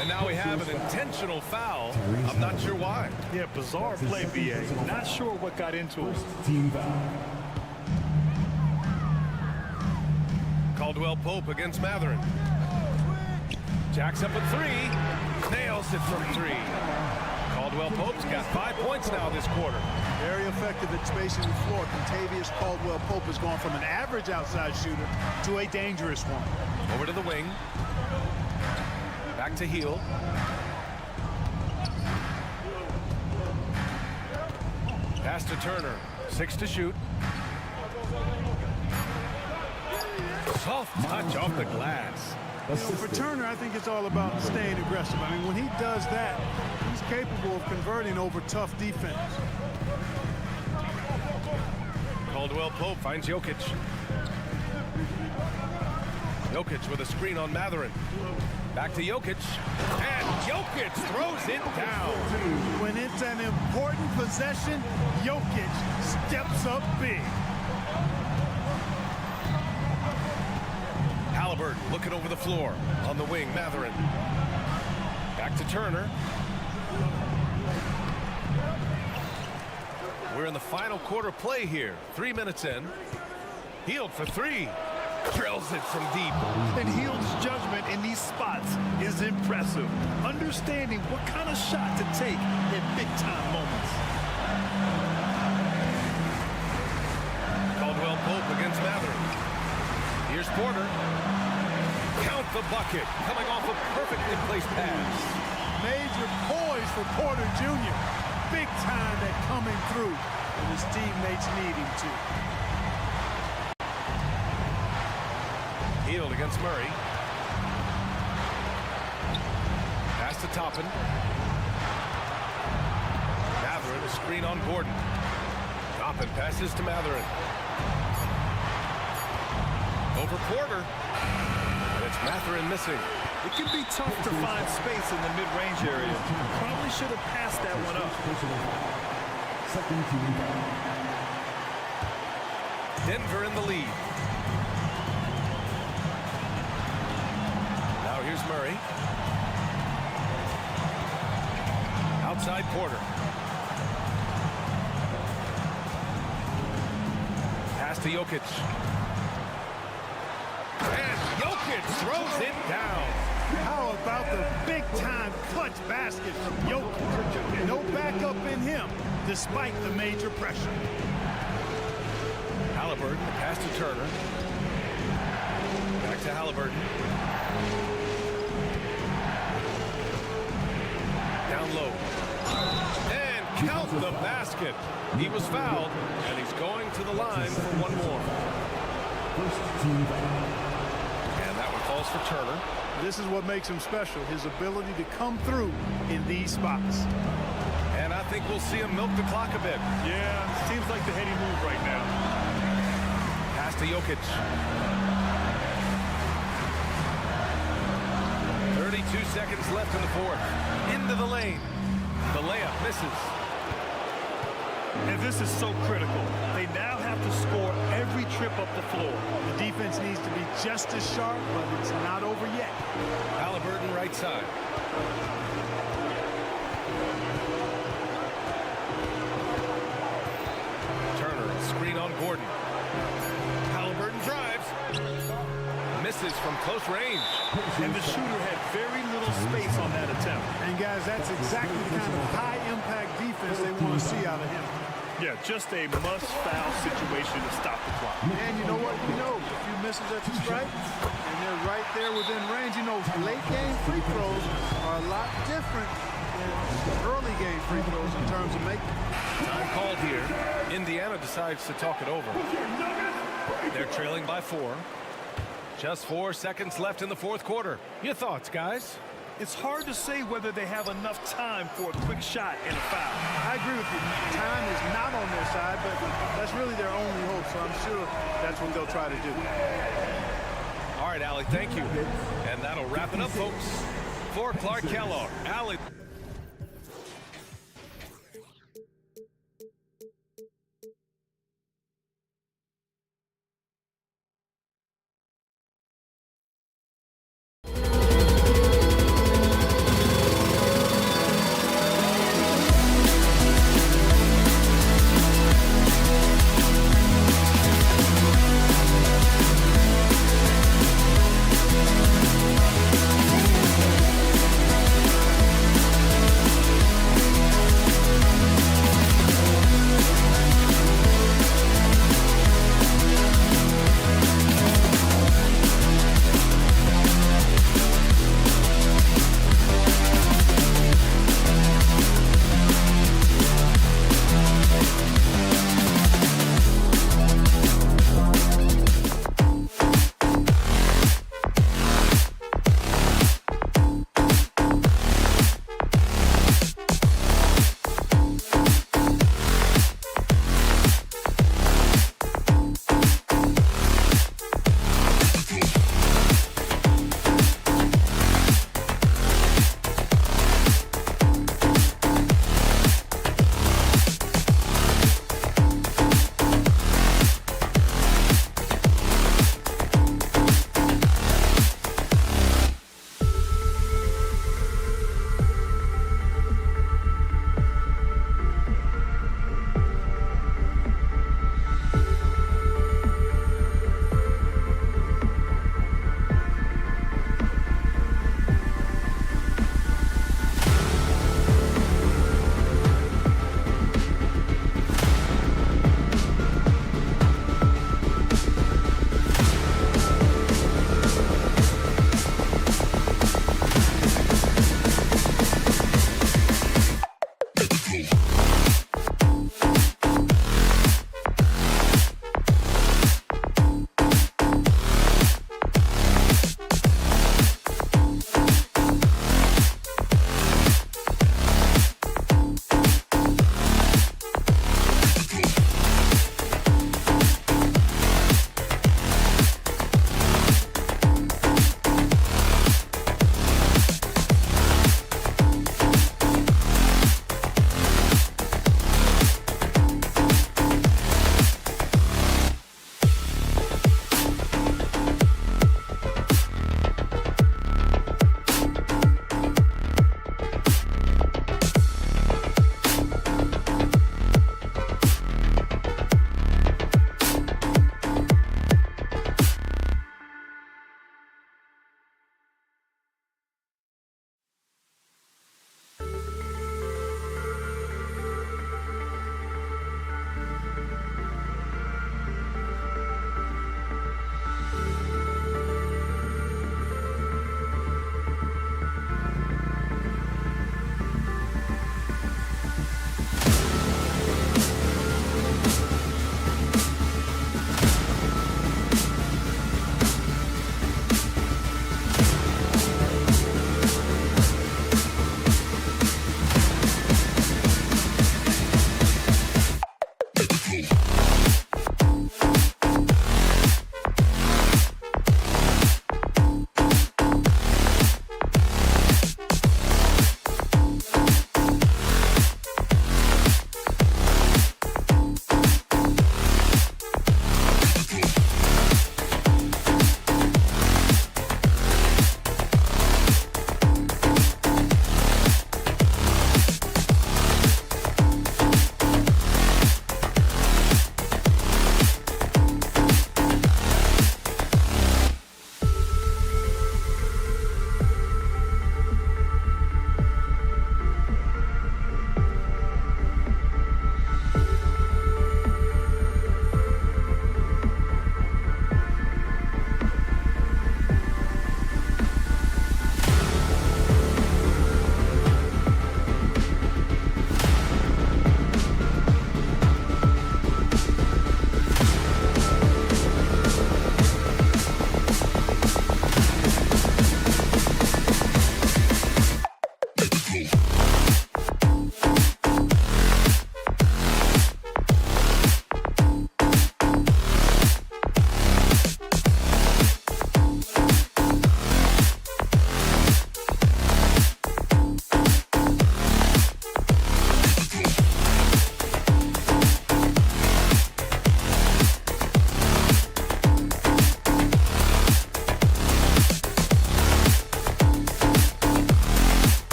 And now we have an intentional foul. I'm not sure why. Yeah, bizarre play, BA. Not sure what got into it. Team foul. Caldwell Pope against Matherin. Jacks up at 3. Nails it from 3. Caldwell Pope's got 5 points now this quarter. Very effective at spacing the floor. Contavious Caldwell Pope has gone from an average outside shooter to a dangerous one. Over to the wing. Back to Hield. Pass to Turner. 6 to shoot. Soft touch off the glass. You know, for Turner, I think it's all about staying aggressive. I mean, when he does that, he's capable of converting over tough defense. Caldwell Pope finds Jokic. Jokic with a screen on Matherin. Back to Jokic. And Jokic throws it down. When it's an important possession, Jokic steps up big. Halliburton looking over the floor. On the wing, Matherin. Back to Turner. We're in the final quarter play here. 3 minutes in. Hield for 3. Drills it from deep. And Hield's judgment in these spots is impressive. Understanding what kind of shot to take in big-time moments. Caldwell Pope against Matherin. Here's Porter. Count the bucket. Coming off a perfectly placed pass. Major poise for Porter Jr. Big time at coming through when his teammates need him to. Hield against Murray. Pass to Toppin. Matherin, a screen on Gordon. Toppin passes to Matherin. Over Porter. And it's Matherin missing. It can be tough to find space in the mid-range area. Probably should have passed that one up. Second team foul. Denver in the lead. Now here's Murray. Outside Porter. Pass to Jokic. And Jokic throws it down. How about the big-time clutch basket from Jokic? No backup in him, despite the major pressure. Halliburton, pass to Turner. Back to Halliburton. Down low. And count the basket. He was fouled, and he's going to the line for one more. And that one falls for Turner. This is what makes him special, his ability to come through in these spots. And I think we'll see him milk the clock a bit. Yeah, seems like the heady move right now. Pass to Jokic. 32 seconds left in the fourth. Into the lane. The layup misses. And this is so critical. They now have to score every trip up the floor. The defense needs to be just as sharp, but it's not over yet. Halliburton right side. Turner, a screen on Gordon. Halliburton drives. Misses from close range. And the shooter had very little space on that attempt. And guys, that's exactly the kind of high-impact defense they want to see out of him. Yeah, just a must-foul situation to stop the clock. And you know what? He knows a few misses at the stripe, and they're right there within range. You know, late-game free throws are a lot different than early-game free throws in terms of making. Time called here. Indiana decides to talk it over. They're trailing by 4. Just 4 seconds left in the fourth quarter. Your thoughts, guys? It's hard to say whether they have enough time for a quick shot and a foul. I agree with you. Time is not on their side, but that's really their only hope, so I'm sure that's what they'll try to do. All right, Allie, thank you. And that'll wrap it up, folks. For Clark Kellogg, Allie.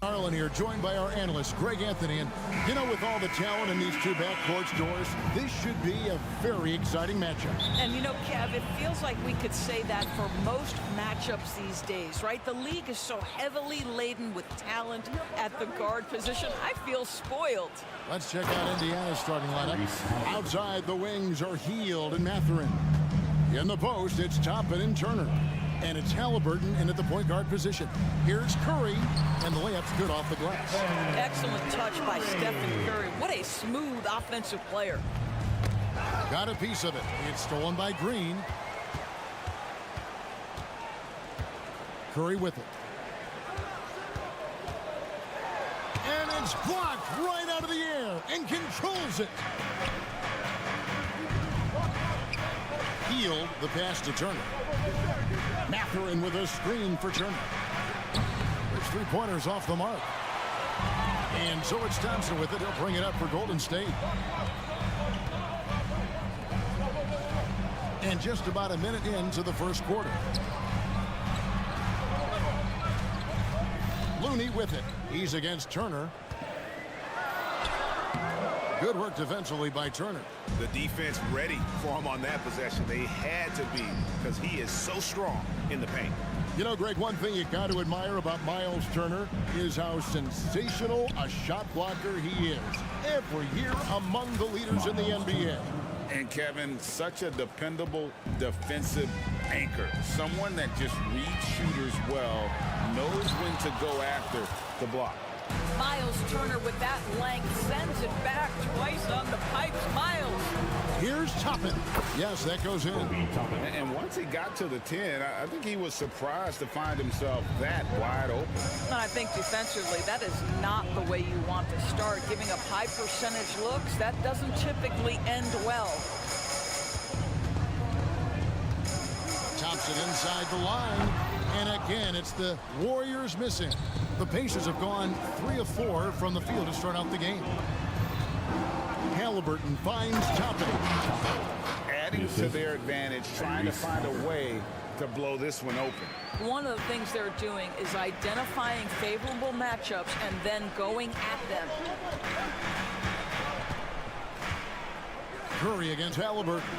Arlen here, joined by our analyst, Greg Anthony. And, you know, with all the talent in these two backcourts, Doris, this should be a very exciting matchup. And, you know, Kev, it feels like we could say that for most matchups these days, right? The league is so heavily laden with talent at the guard position. I feel spoiled. Let's check out Indiana's starting lineup. Outside, the wings are Heald and Mathurin. In the post, it's Toppin and Turner. And it's Halliburton in at the point guard position. Here's Curry, and the layup's good off the glass. Excellent touch by Stephen Curry. What a smooth offensive player. Got a piece of it. It's stolen by Green. Curry with it. And it's blocked right out of the air and controls it. Heald, the pass to Turner. Mathurin with a screen for Turner. There's three-pointers off the mark. And so it's Thompson with it. He'll bring it up for Golden State. And just about a minute into the first quarter. Looney with it. He's against Turner. Good work defensively by Turner. The defense ready for him on that possession. They had to be, because he is so strong in the paint. You know, Greg, one thing you got to admire about Miles Turner is how sensational a shot blocker he is. Every year among the leaders in the NBA. And Kevin, such a dependable defensive anchor. Someone that just reads shooters well, knows when to go after the block. Miles Turner with that length sends it back twice on the pipes. Miles. Here's Toppin. Yes, that goes in. And once he got to the 10, I think he was surprised to find himself that wide open. And I think defensively, that is not the way you want to start. Giving up high percentage looks, that doesn't typically end well. Thompson inside the line. And again, it's the Warriors missing. The Pacers have gone 3 of 4 from the field to start out the game. Halliburton finds Toppin. Adding to their advantage, trying to find a way to blow this one open. One of the things they're doing is identifying favorable matchups and then going at them. Curry against Halliburton.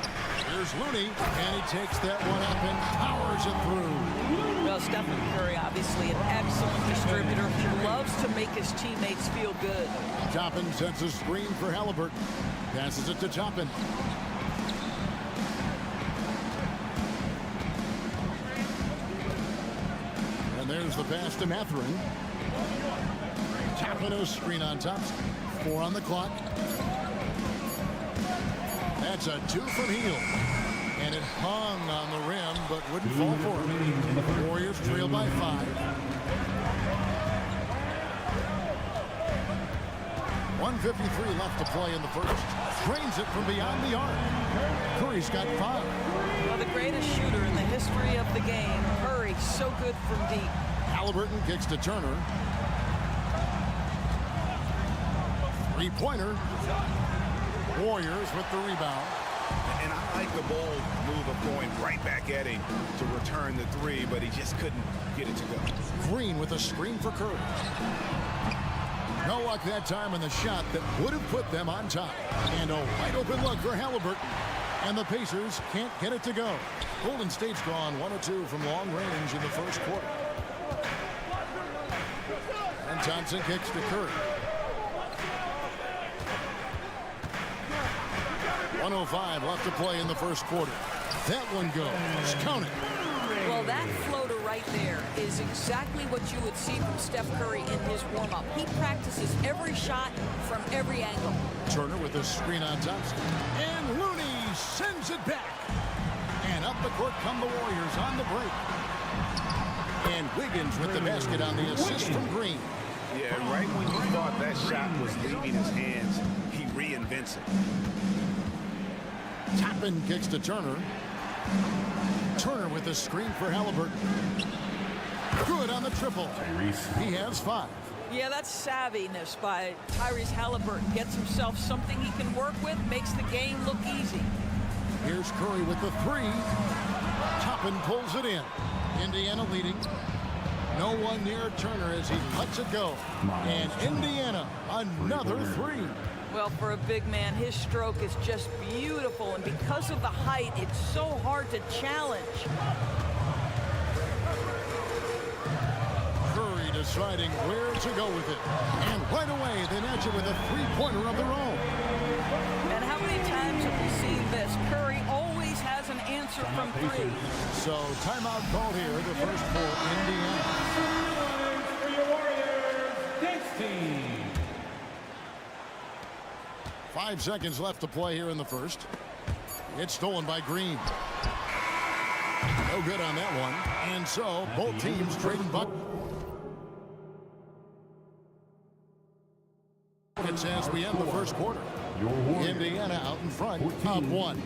Here's Looney, and he takes that one up and powers it through. Well, Stephen Curry, obviously an excellent distributor. He loves to make his teammates feel good. Toppin sets a screen for Halliburton. Passes it to Toppin. And there's the pass to Mathurin. Toppin, a screen on Thompson. 4 on the clock. That's a 2 from Heald. And it hung on the rim, but wouldn't fall for it. The Warriors trail by 5. 1:53 left to play in the first. Drains it from beyond the arc. Curry's got 5. Well, the greatest shooter in the history of the game. Curry, so good from deep. Halliburton kicks to Turner. 3-pointer. Warriors with the rebound. And I like the bold move of going right back at him to return the 3, but he just couldn't get it to go. Green with a screen for Curry. No luck that time in the shot that would have put them on top. And a wide open look for Halliburton. And the Pacers can't get it to go. Golden State's gone 1 of 2 from long range in the first quarter. And Thompson kicks to Curry. 1:05 left to play in the first quarter. That one goes. Count it. Well, that floater right there is exactly what you would see from Steph Curry in his warm-up. He practices every shot from every angle. Turner with a screen on Thompson. And Looney sends it back. And up the court come the Warriors on the break. And Wiggins with the basket on the assist from Green. Yeah, right when you thought that shot was leaving his hands, he reinvents it. Toppin kicks to Turner. Turner with a screen for Halliburton. Good on the triple. He has 5. Yeah, that's savviness by Tyrese Halliburton. Gets himself something he can work with, makes the game look easy. Here's Curry with the 3. Toppin pulls it in. Indiana leading. No one near Turner as he lets it go. And Indiana, another three. Well, for a big man, his stroke is just beautiful, and because of the height, it's so hard to challenge. Curry deciding where to go with it. And right away, they match it with a three-pointer of their own. And how many times have we seen this? Curry always has an answer from three. So timeout called here, the first for Indiana. For your Warriors, next team. 5 seconds left to play here in the first. It's stolen by Green. No good on that one. And so both teams trading buckets as we end the first quarter. Indiana out in front, up one.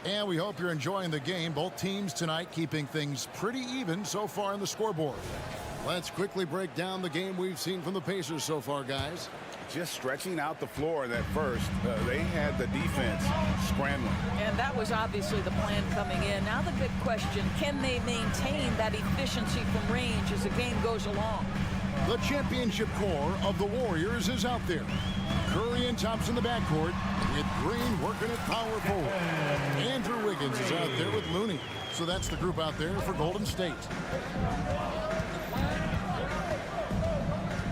And we hope you're enjoying the game. Both teams tonight keeping things pretty even so far in the scoreboard. Let's quickly break down the game we've seen from the Pacers so far, guys. Just stretching out the floor in that first. They had the defense scrambling. And that was obviously the plan coming in. Now the big question, can they maintain that efficiency from range as the game goes along? The championship core of the Warriors is out there. Curry and Thompson in the backcourt with Green working at power forward. Andrew Wiggins is out there with Looney. So that's the group out there for Golden State.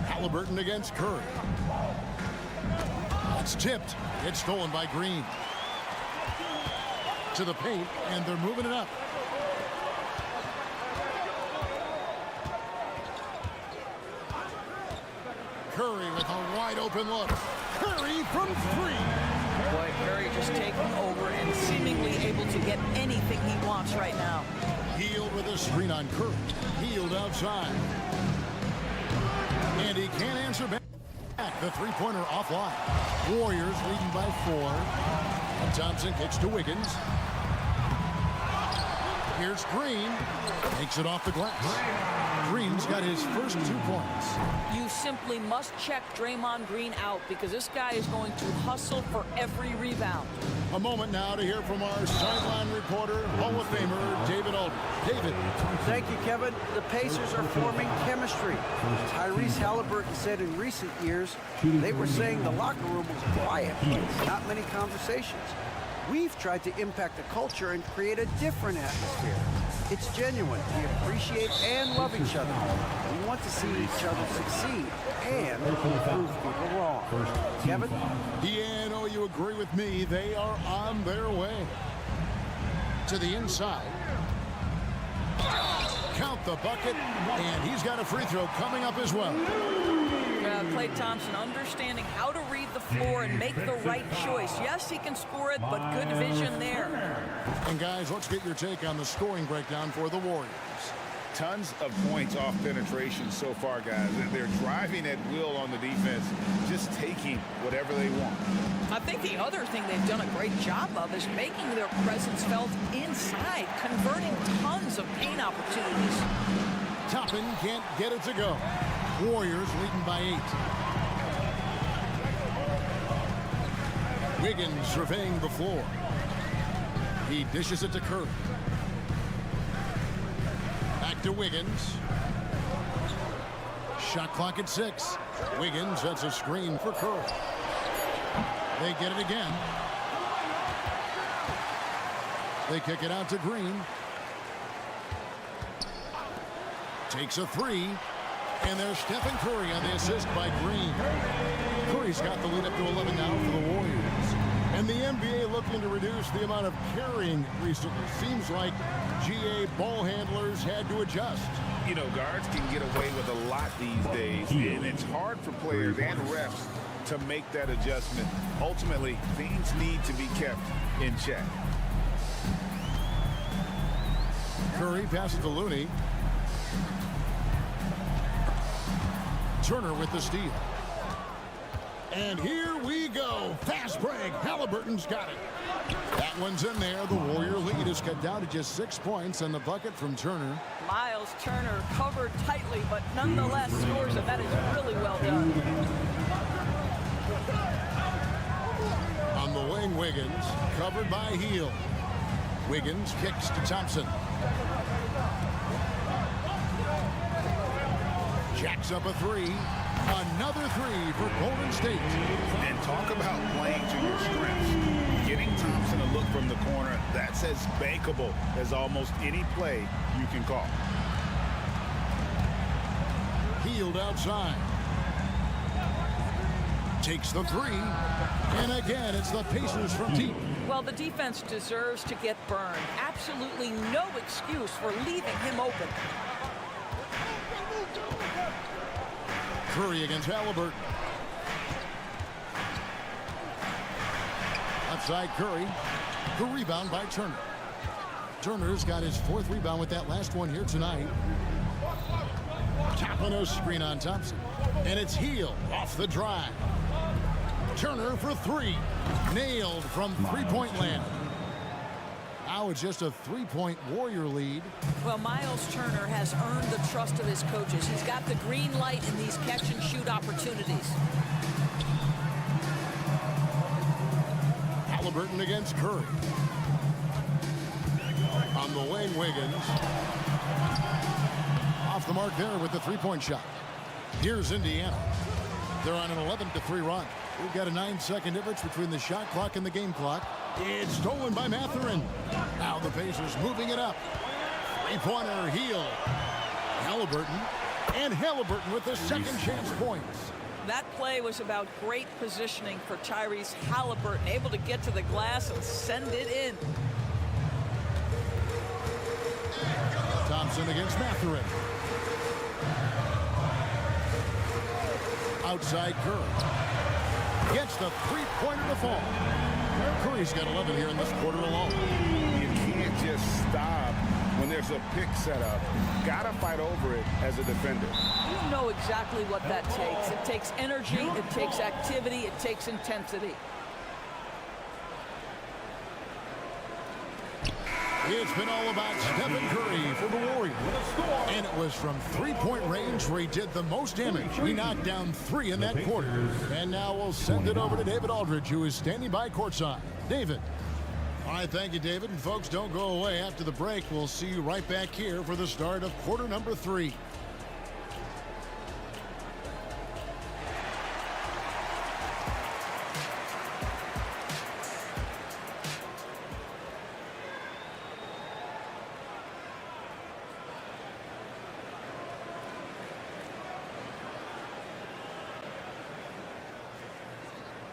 Halliburton against Curry. It's tipped. It's stolen by Green. To the paint, and they're moving it up. Curry with a wide open look. Curry from three. Boy, Curry just taking over and seemingly able to get anything he wants right now. Hield with a screen on Curry. Hield outside. And he can't answer back. The three-pointer offline. Warriors leading by 4. And Thompson kicks to Wiggins. Here's Green. Takes it off the glass. Green's got his first 2 points. You simply must check Draymond Green out because this guy is going to hustle for every rebound. A moment now to hear from our sideline reporter, Hall of Famer David Aldridge. David. Thank you, Kevin. The Pacers are forming chemistry. Tyrese Halliburton said in recent years they were saying the locker room was quiet, not many conversations. We've tried to impact the culture and create a different atmosphere. It's genuine. We appreciate and love each other. We want to see each other succeed and prove people wrong. Kevin? Yeah, no, you agree with me. They are on their way. To the inside. Count the bucket, and he's got a free throw coming up as well. Klay Thompson understanding how to read the floor and make the right choice. Yes, he can score it, but good vision there. And guys, let's get your take on the scoring breakdown for the Warriors. Tons of points off penetration so far, guys. They're driving at will on the defense, just taking whatever they want. I think the other thing they've done a great job of is making their presence felt inside, converting tons of paint opportunities. Toppin can't get it to go. Warriors leading by 8. Wiggins surveying the floor. He dishes it to Curry. Back to Wiggins. Shot clock at 6. Wiggins sets a screen for Curry. They get it again. They kick it out to Green. Takes a 3. And there's Stephen Curry on the assist by Green. Curry's got the lead up to 11 now for the Warriors. And the NBA looking to reduce the amount of carrying recently. Seems like GA ball handlers had to adjust. You know, guards can get away with a lot these days, and it's hard for players and refs to make that adjustment. Ultimately, things need to be kept in check. Curry passes to Looney. Turner with the steal. And here we go. Fast break. Halliburton's got it. That one's in there. The Warrior lead is cut down to just 6 points on the bucket from Turner. Miles Turner covered tightly, but nonetheless scores it. That is really well done. On the wing, Wiggins covered by Hield. Wiggins kicks to Thompson. Jacks up a three. Another three for Golden State. And talk about playing to your strengths. Getting Thompson a look from the corner, that's as bankable as almost any play you can call. Healed outside. Takes the three. And again, it's the Pacers from deep. Well, the defense deserves to get burned. Absolutely no excuse for leaving him open. Curry against Halliburton. Outside Curry. The rebound by Turner. Turner's got his 4th rebound with that last one here tonight. Tapping a screen on Thompson. And it's Hield off the drive. Turner for three. Nailed from three-point land. Now it's just a 3-point Warrior lead. Well, Miles Turner has earned the trust of his coaches. He's got the green light in these catch-and-shoot opportunities. Halliburton against Curry. On the wing, Wiggins. Off the mark there with the 3-point shot. Here's Indiana. They're on an 11-3 run. We've got a 9-second difference between the shot clock and the game clock. It's stolen by Mathurin. Now the Pacers moving it up. 3-pointer Hield. Halliburton. And Halliburton with the second chance points. That play was about great positioning for Tyrese Halliburton, able to get to the glass and send it in. Thompson against Mathurin. Outside Curry. Gets the three-pointer to fall. Curry's got 11 here in this quarter alone. You can't just stop when there's a pick set up. Gotta fight over it as a defender. You know exactly what that takes. It takes energy, it takes activity, it takes intensity. It's been all about Stephen Curry for the Warriors. And it was from three-point range where he did the most damage. He knocked down 3 in that quarter. And now we'll send it over to David Aldridge, who is standing by courtside. David. All right, thank you, David. And folks, don't go away. After the break, we'll see you right back here for the start of quarter number 3.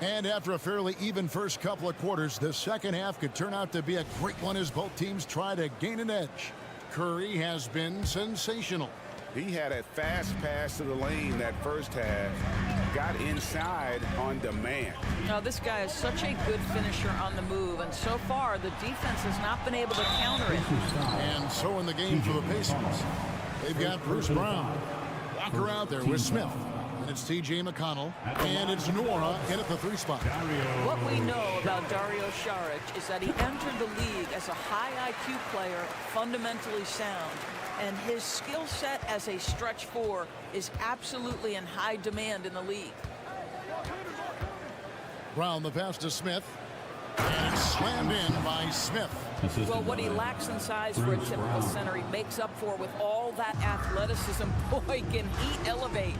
And after a fairly even first couple of quarters, the second half could turn out to be a great one as both teams try to gain an edge. Curry has been sensational. He had a fast pass to the lane that first half. Got inside on demand. Now, this guy is such a good finisher on the move, and so far the defense has not been able to counter it. And so in the game for the Pacers, they've got Bruce Brown. Walker out there with Smith. And it's T.J. McConnell, and it's Nora in at the 3 spot. What we know about Dario Saric is that he entered the league as a high IQ player, fundamentally sound, and his skill set as a stretch 4 is absolutely in high demand in the league. Brown the pass to Smith, and it's slammed in by Smith. Well, what he lacks in size for a typical center, he makes up for with all that athleticism. Boy, can he elevate.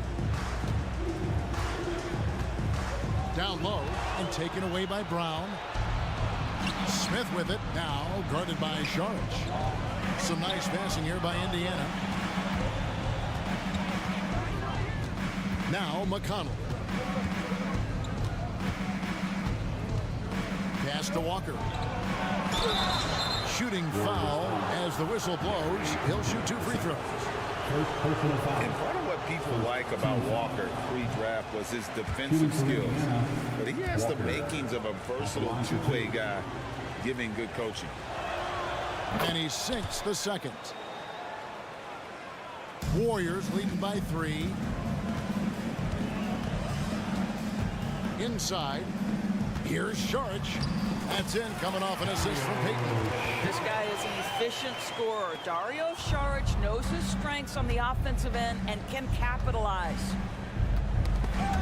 Down low and taken away by Brown. Smith with it now, guarded by Saric. Some nice passing here by Indiana. Now McConnell. Pass to Walker. Shooting foul as the whistle blows. He'll shoot 2 free throws. And part of what people like about Walker pre-draft was his defensive skills. But he has the makings of a versatile two-way guy giving good coaching. And he sinks the second. Warriors leading by 3. Inside. Here's Saric. That's in, coming off an assist from Payton. This guy is an efficient scorer. Dario Saric knows his strengths on the offensive end and can capitalize.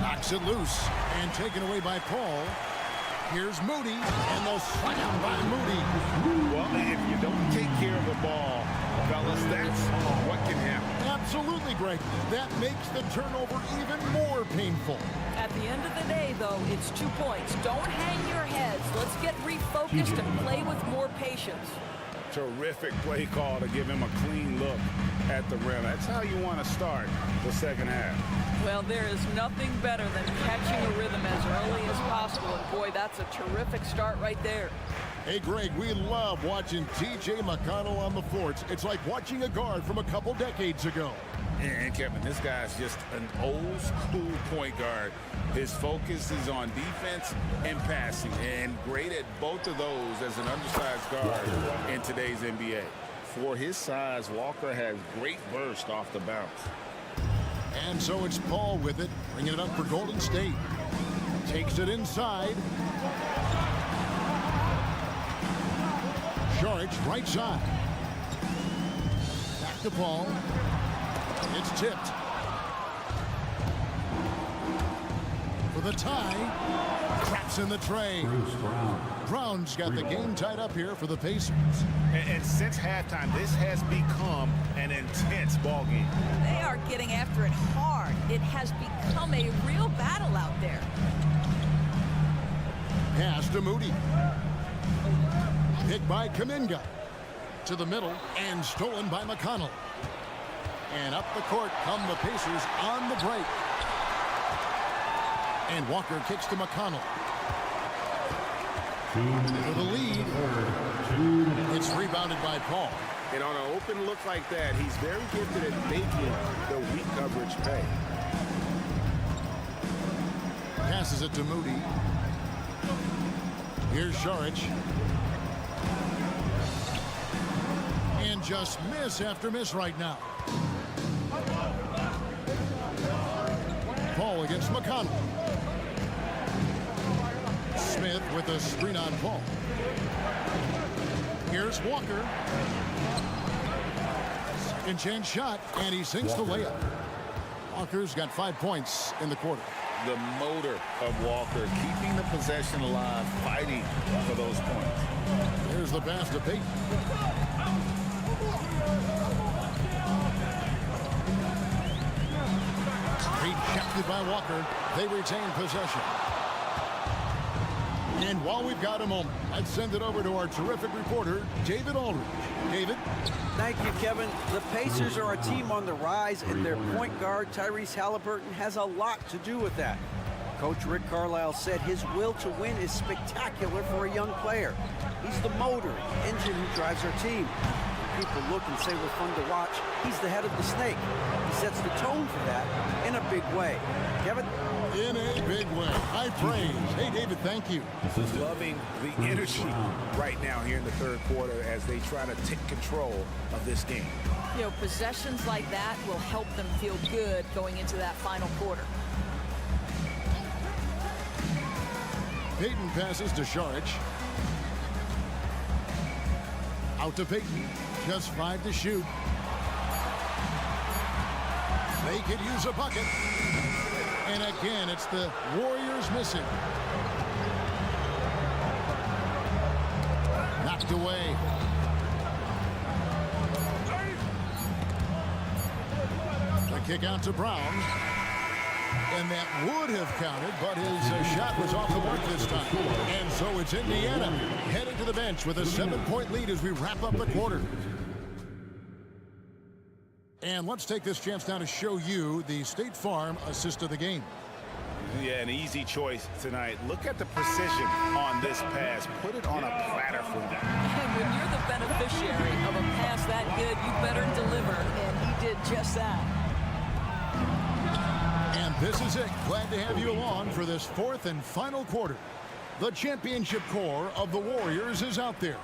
Knocks it loose and taken away by Paul. Here's Moody, and the slam by Moody. Well, if you don't take care of the ball, fellas, that's what can happen. Absolutely, Greg. That makes the turnover even more painful. At the end of the day, though, it's 2 points. Don't hang your heads. Let's get refocused and play with more patience. Terrific play call to give him a clean look at the rim. That's how you want to start the second half. Well, there is nothing better than catching a rhythm as early as possible. And boy, that's a terrific start right there. Hey, Greg, we love watching T.J. McConnell on the floor. It's like watching a guard from a couple decades ago. And Kevin, this guy's just an old school point guard. His focus is on defense and passing, and great at both of those as an undersized guard in today's NBA. For his size, Walker has great burst off the bounce. And so it's Paul with it, bringing it up for Golden State. Takes it inside. Saric, right side. Back to Paul. It's tipped. For the tie. Traps in the tray. Brown's got the game tied up here for the Pacers. And since halftime, this has become an intense ball game. They are getting after it hard. It has become a real battle out there. Pass to Moody. Picked by Kuminga. To the middle and stolen by McConnell. And up the court come the Pacers on the break. And Walker kicks to McConnell. For the lead. It's rebounded by Paul. And on an open look like that, he's very gifted at making the weak coverage pay. Passes it to Moody. Here's Saric. And just miss after miss right now. Paul against McConnell. Smith with a screen on Paul. Here's Walker. Second chance shot, and he sinks the layup. Walker's got 5 points in the quarter. The motor of Walker, keeping the possession alive, fighting for those points. There's the pass to Payton. Rejected by Walker. They retain possession. And while we've got a moment, let's send it over to our terrific reporter, David Aldridge. David? Thank you, Kevin. The Pacers are a team on the rise, and their point guard, Tyrese Halliburton, has a lot to do with that. Coach Rick Carlisle said his will to win is spectacular for a young player. He's the motor, the engine who drives our team. People look and say we're fun to watch. He's the head of the snake. He sets the tone for that in a big way. Kevin? In a big way. High praise. Hey, David, thank you. Loving the energy right now here in the third quarter as they try to take control of this game. You know, possessions like that will help them feel good going into that final quarter. Payton passes to Saric. Out to Payton. Just 5 to shoot. They could use a bucket. And again, it's the Warriors missing. Knocked away. The kick out to Brown. And that would have counted, but his shot was off the mark this time. And so it's Indiana heading to the bench with a 7-point lead as we wrap up the quarter. And let's take this chance now to show you the State Farm assist of the game. Yeah, an easy choice tonight. Look at the precision on this pass. Put it on a platter for them. And when you're the beneficiary of a pass that good, you better deliver. And he did just that. And this is it. Glad to have you along for this fourth and final quarter. The championship core of the Warriors is out there.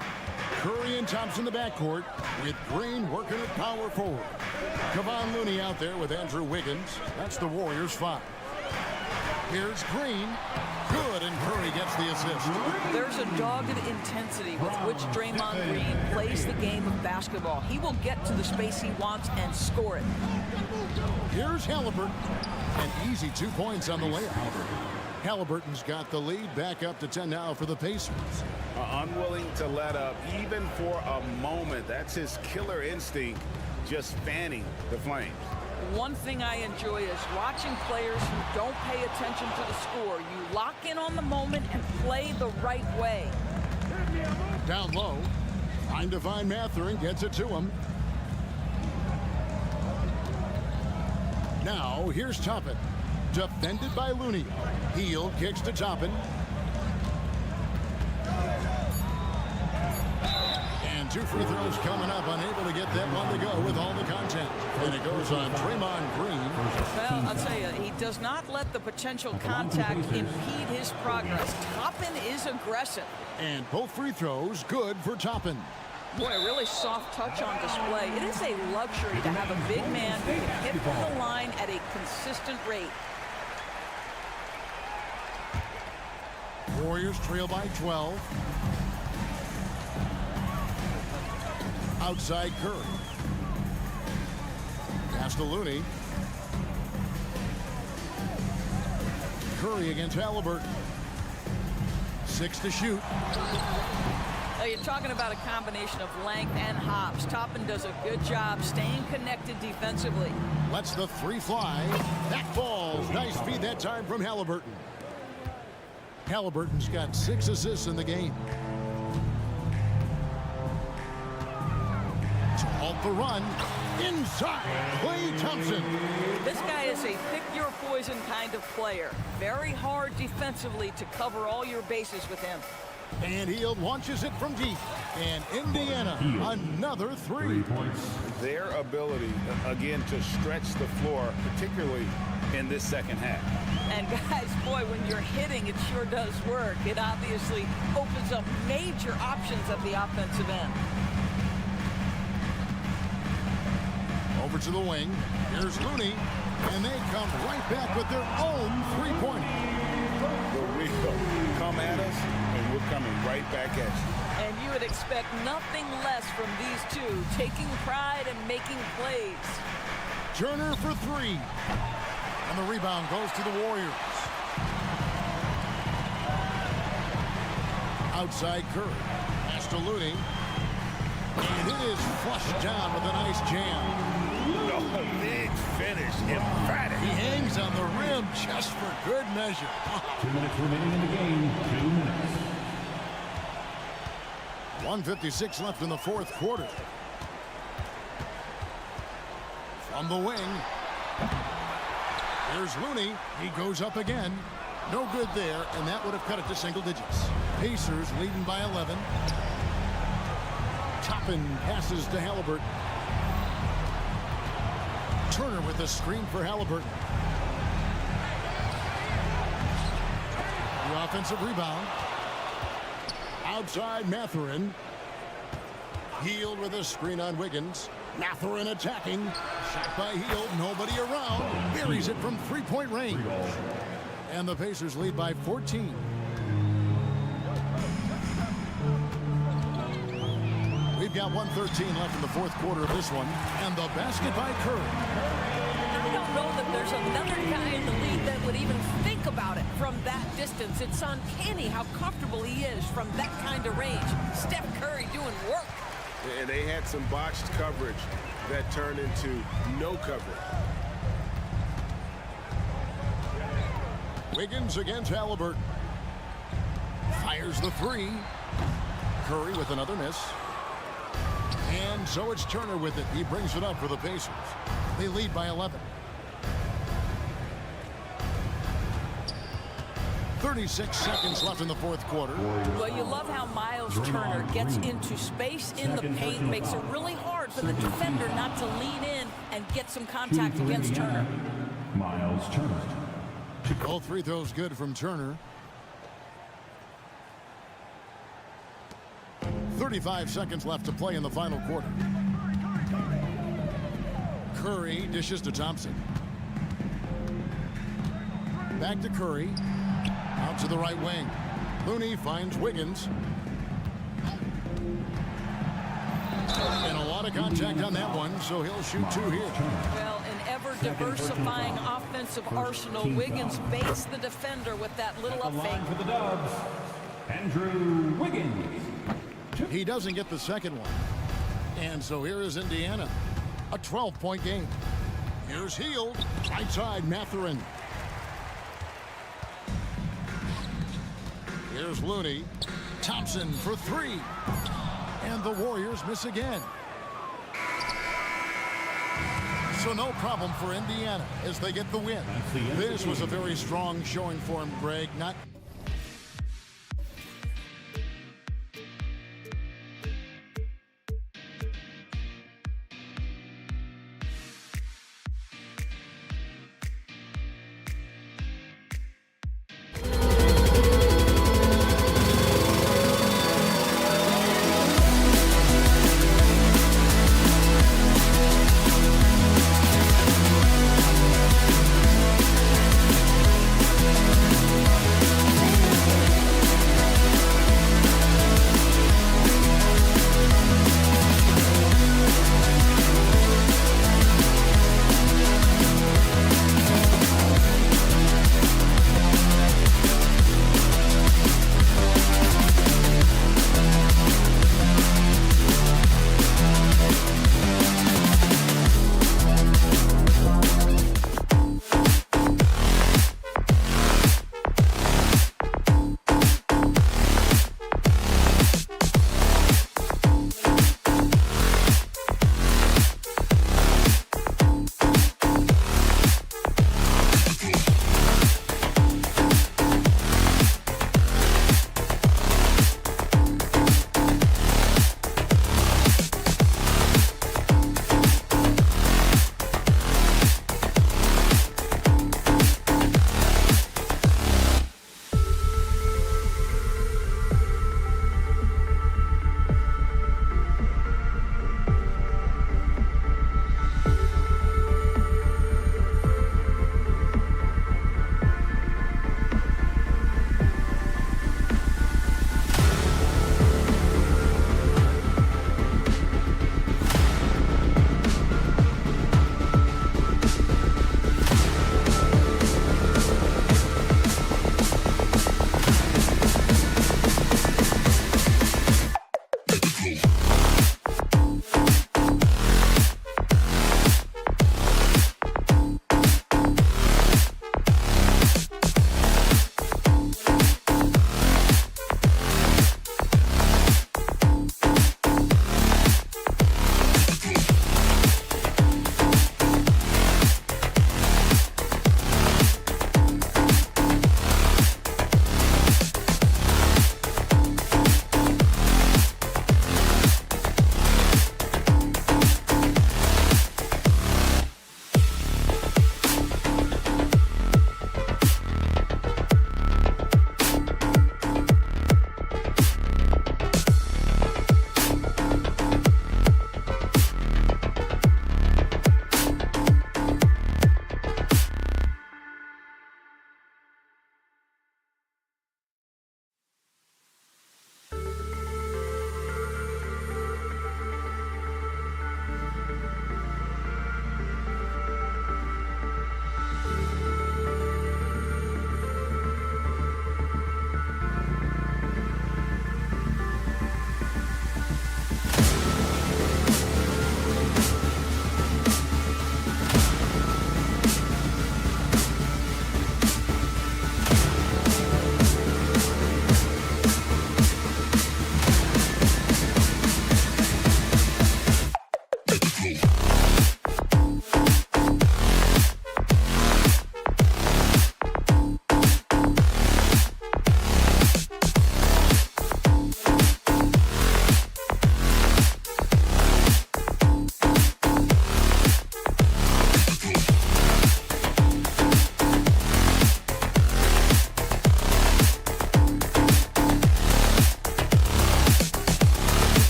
Curry and Thompson in the backcourt with Green working at power forward. Kevon Looney out there with Andrew Wiggins. That's the Warriors 5. Here's Green. Good, and Curry gets the assist. There's a dogged intensity with which Draymond Green plays the game of basketball. He will get to the space he wants and score it. Here's Halliburton. An easy 2 points on the layup. Halliburton's got the lead, back up to 10 now for the Pacers. Unwilling to let up even for a moment. That's his killer instinct, just fanning the flames. One thing I enjoy is watching players who don't pay attention to the score. You lock in on the moment and play the right way. Down low, trying to find Mathurin, gets it to him. Now, here's Toppin. Defended by Looney. Heel kicks to Toppin. And 2 free throws coming up, unable to get that one to go with all the content. And it goes on Draymond Green. Well, I'll tell you, he does not let the potential contact impede his progress. Toppin is aggressive. And both free throws good for Toppin. Boy, a really soft touch on display. It is a luxury to have a big man who can hit from the line at a consistent rate. Warriors trail by 12. Outside Curry. Pass to Looney. Curry against Halliburton. 6 to shoot. You're talking about a combination of length and hops. Toppin does a good job staying connected defensively. Lets the 3 fly. That falls. Nice feed that time from Halliburton. Halliburton's got 6 assists in the game. To halt the run. Inside, Klay Thompson. This guy is a pick-your-poison kind of player. Very hard defensively to cover all your bases with him. And Hield launches it from deep. And Indiana, another 3. Their ability, again, to stretch the floor, particularly in this second half. And guys, boy, when you're hitting, it sure does work. It obviously opens up major options at the offensive end. Over to the wing. Here's Looney. And they come right back with their own 3-pointer. The wheel come at us, and we're coming right back at you. And you would expect nothing less from these two, taking pride and making plays. Turner for 3. And the rebound goes to the Warriors. Outside Curry. Pass to Looney. And it is flushed down with a nice jam. Oh, big finish. Emphatic. He hangs on the rim just for good measure. 2 minutes remaining in the game. 2 minutes. 1:56 left in the 4th quarter. From the wing. Here's Looney. He goes up again. No good there, and that would have cut it to single digits. Pacers leading by 11. Toppin passes to Halliburton. Turner with a screen for Halliburton. The offensive rebound. Outside Mathurin. Hield with a screen on Wiggins. Mathurin attacking. Shot by Hield. Nobody around. Buries it from 3-point range. And the Pacers lead by 14. We've got 1:13 left in the 4th quarter of this one. And the basket by Curry. I don't know that there's another guy in the league that would even think about it from that distance. It's uncanny how comfortable he is from that kind of range. Steph Curry doing work. And they had some botched coverage that turned into no coverage. Wiggins against Halliburton. Fires the 3. Curry with another miss. And so it's Turner with it. He brings it up for the Pacers. They lead by 11. 36 seconds left in the 4th quarter. Well, you love how Miles Turner gets into space in the paint, makes it really hard for the defender not to lean in and get some contact against Turner. Miles Turner. Both free throws good from Turner. 35 seconds left to play in the final quarter. Curry dishes to Thompson. Back to Curry. Out to the right wing. Looney finds Wiggins. And a lot of contact on that one, so he'll shoot 2 here. Well, an ever ever-diversifying offensive arsenal. Wiggins baits the defender with that little up fake. For the Dubs, Andrew Wiggins. He doesn't get the second one. And so here is Indiana. A 12-point game. Here's Heald. Right side, Mathurin. Here's Looney. Thompson for three. And the Warriors miss again. So no problem for Indiana as they get the win. This was a very strong showing for him, Greg. Not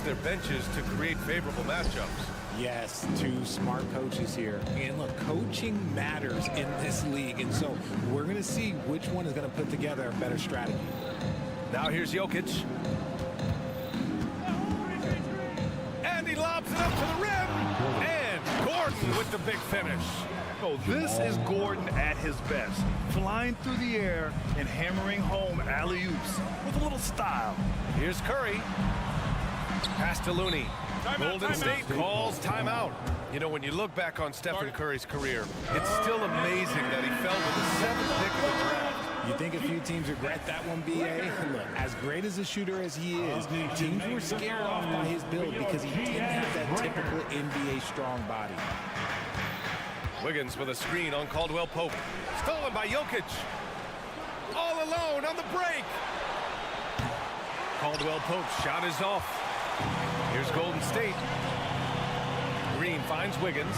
their benches to create favorable matchups. Yes, two smart coaches here. And look, coaching matters in this league. And so we're going to see which one is going to put together a better strategy. Now here's Jokic. And he lobs it up to the rim. And Gordon with the big finish. Oh, this is Gordon at his best. Flying through the air and hammering home alley-oops with a little style. Here's Curry. Pass to Looney. Golden State calls timeout. You know, when you look back on Stephen Curry's career, it's still amazing that he fell to the 7th pick of the draft. You think a few teams regret that one, B.A.? Look, as great as a shooter as he is, teams were scared off by his build because he didn't have that typical NBA strong body. Wiggins with a screen on Caldwell Pope. Stolen by Jokic. All alone on the break. Caldwell Pope's shot is off. Here's Golden State. Green finds Wiggins.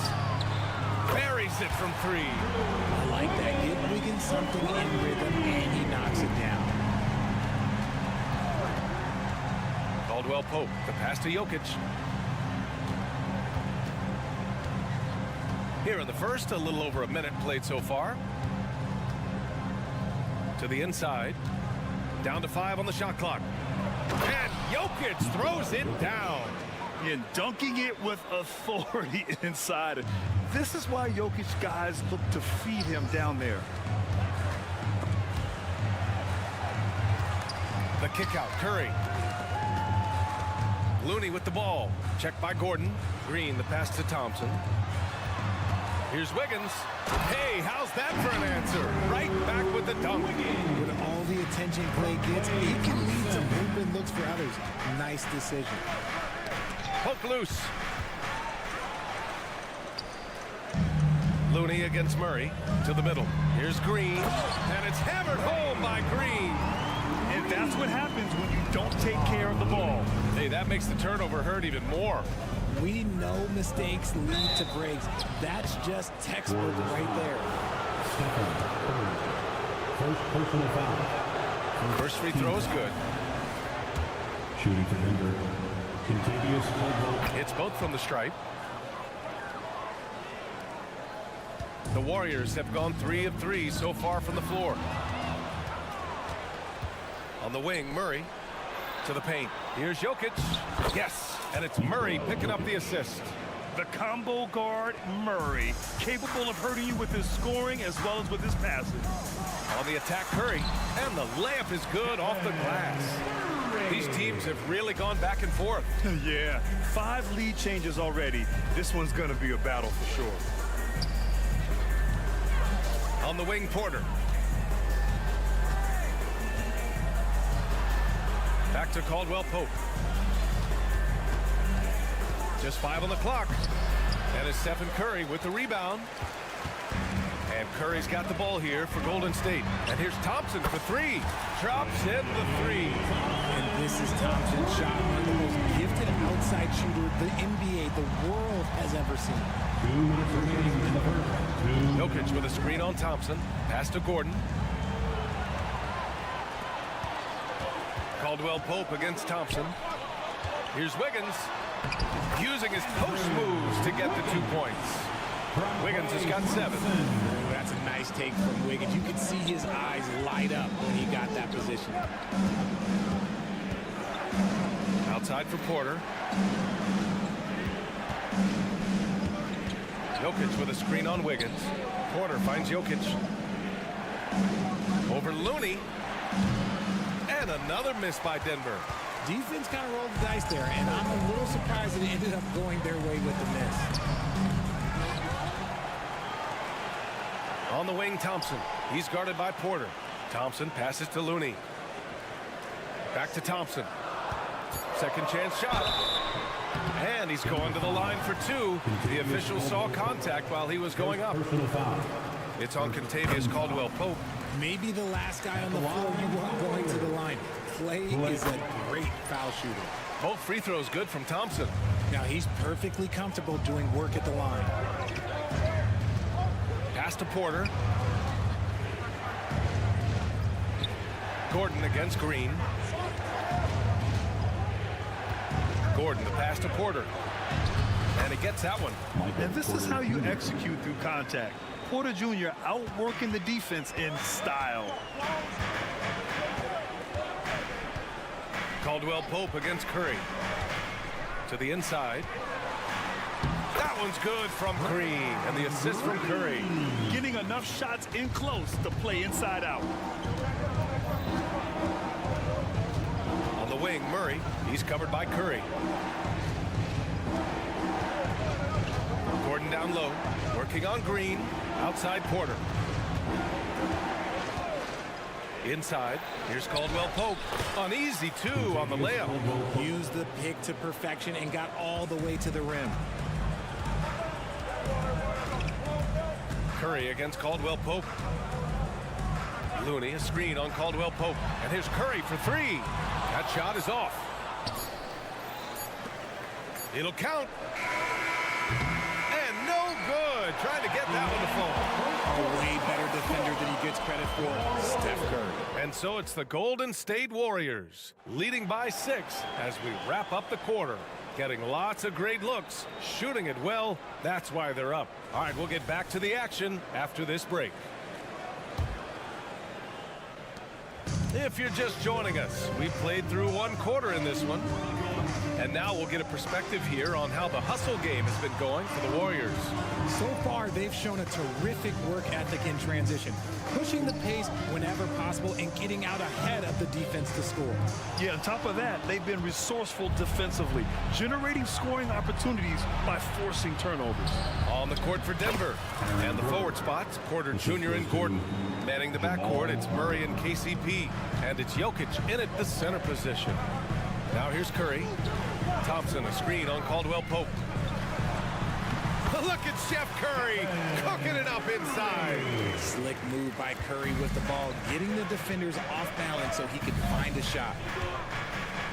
Buries it from 3. I like that. Give Wiggins something in rhythm, and he knocks it down. Caldwell Pope, the pass to Jokic. Here in the first, a little over a minute played so far. To the inside. Down to 5 on the shot clock. And Jokic throws it down. And dunking it with authority inside. This is why Jokic guys look to feed him down there. The kick out, Curry. Looney with the ball. Checked by Gordon. Green, the pass to Thompson. Here's Wiggins. Hey, how's that for an answer? Right back with the dunk. With all the attention Clay gets, it can lead to open looks for others. Nice decision. Poke loose. Looney against Murray to the middle. Here's Green, and it's hammered home by Green. And that's what happens when you don't take care of the ball. Hey, that makes the turnover hurt even more. We know mistakes lead to breaks. That's just textbook right there. First personal foul. First free throw is good. Shooting for Denver. Contagious Caldwell. It's both from the stripe. The Warriors have gone 3 of 3 so far from the floor. On the wing, Murray to the paint. Here's Jokic. Yes, and it's Murray picking up the assist. The combo guard, Murray, capable of hurting you with his scoring as well as with his passing. On the attack, Curry, and the layup is good off the glass. These teams have really gone back and forth. Yeah, 5 lead changes already. This one's going to be a battle for sure. On the wing, Porter. Back to Caldwell Pope. Just 5 on the clock. And it's Stephen Curry with the rebound. And Curry's got the ball here for Golden State. And here's Thompson for 3. Drops in the 3. And this is Thompson's shot, one of the most gifted outside shooter the NBA, the world has ever seen. 2 minutes remaining in the first. Jokic with a screen on Thompson. Pass to Gordon. Caldwell Pope against Thompson. Here's Wiggins. Using his post moves to get the 2 points. Wiggins has got 7. That's a nice take from Wiggins. You could see his eyes light up when he got that position. Outside for Porter. Jokic with a screen on Wiggins. Porter finds Jokic. Over Looney. And another miss by Denver. Defense kind of rolled the dice there, and I'm a little surprised that it ended up going their way with the miss. On the wing, Thompson. He's guarded by Porter. Thompson passes to Looney. Back to Thompson. Second chance shot. And he's going to the line for 2. The official saw contact while he was going up. It's on Contavious Caldwell Pope. Maybe the last guy on the floor you want going to the line. Clay is a great foul shooter. Both free throws good from Thompson. Now he's perfectly comfortable doing work at the line. Pass to Porter. Gordon against Green. Gordon, the pass to Porter. And he gets that one. And this is how you execute through contact. Porter Jr. outworking the defense in style. Caldwell Pope against Curry. To the inside. That one's good from Green, and the assist from Curry. Getting enough shots in close to play inside out. On the wing, Murray. He's covered by Curry. Gordon down low, working on Green. Outside Porter. Inside, here's Caldwell Pope. Uneasy, too, on the layup. Used the pick to perfection and got all the way to the rim. Curry against Caldwell Pope. Looney, a screen on Caldwell Pope. And here's Curry for three. That shot is off. It'll count. And no good. Trying to get that one to fall. A way better defender than he gets credit for, Steph Curry. And so it's the Golden State Warriors leading by 6 as we wrap up the quarter. Getting lots of great looks, shooting it well. That's why they're up. All right, we'll get back to the action after this break. If you're just joining us, we've played through one quarter in this one. And now we'll get a perspective here on how the hustle game has been going for the Warriors. So far, they've shown a terrific work ethic in transition, pushing the pace whenever possible and getting out ahead of the defense to score. Yeah, on top of that, they've been resourceful defensively, generating scoring opportunities by forcing turnovers. On the court for Denver. And the forward spots, Porter Jr. and Gordon. Manning the backcourt, it's Murray and KCP. And it's Jokic in at the center position. Now here's Curry. Thompson, a screen on Caldwell Pope. Look at Chef Curry cooking it up inside. Slick move by Curry with the ball, getting the defenders off balance so he could find a shot.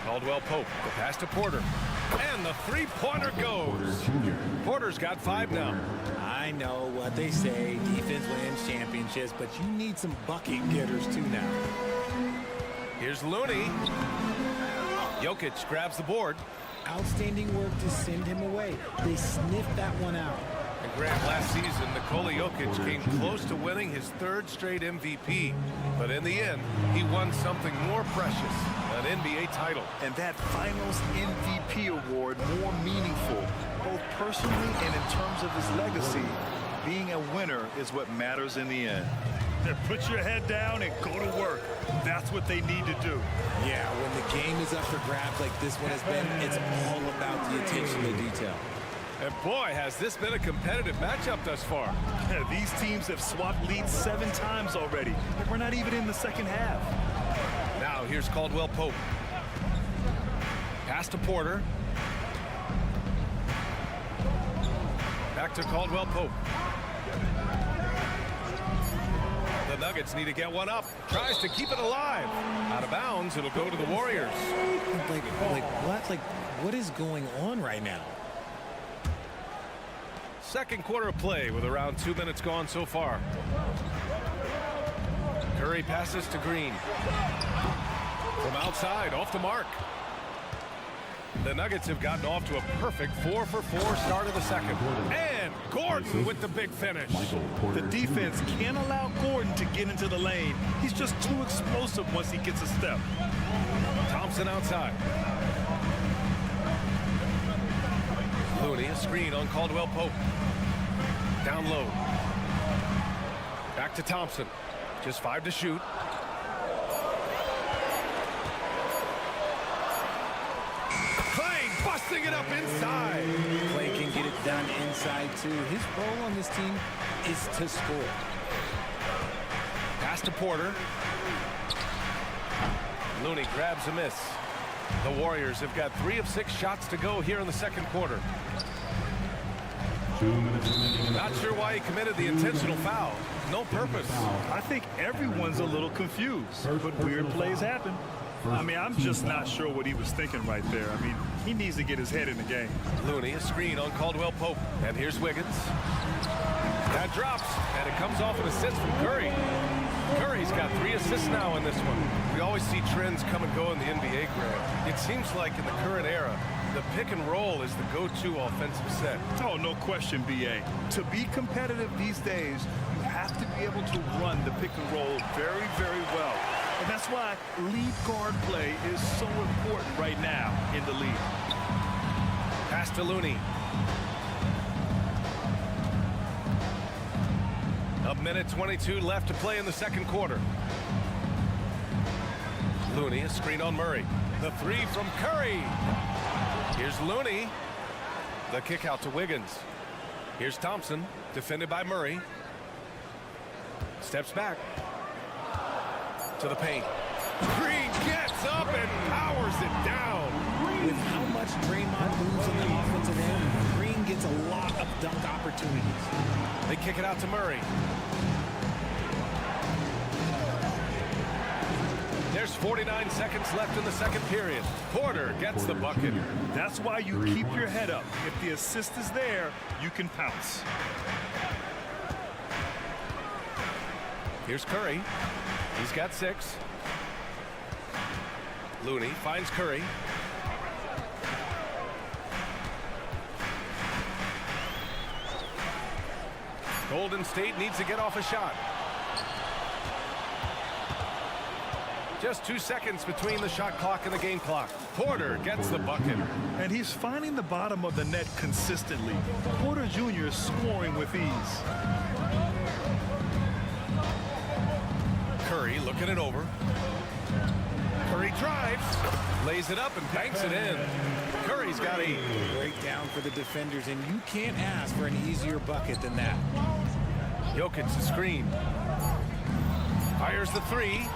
Caldwell Pope, the pass to Porter. And the three-pointer goes. Porter's got 5 now. I know what they say, defense wins championships, but you need some bucket getters too now. Here's Looney. Jokic grabs the board. Outstanding work to send him away. They sniffed that one out. And Grant, last season, Nikola Jokic came close to winning his 3rd straight MVP. But in the end, he won something more precious, an NBA title. And that Finals MVP award more meaningful, both personally and in terms of his legacy. Being a winner is what matters in the end. Put your head down and go to work. That's what they need to do. Yeah, when the game is up for grabs like this one has been, it's all about the attention to detail. And boy, has this been a competitive matchup thus far. These teams have swapped leads 7 times already. We're not even in the second half. Now here's Caldwell Pope. Pass to Porter. Back to Caldwell Pope. The Nuggets need to get one up. Tries to keep it alive. Out of bounds, it'll go to the Warriors. What is going on right now? Second quarter of play with around 2 minutes gone so far. Curry passes to Green. From outside, off the mark. The Nuggets have gotten off to a perfect 4-for-4 start of the second. And Gordon with the big finish. The defense can't allow Gordon to get into the lane. He's just too explosive once he gets a step. Thompson outside. Looney, a screen on Caldwell Pope. Down low. Back to Thompson. Just 5 to shoot. Busting it up inside. Clay can get it done inside too. His role on this team is to score. Pass to Porter. Looney grabs a miss. The Warriors have got 3 of 6 shots to go here in the second quarter. 2 minutes remaining. Not sure why he committed the intentional foul. No purpose. I think everyone's a little confused, but weird plays happen. I mean, I'm just not sure what he was thinking right there. I mean, he needs to get his head in the game. Looney, a screen on Caldwell Pope. And here's Wiggins. That drops, and it comes off an assist from Curry. Curry's got 3 assists now in this one. We always see trends come and go in the NBA, Greg. It seems like in the current era, the pick and roll is the go-to offensive set. Oh, no question, B.A. To be competitive these days, you have to be able to run the pick and roll very, very well. And that's why lead guard play is so important right now in the league. Pass to Looney. A minute 22 left to play in the second quarter. Looney, a screen on Murray. The three from Curry. Here's Looney. The kick out to Wiggins. Here's Thompson, defended by Murray. Steps back to the paint. Green gets up and powers it down. With how much Draymond moves on the offensive end, Green gets a lot of dunk opportunities. They kick it out to Murray. There's 49 seconds left in the second period. Porter gets the bucket. That's why you keep your head up. If the assist is there, you can pounce. Here's Curry. He's got 6. Looney finds Curry. Golden State needs to get off a shot. Just 2 seconds between the shot clock and the game clock. Porter gets the bucket. And he's finding the bottom of the net consistently. Porter Jr. is scoring with ease. Curry looking it over. Curry drives, lays it up and banks it in. Curry's got 8. Breakdown for the defenders, and you can't ask for an easier bucket than that. Jokic the screen. Fires the 3.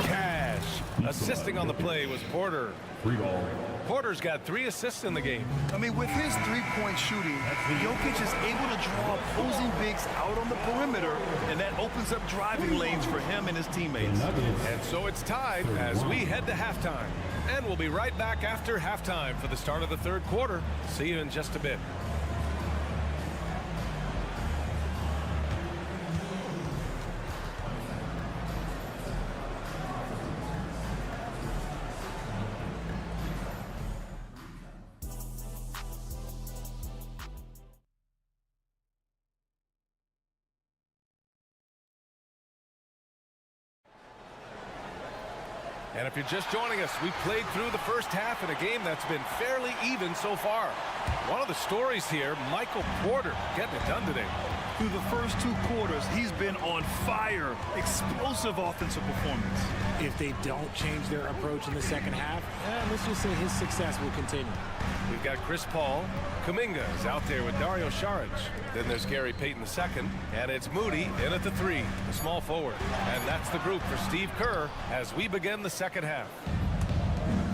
Cash. Assisting on the play was Porter. Porter's got 3 assists in the game. I mean, with his three-point shooting, Jokic is able to draw opposing bigs out on the perimeter, and that opens up driving lanes for him and his teammates. And so it's tied as we head to halftime. And we'll be right back after halftime for the start of the third quarter. See you in just a bit. And if you're just joining us, we played through the first half in a game that's been fairly even so far. One of the stories here, Michael Porter getting it done today. Through the first 2 quarters, he's been on fire. Explosive offensive performance. If they don't change their approach in the second half, let's just say his success will continue. We've got Chris Paul. Kuminga is out there with Dario Saric. Then there's Gary Payton II. And it's Moody in at the 3, the small forward. And that's the group for Steve Kerr as we begin the second half.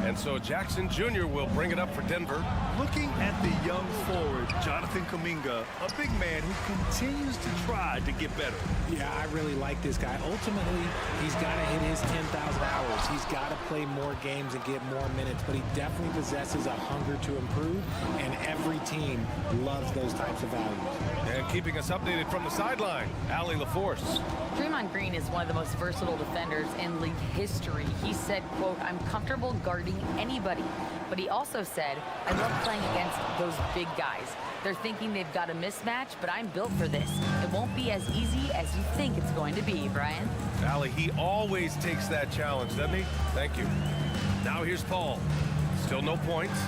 And so Jackson Jr. will bring it up for Denver. Looking at the young forward, Jonathan Kuminga, a big man who continues to try to get better. Yeah, I really like this guy. Ultimately, he's got to hit his 10,000 hours. He's got to play more games and get more minutes, but he definitely possesses a hunger to improve, and every team loves those types of values. And keeping us updated from the sideline, Allie LaForce. Draymond Green is one of the most versatile defenders in league history. He said, quote, "I'm comfortable guarding anybody." But he also said, "I love playing against those big guys. They're thinking they've got a mismatch, but I'm built for this. It won't be as easy as you think it's going to be," Brian. Allie, he always takes that challenge, doesn't he? Thank you. Now here's Paul. Still no points.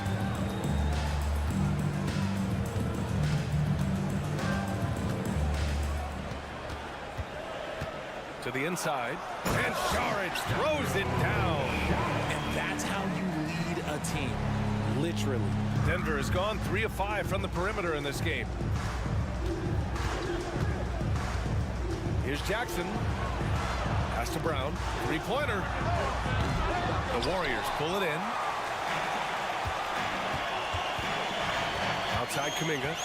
To the inside, and Saric throws it down. And that's how you lead a team, literally. Denver has gone 3 of 5 from the perimeter in this game. Here's Jackson. Pass to Brown. 3-pointer. The Warriors pull it in. Outside Kuminga.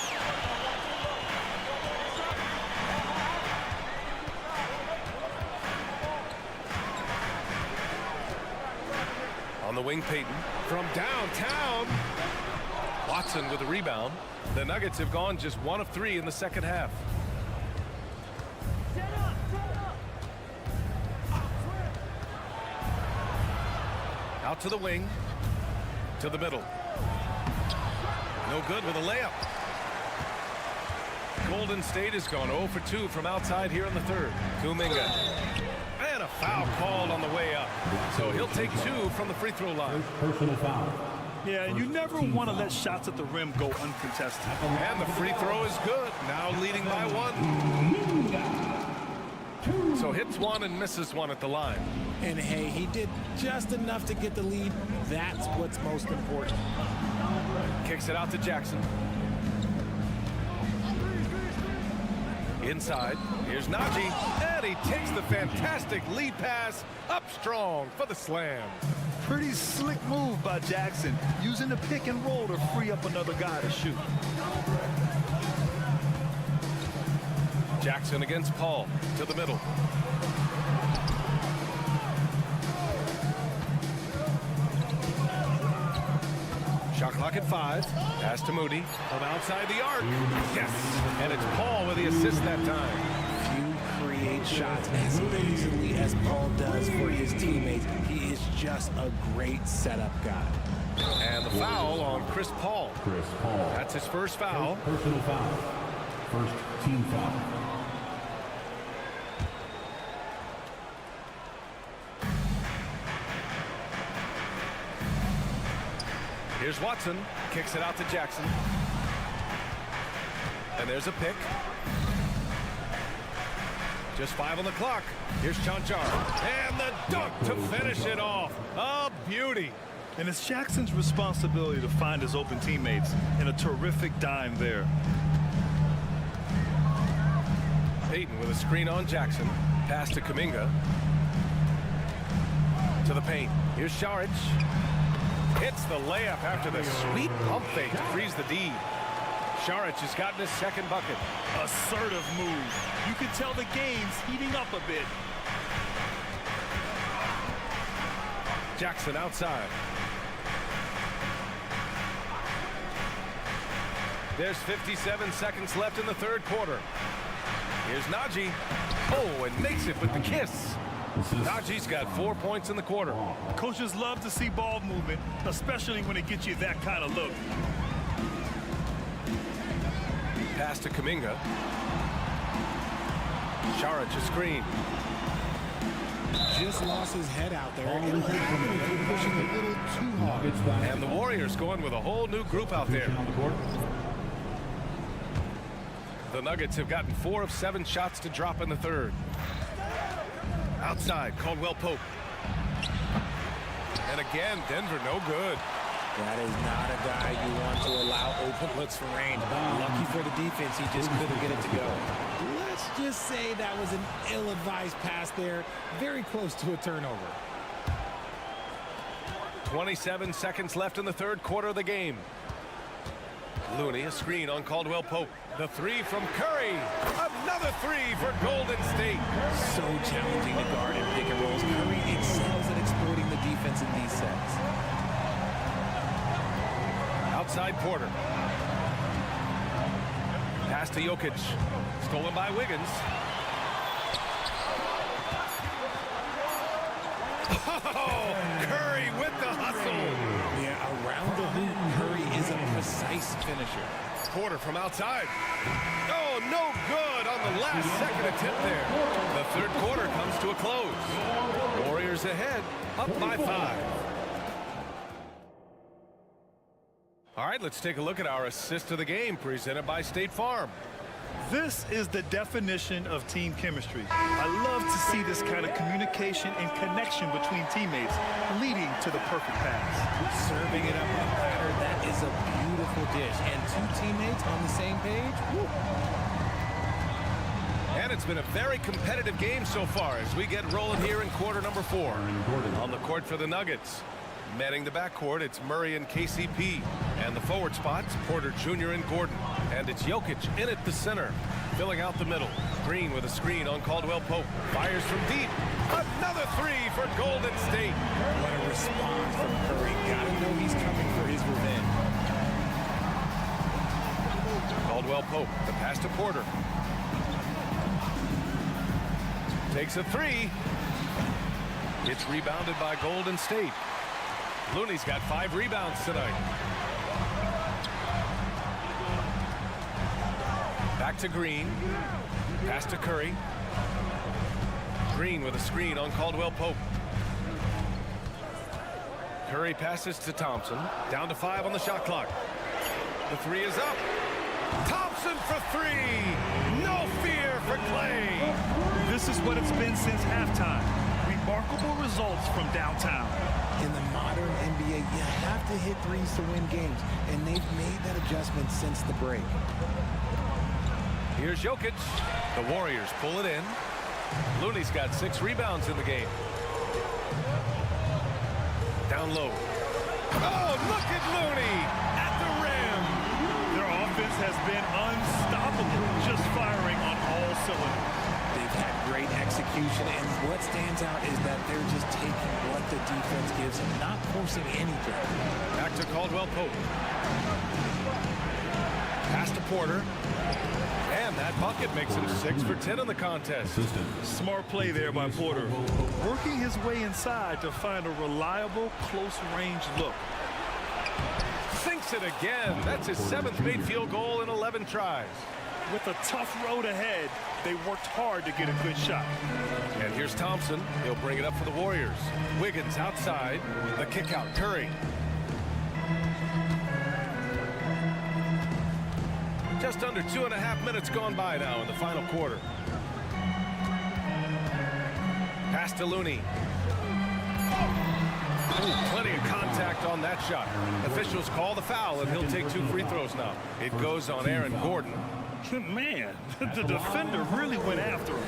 On the wing, Payton. From downtown. Watson with the rebound. The Nuggets have gone just 1 of 3 in the second half. Out to the wing. To the middle. No good with a layup. Golden State has gone 0 for 2 from outside here in the third. Kuminga. And a foul called on the way up. So he'll take 2 from the free throw line. Personal foul. Yeah, and you never want to let shots at the rim go uncontested. And the free throw is good. Now leading by 1. So hits 1 and misses 1 at the line. And hey, he did just enough to get the lead. That's what's most important. Kicks it out to Jackson. Inside, here's Najee, and he takes the fantastic lead pass up strong for the slam. Pretty slick move by Jackson, using the pick and roll to free up another guy to shoot. Jackson against Paul, to the middle. Shot clock at 5. Pass to Moody from outside the arc. Yes, and it's Paul with the assist that time. Few create shots as easily as Paul does for his teammates. He is just a great setup guy. And the foul on Chris Paul. Chris Paul. That's his first foul. Personal foul. First team foul. Here's Watson, kicks it out to Jackson. And there's a pick. Just 5 on the clock. Here's Chanchar. And the dunk to finish it off. A beauty. And it's Jackson's responsibility to find his open teammates, and a terrific dime there. Payton with a screen on Jackson. Pass to Kuminga. To the paint. Here's Šarić. Hits the layup after the sweet pump fake to freeze the D. Šarić has gotten his second bucket. Assertive move. You can tell the game's heating up a bit. Jackson outside. There's 57 seconds left in the third quarter. Here's Najee. Oh, and makes it with the kiss. Najee's got 4 points in the quarter. Coaches love to see ball movement, especially when it gets you that kind of look. Pass to Kuminga. Šarić a screen. Just lost his head out there. It looked like he was pushing a little too hard. And the Warriors going with a whole new group out there. The Nuggets have gotten 4 of 7 shots to drop in the third. Outside, Caldwell Pope. And again, Denver no good. That is not a guy you want to allow open looks for Rain. Lucky for the defense, he just couldn't get it to go. Let's just say that was an ill-advised pass there. Very close to a turnover. 27 seconds left in the third quarter of the game. Looney, a screen on Caldwell Pope. The 3 from Curry. Another 3 for Golden State. So challenging to guard in pick and rolls. Curry excels at exploiting the defense in these sets. Outside Porter. Pass to Jokic. Stolen by Wiggins. Oh, Curry with the hustle. Yeah, around the hoop, Curry is a precise finisher. Porter from outside. Oh, no good on the last second attempt there. The third quarter comes to a close. Warriors ahead, up by 5. All right, let's take a look at our assist of the game presented by State Farm. This is the definition of team chemistry. I love to see this kind of communication and connection between teammates leading to the perfect pass. Serving it up on a platter, that is a beautiful dish. And 2 teammates on the same page. Woo. And it's been a very competitive game so far as we get rolling here in quarter number 4. On the court for the Nuggets. Manning the backcourt, it's Murray and KCP. And the forward spots, Porter Jr. and Gordon. And it's Jokic in at the center, filling out the middle. Green with a screen on Caldwell Pope. Fires from deep. Another 3 for Golden State. What a response from Curry. Gotta know he's coming for his revenge. Caldwell Pope, the pass to Porter. Takes a 3. It's rebounded by Golden State. Looney's got 5 rebounds tonight. Back to Green. Pass to Curry. Green with a screen on Caldwell Pope. Curry passes to Thompson. Down to 5 on the shot clock. The three is up. Thompson for 3. No fear for Clay. This is what it's been since halftime. Remarkable results from downtown. In the modern NBA, you have to hit threes to win games, and they've made that adjustment since the break. Here's Jokic. The Warriors pull it in. Looney's got 6 rebounds in the game. Down low. Oh, look at Looney at the rim. Their offense has been unstoppable, just firing on all cylinders. They've had great execution, and what stands out is that they're just taking what the defense gives them, not forcing anything. Back to Caldwell Pope. Pass to Porter. And that bucket makes him 6 for 10 in the contest. Smart play there by Porter. Working his way inside to find a reliable, close-range look. Sinks it again. That's his 7th made field goal in 11 tries. With a tough road ahead, they worked hard to get a good shot. And here's Thompson. He'll bring it up for the Warriors. Wiggins outside. The kick out. Curry. Just under 2.5 minutes gone by now in the final quarter. Pass to Looney. Ooh, plenty of contact on that shot. Officials call the foul, and he'll take 2 free throws now. It goes on Aaron Gordon. Man, the defender really went after him.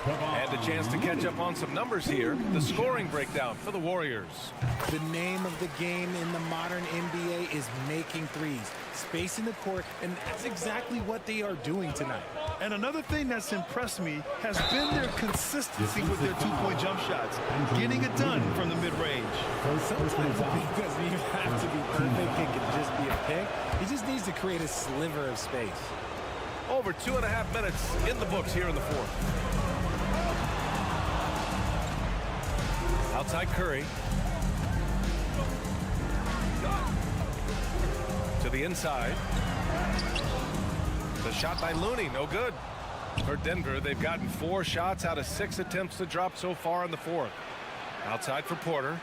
And a chance to catch up on some numbers here. The scoring breakdown for the Warriors. The name of the game in the modern NBA is making threes, spacing the court, and that's exactly what they are doing tonight. And another thing that's impressed me has been their consistency with their 2-point jump shots, getting it done from the mid-range. Sometimes it doesn't even have to be perfect. It can just be a pick. He just needs to create a sliver of space. Over 2.5 minutes in the books here in the fourth. Outside Curry. To the inside. The shot by Looney, no good. For Denver, they've gotten 4 shots out of 6 attempts to drop so far in the fourth. Outside for Porter.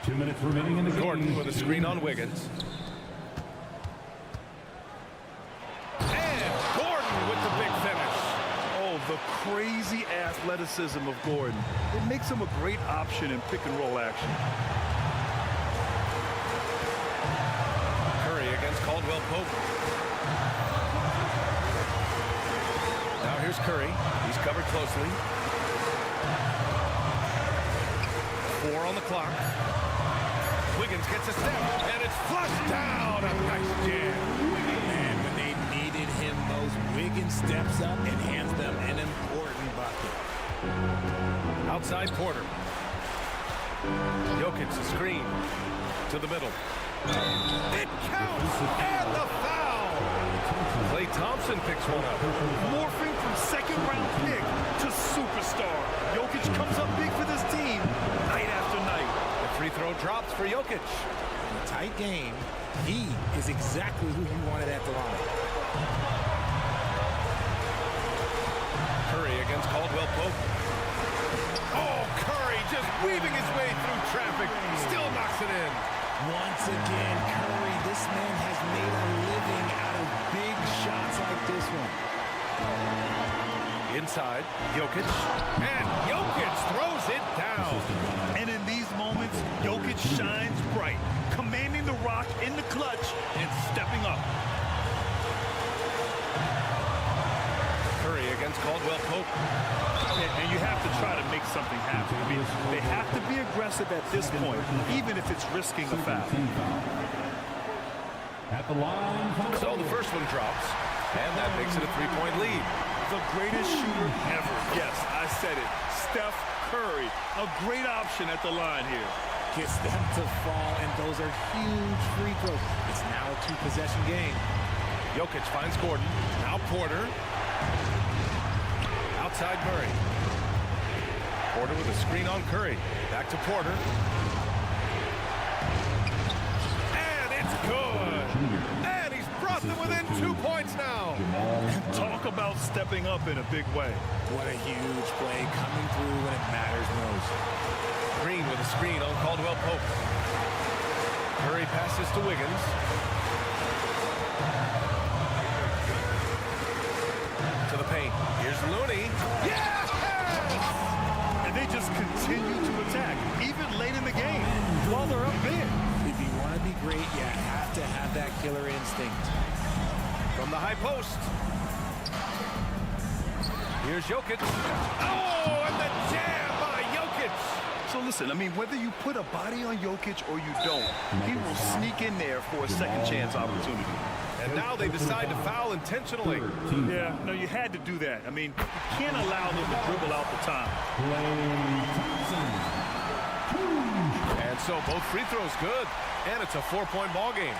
2 minutes remaining in the game. Gordon with a screen on Wiggins. And Gordon with the big finish. Oh, the crazy athleticism of Gordon. It makes him a great option in pick-and-roll action. Curry against Caldwell Pope. Now here's Curry. He's covered closely. 4 on the clock. Wiggins gets a step, and it's flushed down. A nice jam. And when they needed him, those Wiggins steps up and hands them an important bucket. Outside Porter. Jokic a screen to the middle. It counts, and the foul. Klay Thompson picks one up. Morphing from second-round pick to superstar. Jokic comes up big for this team night after night. The free throw drops for Jokic. In a tight game, he is exactly who you wanted at the line. Curry against Caldwell Pope. Oh, Curry just weaving his way through traffic. Still knocks it in. Once again, Curry, this man has made a living out of big shots like this one. Inside, Jokic. And Jokic throws it down. And in these moments, Jokic shines bright, commanding the rock in the clutch and stepping up. Curry against Caldwell Pope. And you have to try to make something happen. I mean, they have to be aggressive at this point, even if it's risking a foul. At the line. So the first one drops, and that makes it a 3-point lead. The greatest shooter ever. Yes, I said it. Steph Curry, a great option at the line here. Gets them to fall, and those are huge free throws. It's now a 2-possession game. Jokic finds Gordon. Now Porter. Outside Murray. Porter with a screen on Curry. Back to Porter. And it's good. And he's brought Up to within 2 points now. Talk about stepping up in a big way. What a huge play coming through when it matters most. Green with a screen on Caldwell Pope. Curry passes to Wiggins. To the paint. Here's Looney. Yes! And they just continue to attack, even late in the game, while they're up big. If you want to be great, you have to have that killer instinct. From the high post. Here's Jokic. Oh, and the jam by Jokic. So listen, I mean, whether you put a body on Jokic or you don't, he will sneak in there for a second chance opportunity. And now they decide to foul intentionally. Yeah, no, you had to do that. I mean, you can't allow them to dribble out the time. And so both free throws good. And it's a 4-point ball game.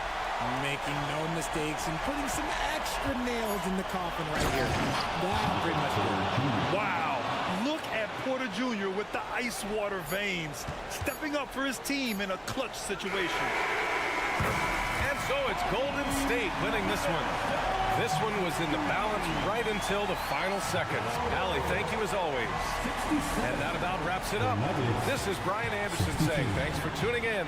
Making no mistakes and putting some extra nails in the coffin right here. That pretty much did it. Wow. Look at Porter Jr. with the ice water veins, stepping up for his team in a clutch situation. And so it's Golden State winning this one. This one was in the balance right until the final seconds. Allie, thank you as always. And that about wraps it up. This is Brian Anderson saying thanks for tuning in.